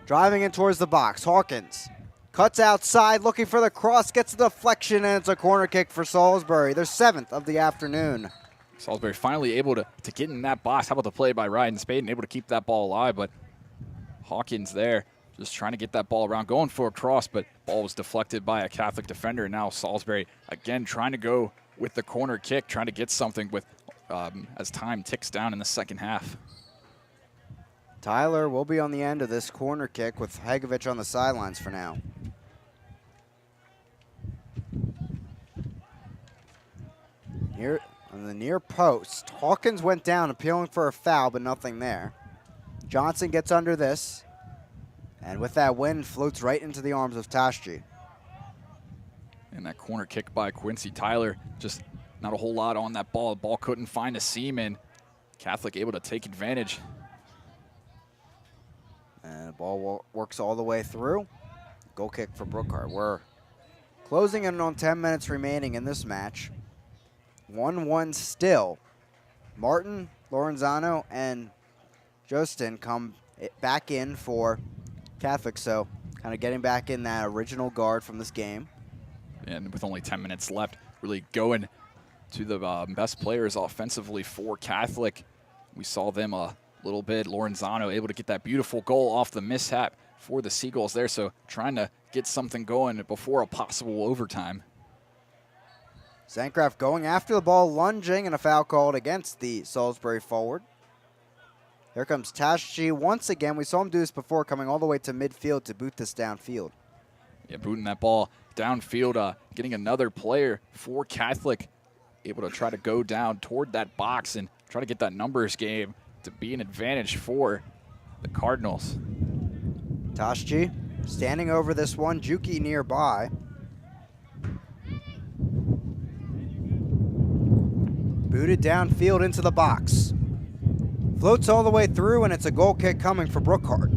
Driving in towards the box, Hawkins cuts outside, looking for the cross, gets the deflection, and it's a corner kick for Salisbury, their 7th of the afternoon. Salisbury finally able to get in that box. How about the play by Ryan Spaden, able to keep that ball alive, but Hawkins there just trying to get that ball around, going for a cross, but ball was deflected by a Catholic defender. And now Salisbury again trying to go with the corner kick, trying to get something with as time ticks down in the second half. Tyler will be on the end of this corner kick with Hegovich on the sidelines for now. On the near post, Hawkins went down appealing for a foul, but nothing there. Johnson gets under this, and with that win, floats right into the arms of Tashji. And that corner kick by Quincy Tyler, just not a whole lot on that ball. The ball couldn't find a seam, and Catholic able to take advantage. And the ball works all the way through. Goal kick for Brookhart. We're closing in on 10 minutes remaining in this match. 1-1 still. Martin, Lorenzano, and Jostin come back in for Catholic, so kind of getting back in that original guard from this game. And with only 10 minutes left, really going to the best players offensively for Catholic. We saw them a little bit. Lorenzano able to get that beautiful goal off the mishap for the Seagulls there, so trying to get something going before a possible overtime. Zankraft going after the ball, lunging, and a foul called against the Salisbury forward. Here comes Tashji once again. We saw him do this before, coming all the way to midfield to boot this downfield. Yeah, booting that ball downfield, getting another player for Catholic, able to try to go down toward that box and try to get that numbers game to be an advantage for the Cardinals. Tashji standing over this one, Juki nearby. Booted downfield into the box. Floats all the way through, and it's a goal kick coming for Brookhart.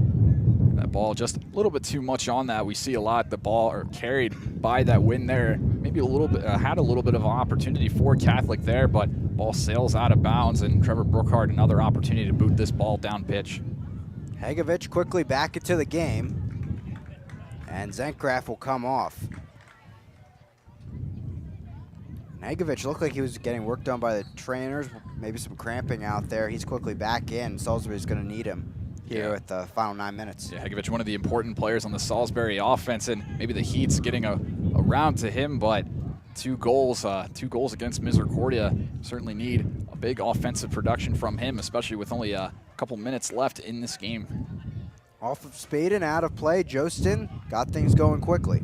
That ball just a little bit too much on that. We see a lot the ball carried by that win there. Maybe a little bit had a little bit of an opportunity for Catholic there, but ball sails out of bounds, and Trevor Brookhart another opportunity to boot this ball down pitch. Hegovich quickly back into the game, and Zenkraft will come off. Hegovich looked like he was getting work done by the trainers, maybe some cramping out there. He's quickly back in. Salisbury's going to need him here at the final 9 minutes. Yeah, Hegovich, one of the important players on the Salisbury offense, and maybe the Heat's getting around to him, but two goals against Misericordia. Certainly need a big offensive production from him, especially with only a couple minutes left in this game. Off of Spade and out of play, Jostin got things going quickly.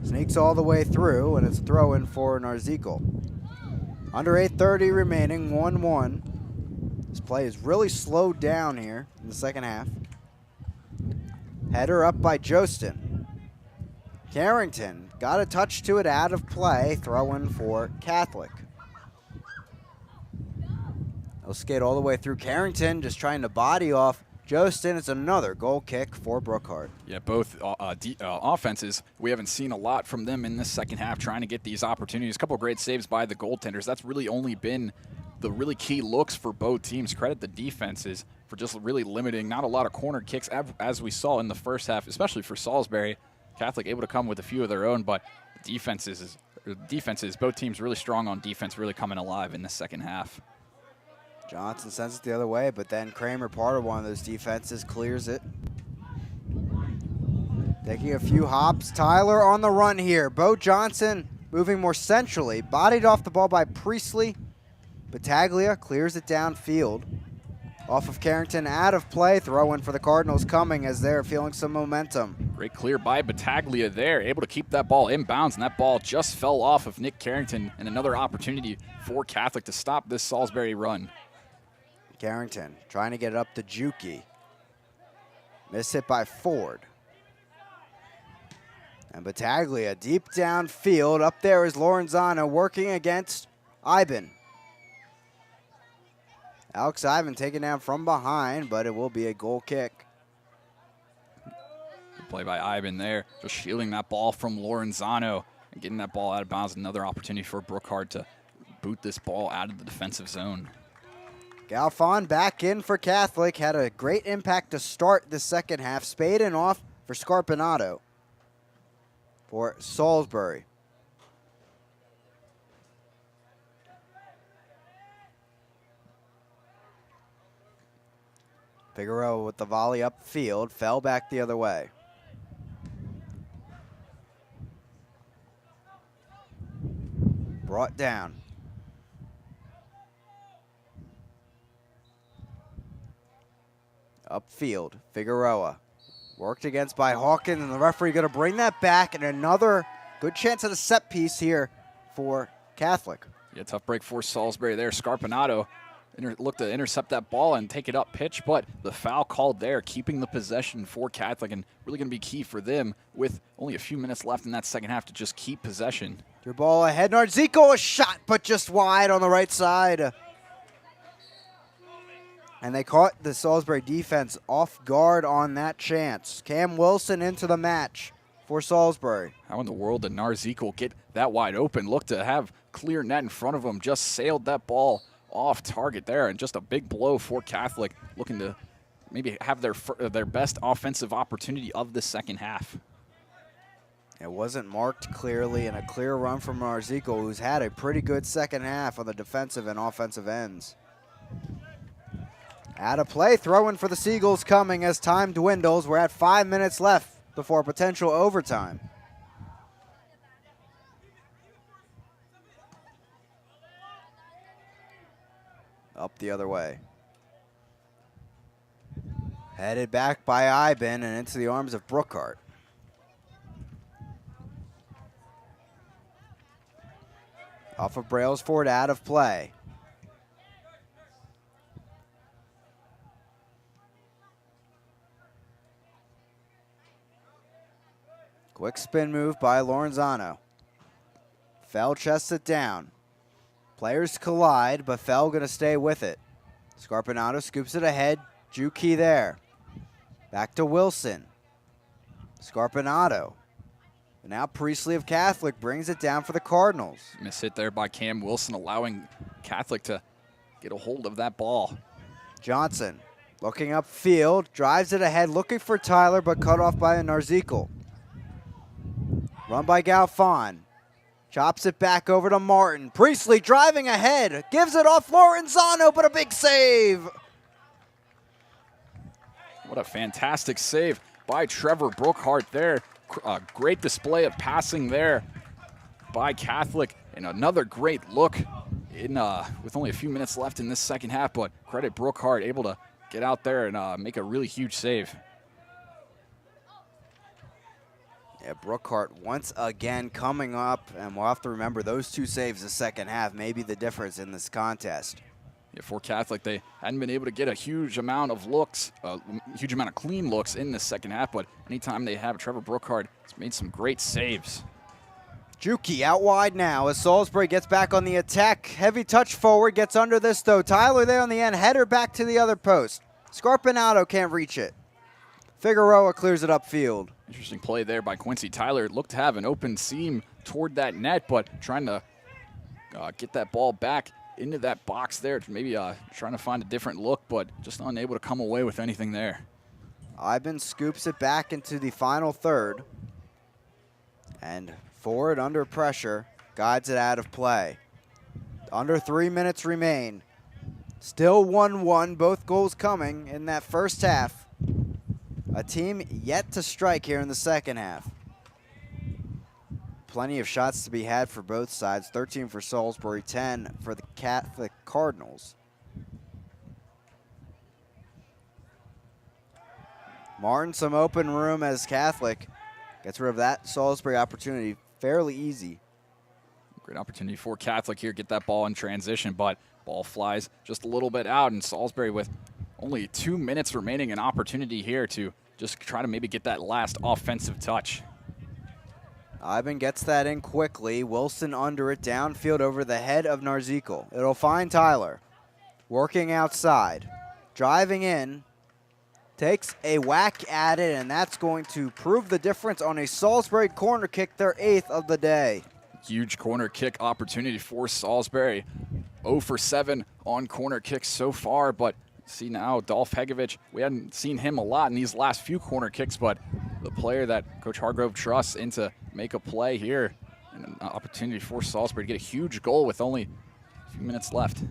Sneaks all the way through, and it's a throw-in for Narzikel. Under 8:30 remaining, 1-1. This play is really slowed down here in the second half. Header up by Jostin. Carrington got a touch to it out of play. Throw-in for Catholic. They'll skate all the way through. Carrington just trying to body off Jostin. It's another goal kick for Brookhart. Yeah, both offenses, we haven't seen a lot from them in this second half, trying to get these opportunities. A couple of great saves by the goaltenders. That's really only been the really key looks for both teams. Credit the defenses for just really limiting not a lot of corner kicks, as we saw in the first half, especially for Salisbury. Catholic able to come with a few of their own, but defenses, both teams really strong on defense, really coming alive in the second half. Johnson sends it the other way, but then Kramer, part of one of those defenses, clears it. Taking a few hops. Tyler on the run here. Bo Johnson moving more centrally. Bodied off the ball by Priestley. Battaglia clears it downfield. Off of Carrington, out of play. Throw-in for the Cardinals coming as they're feeling some momentum. Great clear by Battaglia there, able to keep that ball inbounds, and that ball just fell off of Nick Carrington, and another opportunity for Catholic to stop this Salisbury run. Carrington trying to get it up to Juki. Missed hit by Ford. And Battaglia deep downfield. Up there is Lorenzano working against Iben. Alex Iben taken down from behind, but it will be a goal kick. Good play by Iben there, just shielding that ball from Lorenzano and getting that ball out of bounds. Another opportunity for Brookhart to boot this ball out of the defensive zone. Galfon back in for Catholic. Had a great impact to start the second half. Spade and off for Scarpinato for Salisbury. Figueroa with the volley upfield, fell back the other way. Brought down. Upfield, Figueroa. Worked against by Hawkins, and the referee going to bring that back, and another good chance at a set piece here for Catholic. Yeah, tough break for Salisbury there. Scarpinato looked to intercept that ball and take it up pitch, but the foul called there, keeping the possession for Catholic, and really going to be key for them with only a few minutes left in that second half to just keep possession. Your ball ahead. Narzico, a shot, but just wide on the right side. And they caught the Salisbury defense off guard on that chance. Cam Wilson into the match for Salisbury. How in the world did Narzico get that wide open? Looked to have clear net in front of him, just sailed that ball off target there, and just a big blow for Catholic, looking to maybe have their best offensive opportunity of the second half. It wasn't marked clearly, and a clear run from Narzico, who's had a pretty good second half on the defensive and offensive ends. Out of play, throw-in for the Seagulls coming as time dwindles. We're at 5 minutes left before potential overtime. Up the other way. Headed back by Iben and into the arms of Brookhart. Off of Brailsford, out of play. Quick spin move by Lorenzano. Fell chests it down. Players collide, but Fell going to stay with it. Scarpinato scoops it ahead. Juki there. Back to Wilson. Scarpinato. And now Priestley of Catholic brings it down for the Cardinals. Miss hit there by Cam Wilson, allowing Catholic to get a hold of that ball. Johnson looking upfield, drives it ahead, looking for Tyler, but cut off by a Narzico. Run by Galfon. Chops it back over to Martin. Priestley driving ahead. Gives it off Lorenzano, but a big save. What a fantastic save by Trevor Brookhart there. Great display of passing there by Catholic. And another great look in with only a few minutes left in this second half. But credit Brookhart, able to get out there and make a really huge save. Yeah, Brookhart once again coming up, and we'll have to remember those two saves the second half may be the difference in this contest. Yeah, for Catholic, they hadn't been able to get a huge amount of looks, huge amount of clean looks in the second half, but anytime they have Trevor Brookhart, he's made some great saves. Juki out wide now as Salisbury gets back on the attack. Heavy touch forward, gets under this though. Tyler there on the end, header back to the other post. Scarpinato can't reach it. Figueroa clears it upfield. Interesting play there by Quincy Tyler. It looked to have an open seam toward that net, but trying to get that ball back into that box there. Maybe trying to find a different look, but just unable to come away with anything there. Iben scoops it back into the final third. And forward under pressure, guides it out of play. Under 3 minutes remain. Still 1-1, both goals coming in that first half. A team yet to strike here in the second half. Plenty of shots to be had for both sides. 13 for Salisbury, 10 for the Catholic Cardinals. Martin, some open room as Catholic gets rid of that Salisbury opportunity fairly easy. Great opportunity for Catholic here, get that ball in transition, but ball flies just a little bit out, and Salisbury with only 2 minutes remaining, an opportunity here to just try to maybe get that last offensive touch. Iben gets that in quickly. Wilson under it, downfield over the head of Narzico. It'll find Tyler. Working outside. Driving in. Takes a whack at it, and that's going to prove the difference on a Salisbury corner kick, their 8th of the day. Huge corner kick opportunity for Salisbury. 0 for 7 on corner kicks so far, but see now, Dolph Hegovich, we hadn't seen him a lot in these last few corner kicks, but the player that Coach Hargrove trusts into make a play here, and an opportunity for Salisbury to get a huge goal with only a few minutes left.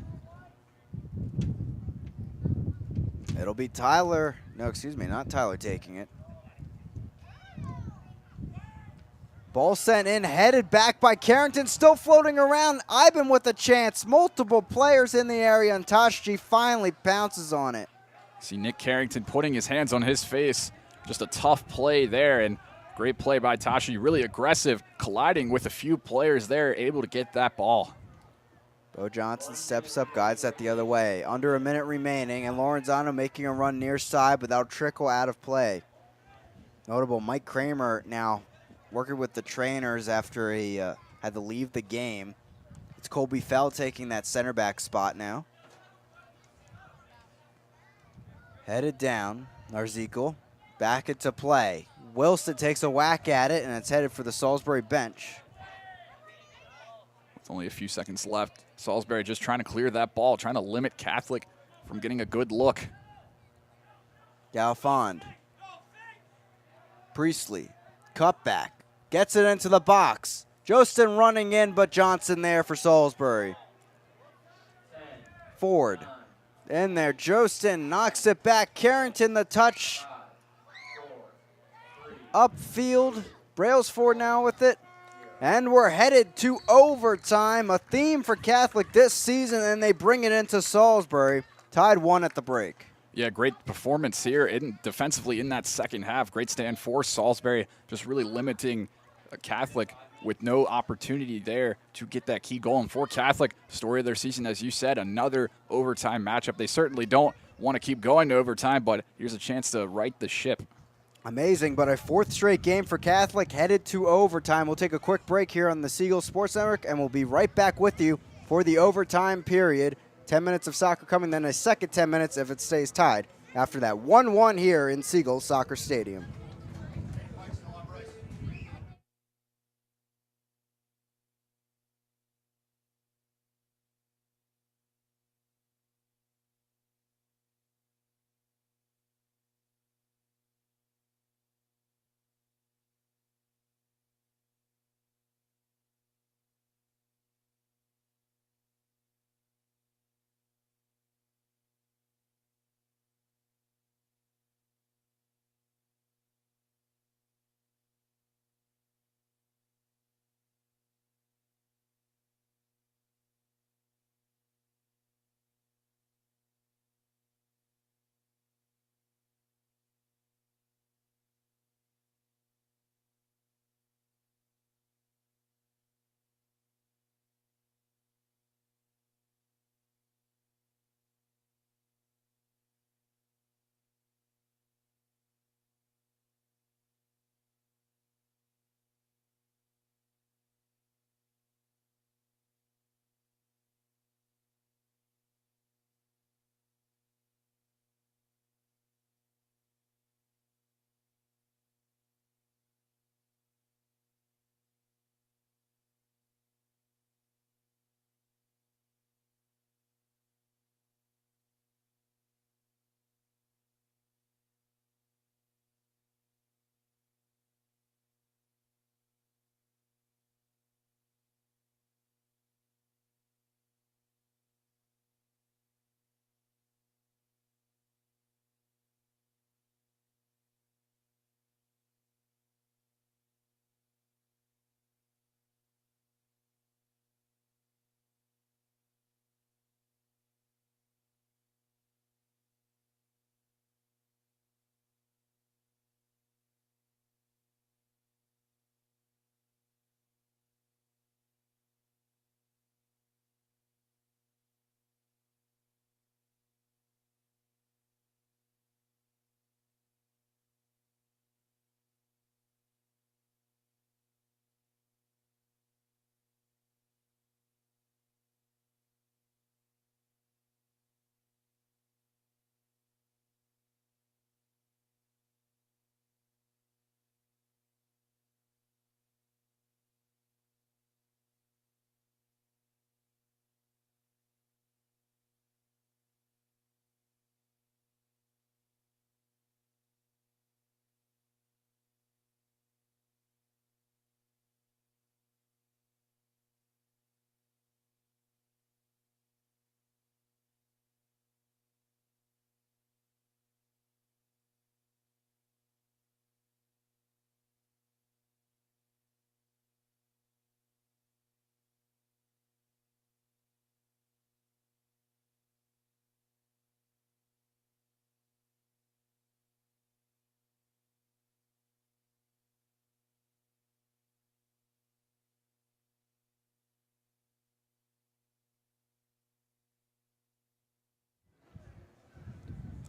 It'll be Tyler. No, excuse me, not Tyler taking it. Ball sent in, headed back by Carrington, still floating around. Iben with a chance. Multiple players in the area, and Tashji finally pounces on it. See Nick Carrington putting his hands on his face. Just a tough play there, and great play by Tashji. Really aggressive, colliding with a few players there, able to get that ball. Bo Johnson steps up, guides that the other way. Under a minute remaining, and Lorenzano making a run near side, but that'll trickle out of play. Notable, Mike Kramer now working with the trainers after he had to leave the game. It's Colby Fell taking that center back spot now. Headed down, Narzekel, back into play. Wilson takes a whack at it, and it's headed for the Salisbury bench. With only a few seconds left, Salisbury just trying to clear that ball, trying to limit Catholic from getting a good look. Galfond. Priestley, cutback, gets it into the box. Jostin running in, but Johnson there for Salisbury. Ford in there. Jostin knocks it back. Carrington the touch. Upfield. Brailsford now with it. And we're headed to overtime. A theme for Catholic this season, and they bring it into Salisbury. Tied 1 at the break. Yeah, great performance here defensively in that second half. Great stand for Salisbury, just really limiting Catholic with no opportunity there to get that key goal. And for Catholic, story of their season, as you said, another overtime matchup. They certainly don't want to keep going to overtime, but here's a chance to right the ship. Amazing, but a 4th straight game for Catholic headed to overtime. We'll take a quick break here on the Seagull Sports Network, and we'll be right back with you for the overtime period. 10 minutes of soccer coming, then a second 10 minutes if it stays tied after that 1-1 here in Seagull Soccer Stadium.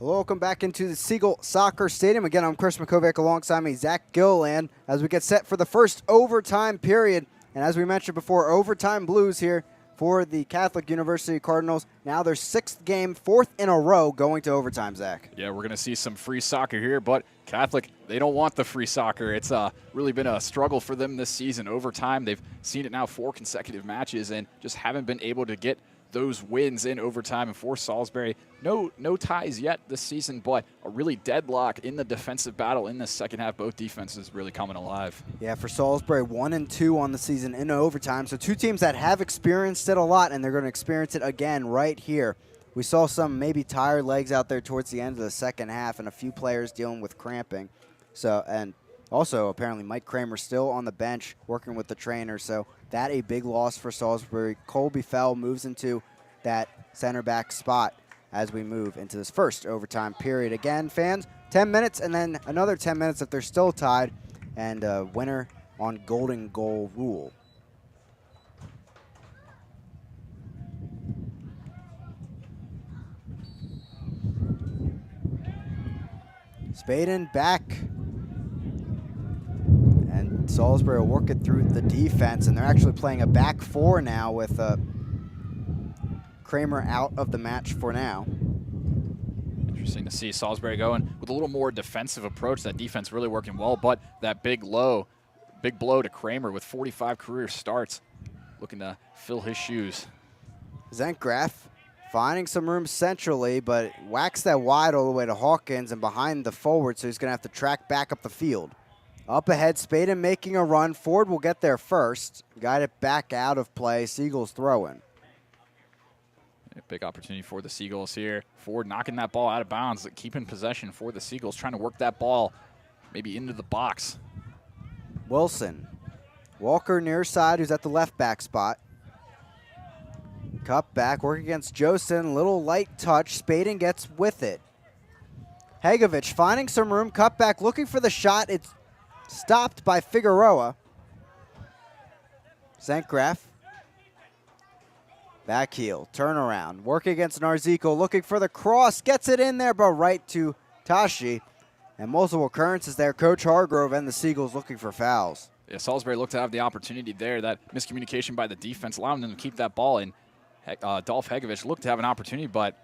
Welcome back into the Siegel Soccer Stadium. Again, I'm Chris McKovic alongside me, Zach Gilliland, as we get set for the first overtime period. And as we mentioned before, overtime blues here for the Catholic University Cardinals. Now their 6th game, 4th in a row, going to overtime, Zach. Yeah, we're going to see some free soccer here, but Catholic, they don't want the free soccer. It's really been a struggle for them this season. Overtime, they've seen it now 4 consecutive matches and just haven't been able to get those wins in overtime. And for Salisbury, no ties yet this season, but a really deadlock in the defensive battle in the second half. Both defenses really coming alive. Yeah, for Salisbury, 1-2 on the season in overtime. So 2 teams that have experienced it a lot, and they're going to experience it again right here. We saw some maybe tired legs out there towards the end of the second half and a few players dealing with cramping. So, and also apparently Mike Kramer still on the bench working with the trainer. So that a big loss for Salisbury. Colby Fell moves into that center back spot as we move into this first overtime period. Again, fans, 10 minutes and then another 10 minutes if they're still tied, and winner on golden goal rule. Spaden back. And Salisbury will work it through the defense, and they're actually playing a back 4 now with Kramer out of the match for now. Interesting to see Salisbury going with a little more defensive approach. That defense really working well, but that big blow to Kramer with 45 career starts, looking to fill his shoes. Zenkgraf finding some room centrally, but whacks that wide all the way to Hawkins and behind the forward, so he's going to have to track back up the field. Up ahead, Spaden making a run. Ford will get there first. Got it back out of play. Seagulls throwing. Big opportunity for the Seagulls here. Ford knocking that ball out of bounds, keeping possession for the Seagulls, trying to work that ball maybe into the box. Wilson. Walker near side, who's at the left back spot. Cup back, work against Josten. Little light touch. Spaden gets with it. Hegovich finding some room. Cup back, looking for the shot. It's stopped by Figueroa. Zenkgraf. Back heel, turnaround, work against Narzico, looking for the cross, gets it in there, but right to Tashi. And multiple occurrences there. Coach Hargrove and the Seagulls looking for fouls. Yeah, Salisbury looked to have the opportunity there. That miscommunication by the defense allowing them to keep that ball in. Dolph Hegovich looked to have an opportunity, but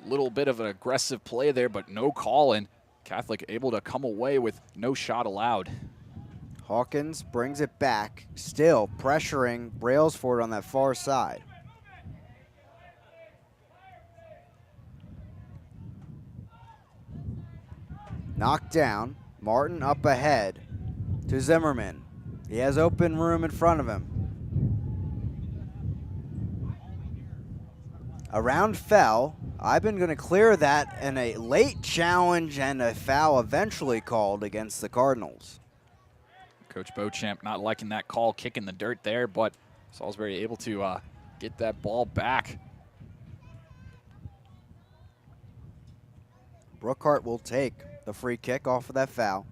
a little bit of an aggressive play there, but no call, and Catholic able to come away with no shot allowed. Hawkins brings it back, still pressuring Brailsford on that far side. Knocked down. Martin up ahead to Zimmerman. He has open room in front of him. Around Fell. I've been going to clear that, and a late challenge and a foul eventually called against the Cardinals. Coach Beauchamp not liking that call, kicking the dirt there, but Salisbury able to get that ball back. Brookhart will take the free kick off of that foul.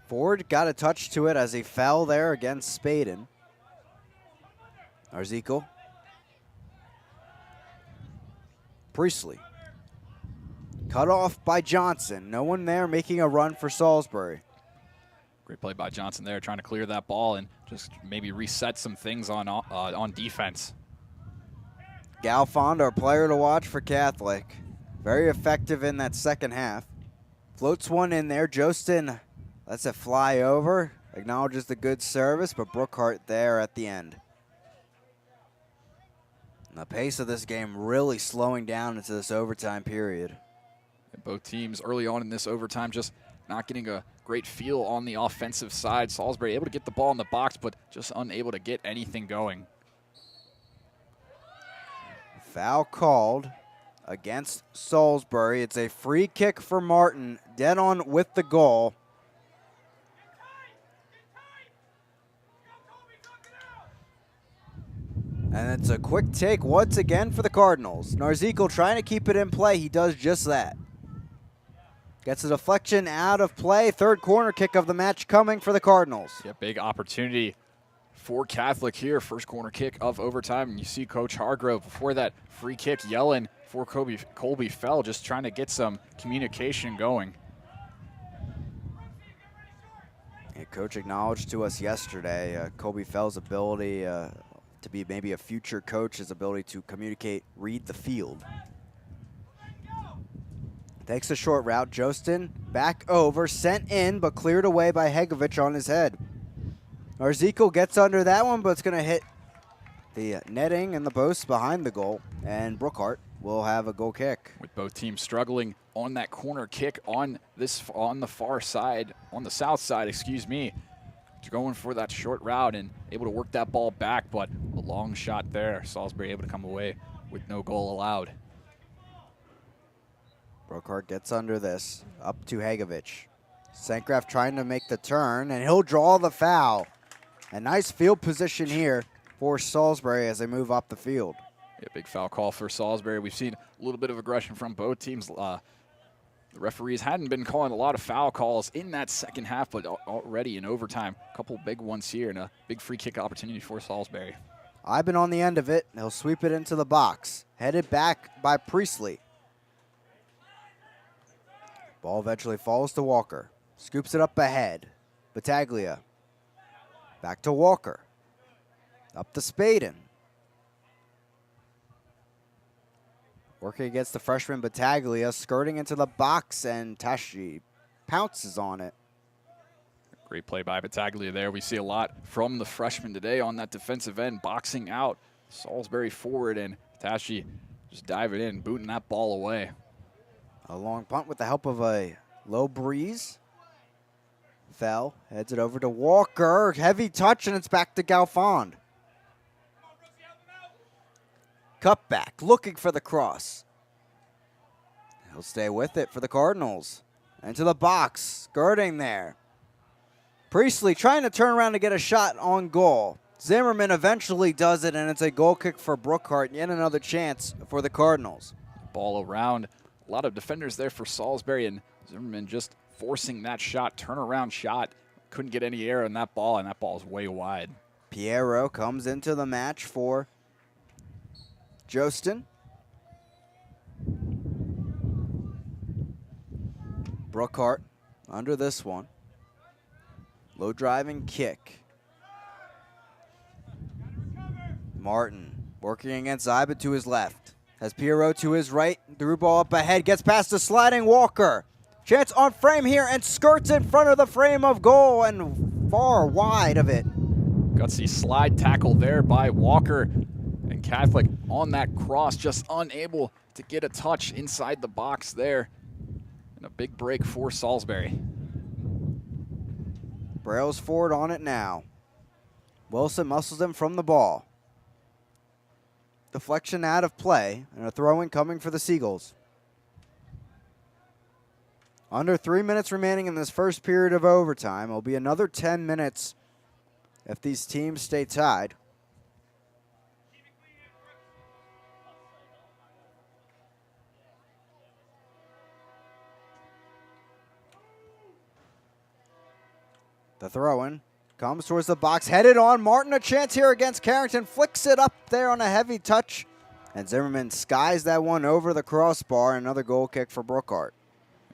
Ford got a touch to it as he fell there against Spaden. Narzico. Priestley. Cut off by Johnson. No one there making a run for Salisbury. Great play by Johnson there, trying to clear that ball and just maybe reset some things on defense. Galfond, our player to watch for Catholic. Very effective in that second half. Floats one in there. Josten lets it fly over. Acknowledges the good service, but Brookhart there at the end. And the pace of this game really slowing down into this overtime period. And both teams early on in this overtime just not getting a great feel on the offensive side. Salisbury able to get the ball in the box, but just unable to get anything going. Foul called against Salisbury. It's a free kick for Martin, dead on with the goal. And it's a quick take once again for the Cardinals. Narzico trying to keep it in play. He does just that. Gets a deflection out of play. Third corner kick of the match coming for the Cardinals. Yeah, big opportunity for Catholic here. First corner kick of overtime. And you see Coach Hargrove before that free kick yelling for Colby Fell, just trying to get some communication going. Yeah, Coach acknowledged to us yesterday Colby Fell's ability to be maybe a future coach, his ability to communicate, read the field. Takes a short route. Jostin back over, sent in, but cleared away by Hegovich on his head. Arzico gets under that one, but it's going to hit the netting and the post behind the goal, and Brookhart will have a goal kick. With both teams struggling on that corner kick on the far side, on the south side, excuse me, going for that short route and able to work that ball back, but a long shot there. Salisbury able to come away with no goal allowed. Brookhart gets under this, up to Hegovich. Sankgraf trying to make the turn, and he'll draw the foul. A nice field position here for Salisbury as they move up the field. Yeah, big foul call for Salisbury. We've seen a little bit of aggression from both teams. The referees hadn't been calling a lot of foul calls in that second half, but already in overtime, a couple big ones here and a big free kick opportunity for Salisbury. I've been on the end of it. He'll sweep it into the box. Headed back by Priestley. Ball eventually falls to Walker. Scoops it up ahead. Battaglia. Back to Walker. Up to Spaden. Working against the freshman Battaglia, skirting into the box, and Tashi pounces on it. Great play by Battaglia there. We see a lot from the freshman today on that defensive end, boxing out Salisbury forward, and Tashi just diving in, booting that ball away. A long punt with the help of a low breeze. Fell, heads it over to Walker. Heavy touch, and it's back to Galfond. Cutback, looking for the cross. He'll stay with it for the Cardinals. Into the box, skirting there. Priestley trying to turn around to get a shot on goal. Zimmerman eventually does it, and it's a goal kick for Brookhart. Yet another chance for the Cardinals. Ball around. A lot of defenders there for Salisbury, and Zimmerman just forcing that shot, turnaround shot. Couldn't get any air on that ball, and that ball is way wide. Piero comes into the match for Jostin. Brookhart under this one. Low driving kick. Martin working against Zyba to his left. Has Piero to his right. Through ball up ahead. Gets past the sliding Walker. Chance on frame here and skirts in front of the frame of goal and far wide of it. Gutsy slide tackle there by Walker. And Catholic on that cross, just unable to get a touch inside the box there. And a big break for Salisbury. Braille's forward on it now. Wilson muscles him from the ball. Deflection out of play, and a throw-in coming for the Seagulls. Under 3 minutes remaining in this first period of overtime. It'll be another 10 minutes if these teams stay tied. The throw-in comes towards the box, headed on. Martin, a chance here against Carrington, flicks it up there on a heavy touch, and Zimmerman skies that one over the crossbar. Another goal kick for Brookhart.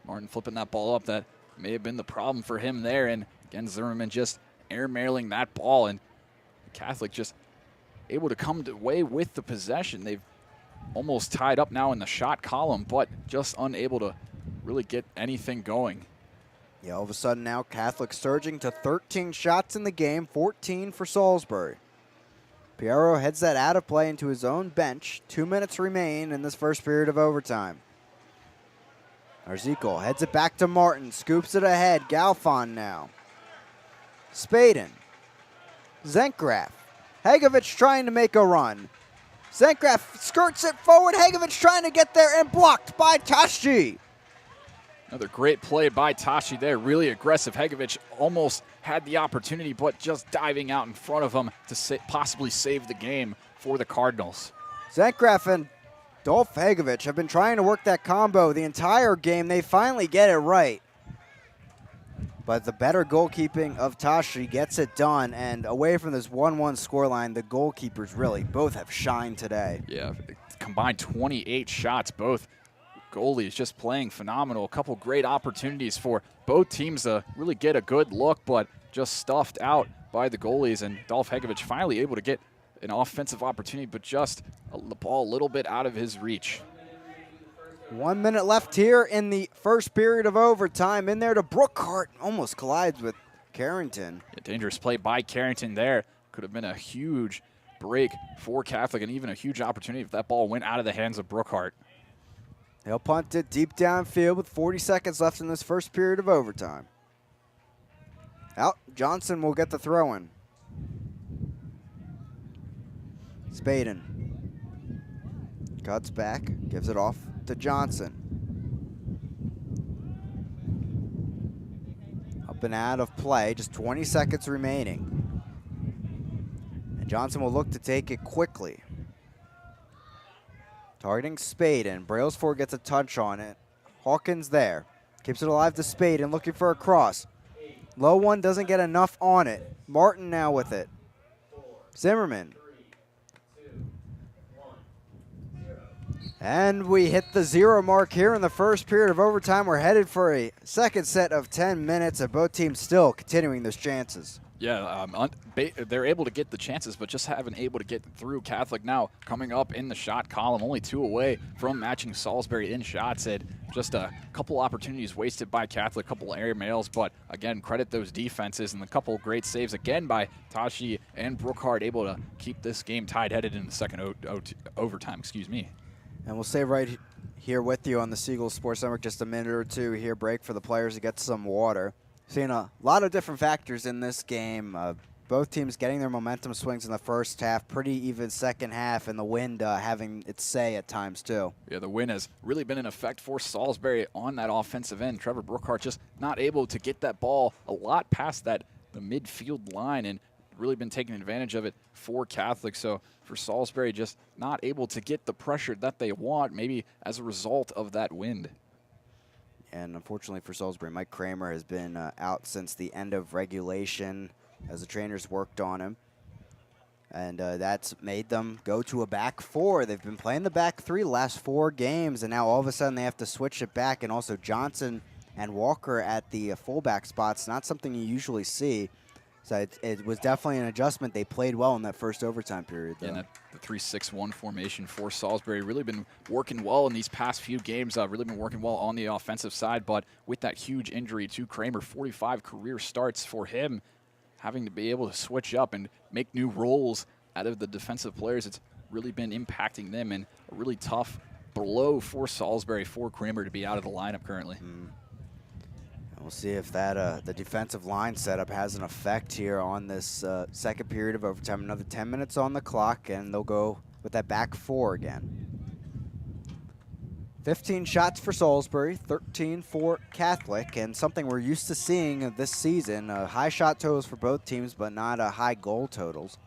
Martin flipping that ball up. That may have been the problem for him there, and again, Zimmerman just airmailing that ball, and Catholic just able to come away with the possession. They've almost tied up now in the shot column, but just unable to really get anything going. Yeah, all of a sudden now Catholic surging to 13 shots in the game, 14 for Salisbury. Piero heads that out of play into his own bench. 2 minutes remain in this first period of overtime. Arzico heads it back to Martin, scoops it ahead. Galfond now. Spaden. Zenkraf. Hegovich trying to make a run. Zenkraf skirts it forward. Hegovich trying to get there and blocked by Tashi. Another great play by Tashi there, really aggressive. Hegovich almost had the opportunity, but just diving out in front of him to possibly save the game for the Cardinals. Zenkraf and Dolph Hegovich have been trying to work that combo the entire game. They finally get it right. But the better goalkeeping of Tashi gets it done, and away from this 1-1 scoreline, the goalkeepers really both have shined today. Yeah, combined 28 shots, both goalies just playing phenomenal. A couple great opportunities for both teams to really get a good look, but just stuffed out by the goalies. And Dolph Hegovich finally able to get an offensive opportunity, but just the ball a little bit out of his reach. 1 minute left here in the first period of overtime. In there to Brookhart, almost collides with Carrington. A dangerous play by Carrington there. Could have been a huge break for Catholic and even a huge opportunity if that ball went out of the hands of Brookhart. They'll punt it deep downfield with 40 seconds left in this first period of overtime. Out, Johnson will get the throw in. Spaden cuts back, gives it off to Johnson. Up and out of play, just 20 seconds remaining. And Johnson will look to take it quickly. Targeting Spaden. Brailsford gets a touch on it. Hawkins there. Keeps it alive to Spaden, looking for a cross. Low one doesn't get enough on it. Martin now with it. Zimmerman. And we hit the 0 mark here in the first period of overtime. We're headed for a second set of 10 minutes, and both teams still continuing those chances. Yeah, they're able to get the chances, but just haven't able to get through. Catholic now coming up in the shot column, only 2 away from matching Salisbury in shots. And just a couple opportunities wasted by Catholic, a couple air mails, but again, credit those defenses and a couple great saves again by Tashi and Brookhart, able to keep this game tied headed in the second overtime. Excuse me. And we'll stay right here with you on the Seagulls Sports Network just a minute or two here, break for the players to get some water. Seeing a lot of different factors in this game. Both teams getting their momentum swings in the first half, pretty even second half, and the wind having its say at times too. Yeah, the wind has really been an effect for Salisbury on that offensive end. Trevor Brookhart just not able to get that ball a lot past the midfield line, and really been taking advantage of it for Catholic. So for Salisbury, just not able to get the pressure that they want, maybe as a result of that wind. And unfortunately for Salisbury, Mike Kramer has been out since the end of regulation as the trainers worked on him. And that's made them go to a back 4. They've been playing the back 3 the last 4 games, and now all of a sudden they have to switch it back. And also Johnson and Walker at the fullback spots, not something you usually see. So it was definitely an adjustment. They played well in that first overtime period, though. Yeah, the 3-6-1 formation for Salisbury really been working well in these past few games. Really been working well on the offensive side, but with that huge injury to Kramer, 45 career starts for him, having to be able to switch up and make new roles out of the defensive players, it's really been impacting them, and a really tough blow for Salisbury for Kramer to be out of the lineup currently. We'll see if that the defensive line setup has an effect here on this second period of overtime. Another 10 minutes on the clock, and they'll go with that back 4 again. 15 shots for Salisbury, 13 for Catholic, and something we're used to seeing this season. High shot totals for both teams, but not high goal totals.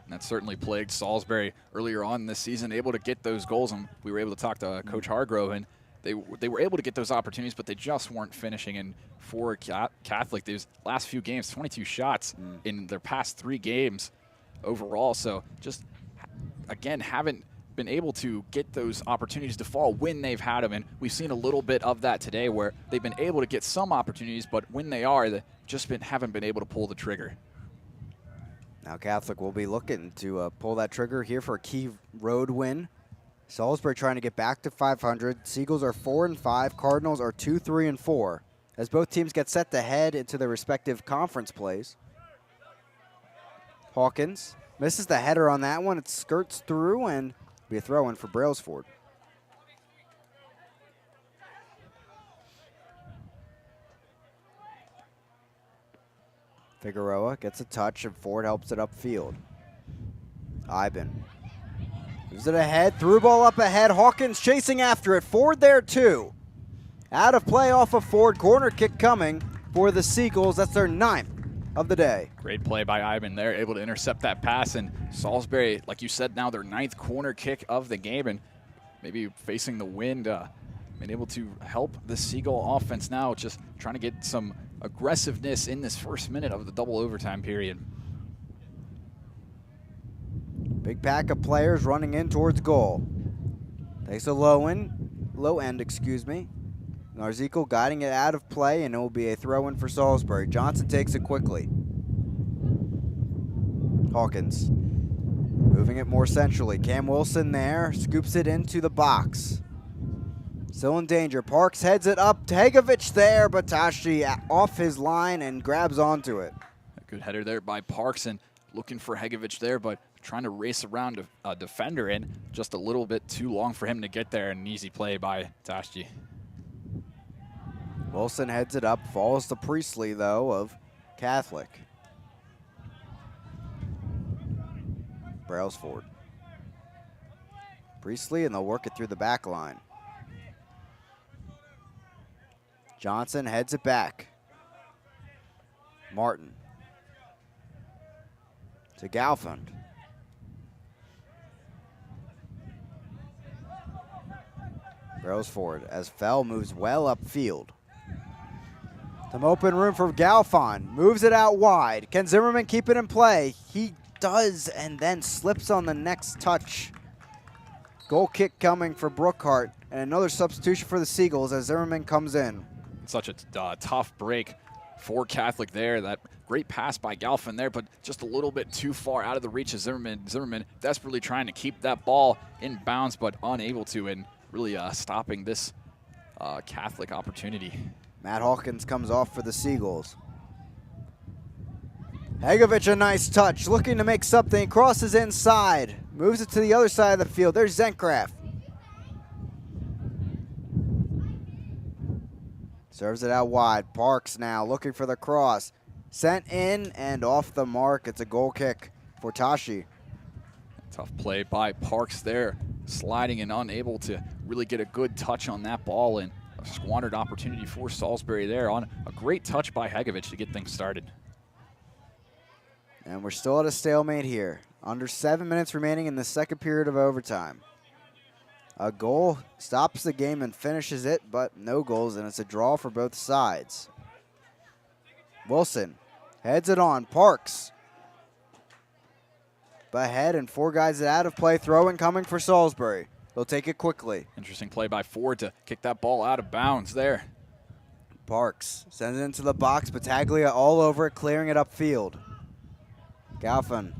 And that certainly plagued Salisbury earlier on this season, able to get those goals, and we were able to talk to Coach Hargrove, and they were able to get those opportunities, but they just weren't finishing. And for Catholic, these last few games, 22 shots in their past 3 games overall. So just, again, haven't been able to get those opportunities to fall when they've had them. And we've seen a little bit of that today where they've been able to get some opportunities, but when they are, they just haven't been able to pull the trigger. Now Catholic will be looking to pull that trigger here for a key road win. Salisbury trying to get back to 500. Seagulls are 4-5. Cardinals are 2-3-4. As both teams get set to head into their respective conference plays. Hawkins misses the header on that one. It skirts through and be a throw-in for Brailsford. Figueroa gets a touch and Ford helps it upfield. Iben moves it ahead, through ball up ahead. Hawkins chasing after it. Ford there too. Out of play off of Ford. Corner kick coming for the Seagulls. That's their 9th of the day. Great play by Iben there, able to intercept that pass. And Salisbury, like you said, now their 9th corner kick of the game, and maybe facing the wind, been able to help the Seagull offense now, just trying to get some aggressiveness in this first minute of the double overtime period. Big pack of players running in towards goal. Takes a low end, Narzico guiding it out of play, and it will be a throw-in for Salisbury. Johnson takes it quickly. Hawkins moving it more centrally. Cam Wilson there, scoops it into the box. Still in danger. Parks heads it up. Hegovic there, but Tashi off his line and grabs onto it. A good header there by Parks, and looking for Hegovic there, but trying to race around a defender in just a little bit too long for him to get there. An easy play by Tashi. Wilson heads it up, falls to Priestley, though, of Catholic. Brailsford. Priestley, and they'll work it through the back line. Johnson heads it back. Martin. To Galfond. Brailsford as Fell moves well upfield. Some open room for Galfond. Moves it out wide. Can Zimmerman keep it in play? He does, and then slips on the next touch. Goal kick coming for Brookhart, and another substitution for the Seagulls as Zimmerman comes in. Such a tough break for Catholic there. That great pass by Galfond there, but just a little bit too far out of the reach of Zimmerman. Zimmerman desperately trying to keep that ball in bounds, but unable to, and really stopping this Catholic opportunity. Matt Hawkins comes off for the Seagulls. Hegovic, a nice touch, looking to make something, crosses inside, moves it to the other side of the field. There's Zencraft. Serves it out wide. Parks now looking for the cross. Sent in and off the mark. It's a goal kick for Tashi. Tough play by Parks there, sliding and unable to really get a good touch on that ball, and a squandered opportunity for Salisbury there on a great touch by Hegovic to get things started. And we're still at a stalemate here. Under 7 minutes remaining in the second period of overtime. A goal stops the game and finishes it, but no goals, and it's a draw for both sides. Wilson heads it on. Parks. Ahead, and four guys out of play. Throw-in coming for Salisbury. They'll take it quickly. Interesting play by Ford to kick that ball out of bounds there. Parks sends it into the box. Battaglia all over it, clearing it upfield. Galfond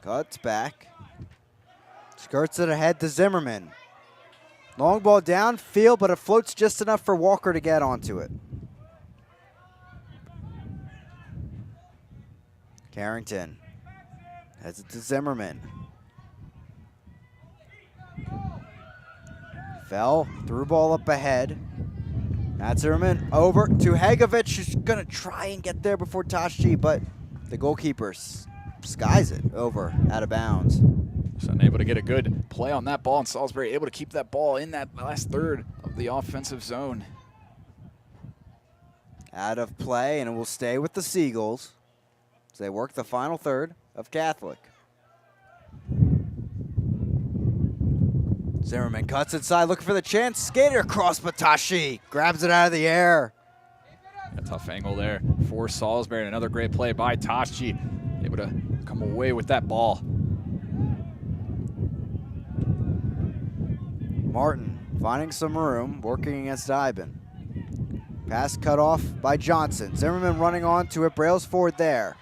cuts back. Skirts it ahead to Zimmerman. Long ball downfield, but it floats just enough for Walker to get onto it. Carrington heads it to Zimmerman. Fell, through ball up ahead. Matt Zimmerman over to Hegovic, who's going to try and get there before Tashi, but the goalkeeper skies it over out of bounds. Just unable to get a good play on that ball, and Salisbury able to keep that ball in that last third of the offensive zone. Out of play, and it will stay with the Seagulls as they work the final third of Catholic. Zimmerman cuts inside, looking for the chance. Skater across, Batashi grabs it out of the air. A tough angle there for Salisbury, and another great play by Tashi, able to come away with that ball. Martin finding some room, working against Iben. Pass cut off by Johnson. Zimmerman running on to it. Brailsford there.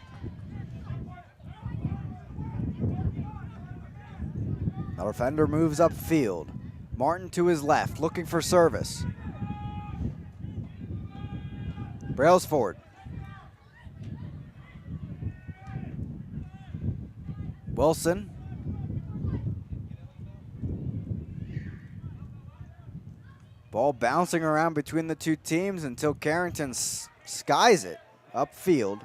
The defender moves upfield. Martin to his left, looking for service. Brailsford. Wilson. Ball bouncing around between the two teams until Carrington skies it upfield.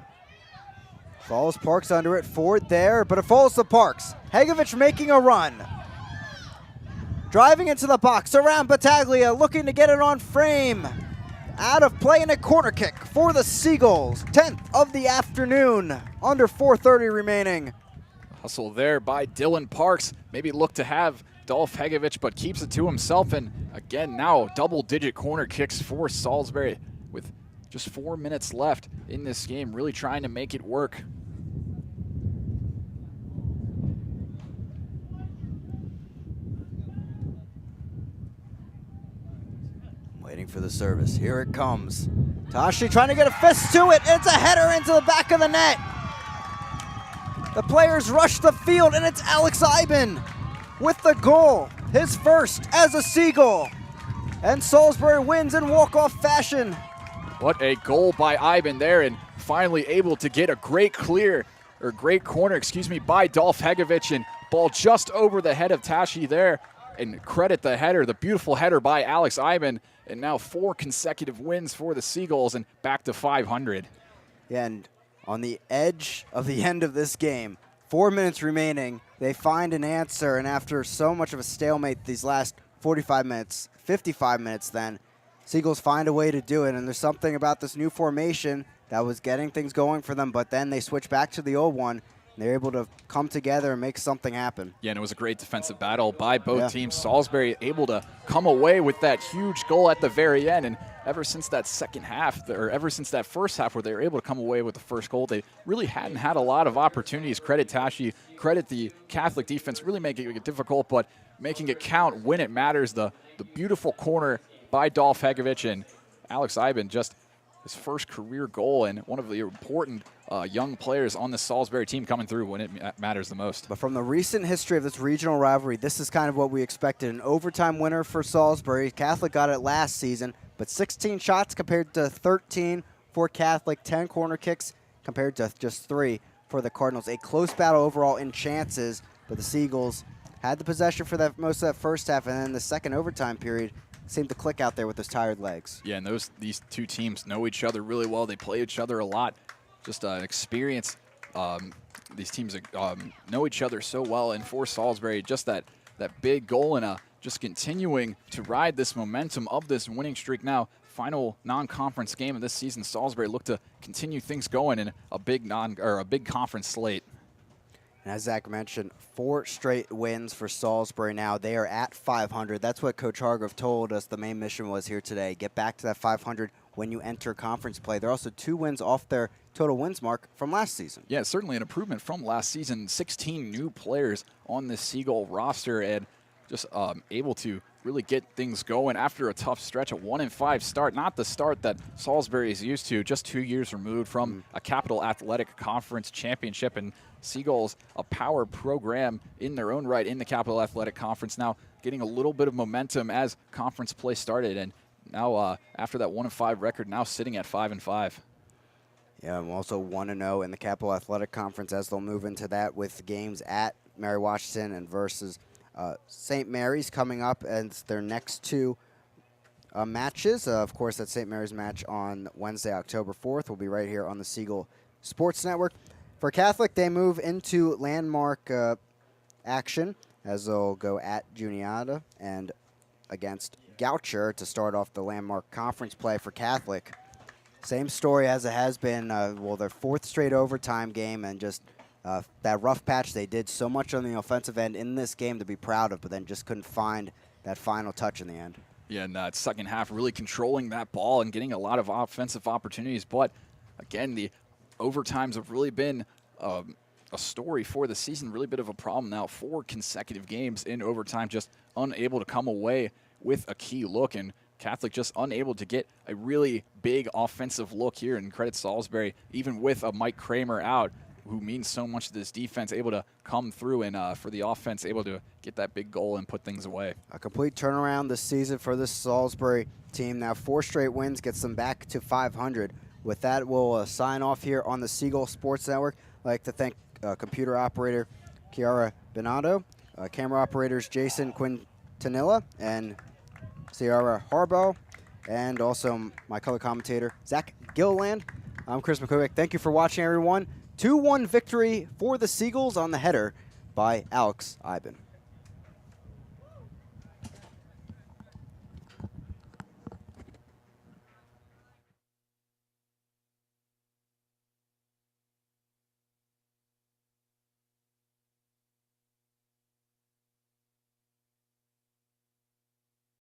Falls Parks under it. Ford there, but it falls to Parks. Hegovic making a run. Driving into the box around Battaglia, looking to get it on frame. Out of play and a corner kick for the Seagulls. 10th of the afternoon, under 4:30 remaining. Hustle there by Dylan Parks. Maybe look to have Dolph Hegovic, but keeps it to himself. And again, now double-digit corner kicks for Salisbury with Just 4 minutes left in this game, really trying to make it work. Waiting for the service. Here it comes. Tashi trying to get a fist to it. It's a header into the back of the net. The players rush the field, and it's Alex Iben with the goal. His first as a Seagull. And Salisbury wins in walk-off fashion. What a goal by Iben there, and finally able to get a great corner, by Dolph Hegovic, and ball just over the head of Tashi there. And credit the header, the beautiful header by Alex Iben, and now 4 consecutive wins for the Seagulls and back to 500. Yeah, and on the edge of the end of this game, 4 minutes remaining, they find an answer, and after so much of a stalemate these last 45 minutes, 55 minutes then, Seagulls find a way to do it, and there's something about this new formation that was getting things going for them, but then they switch back to the old one, and they're able to come together and make something happen. Yeah, and it was a great defensive battle by both teams. Salisbury able to come away with that huge goal at the very end, and ever since that second half, or ever since that first half where they were able to come away with the first goal, they really hadn't had a lot of opportunities. Credit Tashi, credit the Catholic defense, really making it difficult, but making it count when it matters. The beautiful corner by Dolph Hegovic, and Alex Iben, just his first career goal, and one of the important young players on the Salisbury team coming through when it matters the most. But from the recent history of this regional rivalry, this is kind of what we expected. An overtime winner for Salisbury. Catholic got it last season, but 16 shots compared to 13 for Catholic, 10 corner kicks compared to just 3 for the Cardinals. A close battle overall in chances, but the Seagulls had the possession for that most of that first half, and then the second overtime period seemed to click out there with those tired legs. Yeah, and these two teams know each other really well. They play each other a lot. Just experience. These teams know each other so well, and for Salisbury, just that big goal and just continuing to ride this momentum of this winning streak. Now, final non-conference game of this season, Salisbury look to continue things going in a big conference slate. And as Zach mentioned, 4 straight wins for Salisbury now. They are at 500. That's what Coach Hargrove told us the main mission was here today. Get back to that 500 when you enter conference play. They're also 2 wins off their total wins mark from last season. Yeah, certainly an improvement from last season. 16 new players on this Seagull roster, and just able to really get things going after a tough stretch, a 1-5 start. Not the start that Salisbury is used to, just 2 years removed from a Capital Athletic Conference championship, and Seagulls, a power program in their own right in the Capital Athletic Conference, now getting a little bit of momentum as conference play started, and now after that 1-5 record, now sitting at 5-5. Yeah, I'm also 1-0 in the Capital Athletic Conference as they'll move into that with games at Mary Washington and versus St. Mary's coming up as their next 2 matches. Of course, that St. Mary's match on Wednesday, October 4th will be right here on the Seagull Sports Network. For Catholic, they move into landmark action as they'll go at Juniata and against Goucher to start off the landmark conference play for Catholic. Same story as it has been, their 4th straight overtime game, and just that rough patch. They did so much on the offensive end in this game to be proud of, but then just couldn't find that final touch in the end. Yeah, and second half really controlling that ball and getting a lot of offensive opportunities, but again, the overtimes have really been a story for the season, really bit of a problem now. 4 consecutive games in overtime, just unable to come away with a key look, and Catholic just unable to get a really big offensive look here. And credit Salisbury, even with a Mike Kramer out, who means so much to this defense, able to come through and for the offense, able to get that big goal and put things away. A complete turnaround this season for this Salisbury team. Now 4 straight wins gets them back to 500. With that, we'll sign off here on the Seagull Sports Network. I'd like to thank computer operator Kiara Benato, camera operators Jason Quintanilla and Ciara Harbaugh, and also my color commentator Zach Gilliland. I'm Chris McCoy. Thank you for watching, everyone. 2-1 victory for the Seagulls on the header by Alex Iben.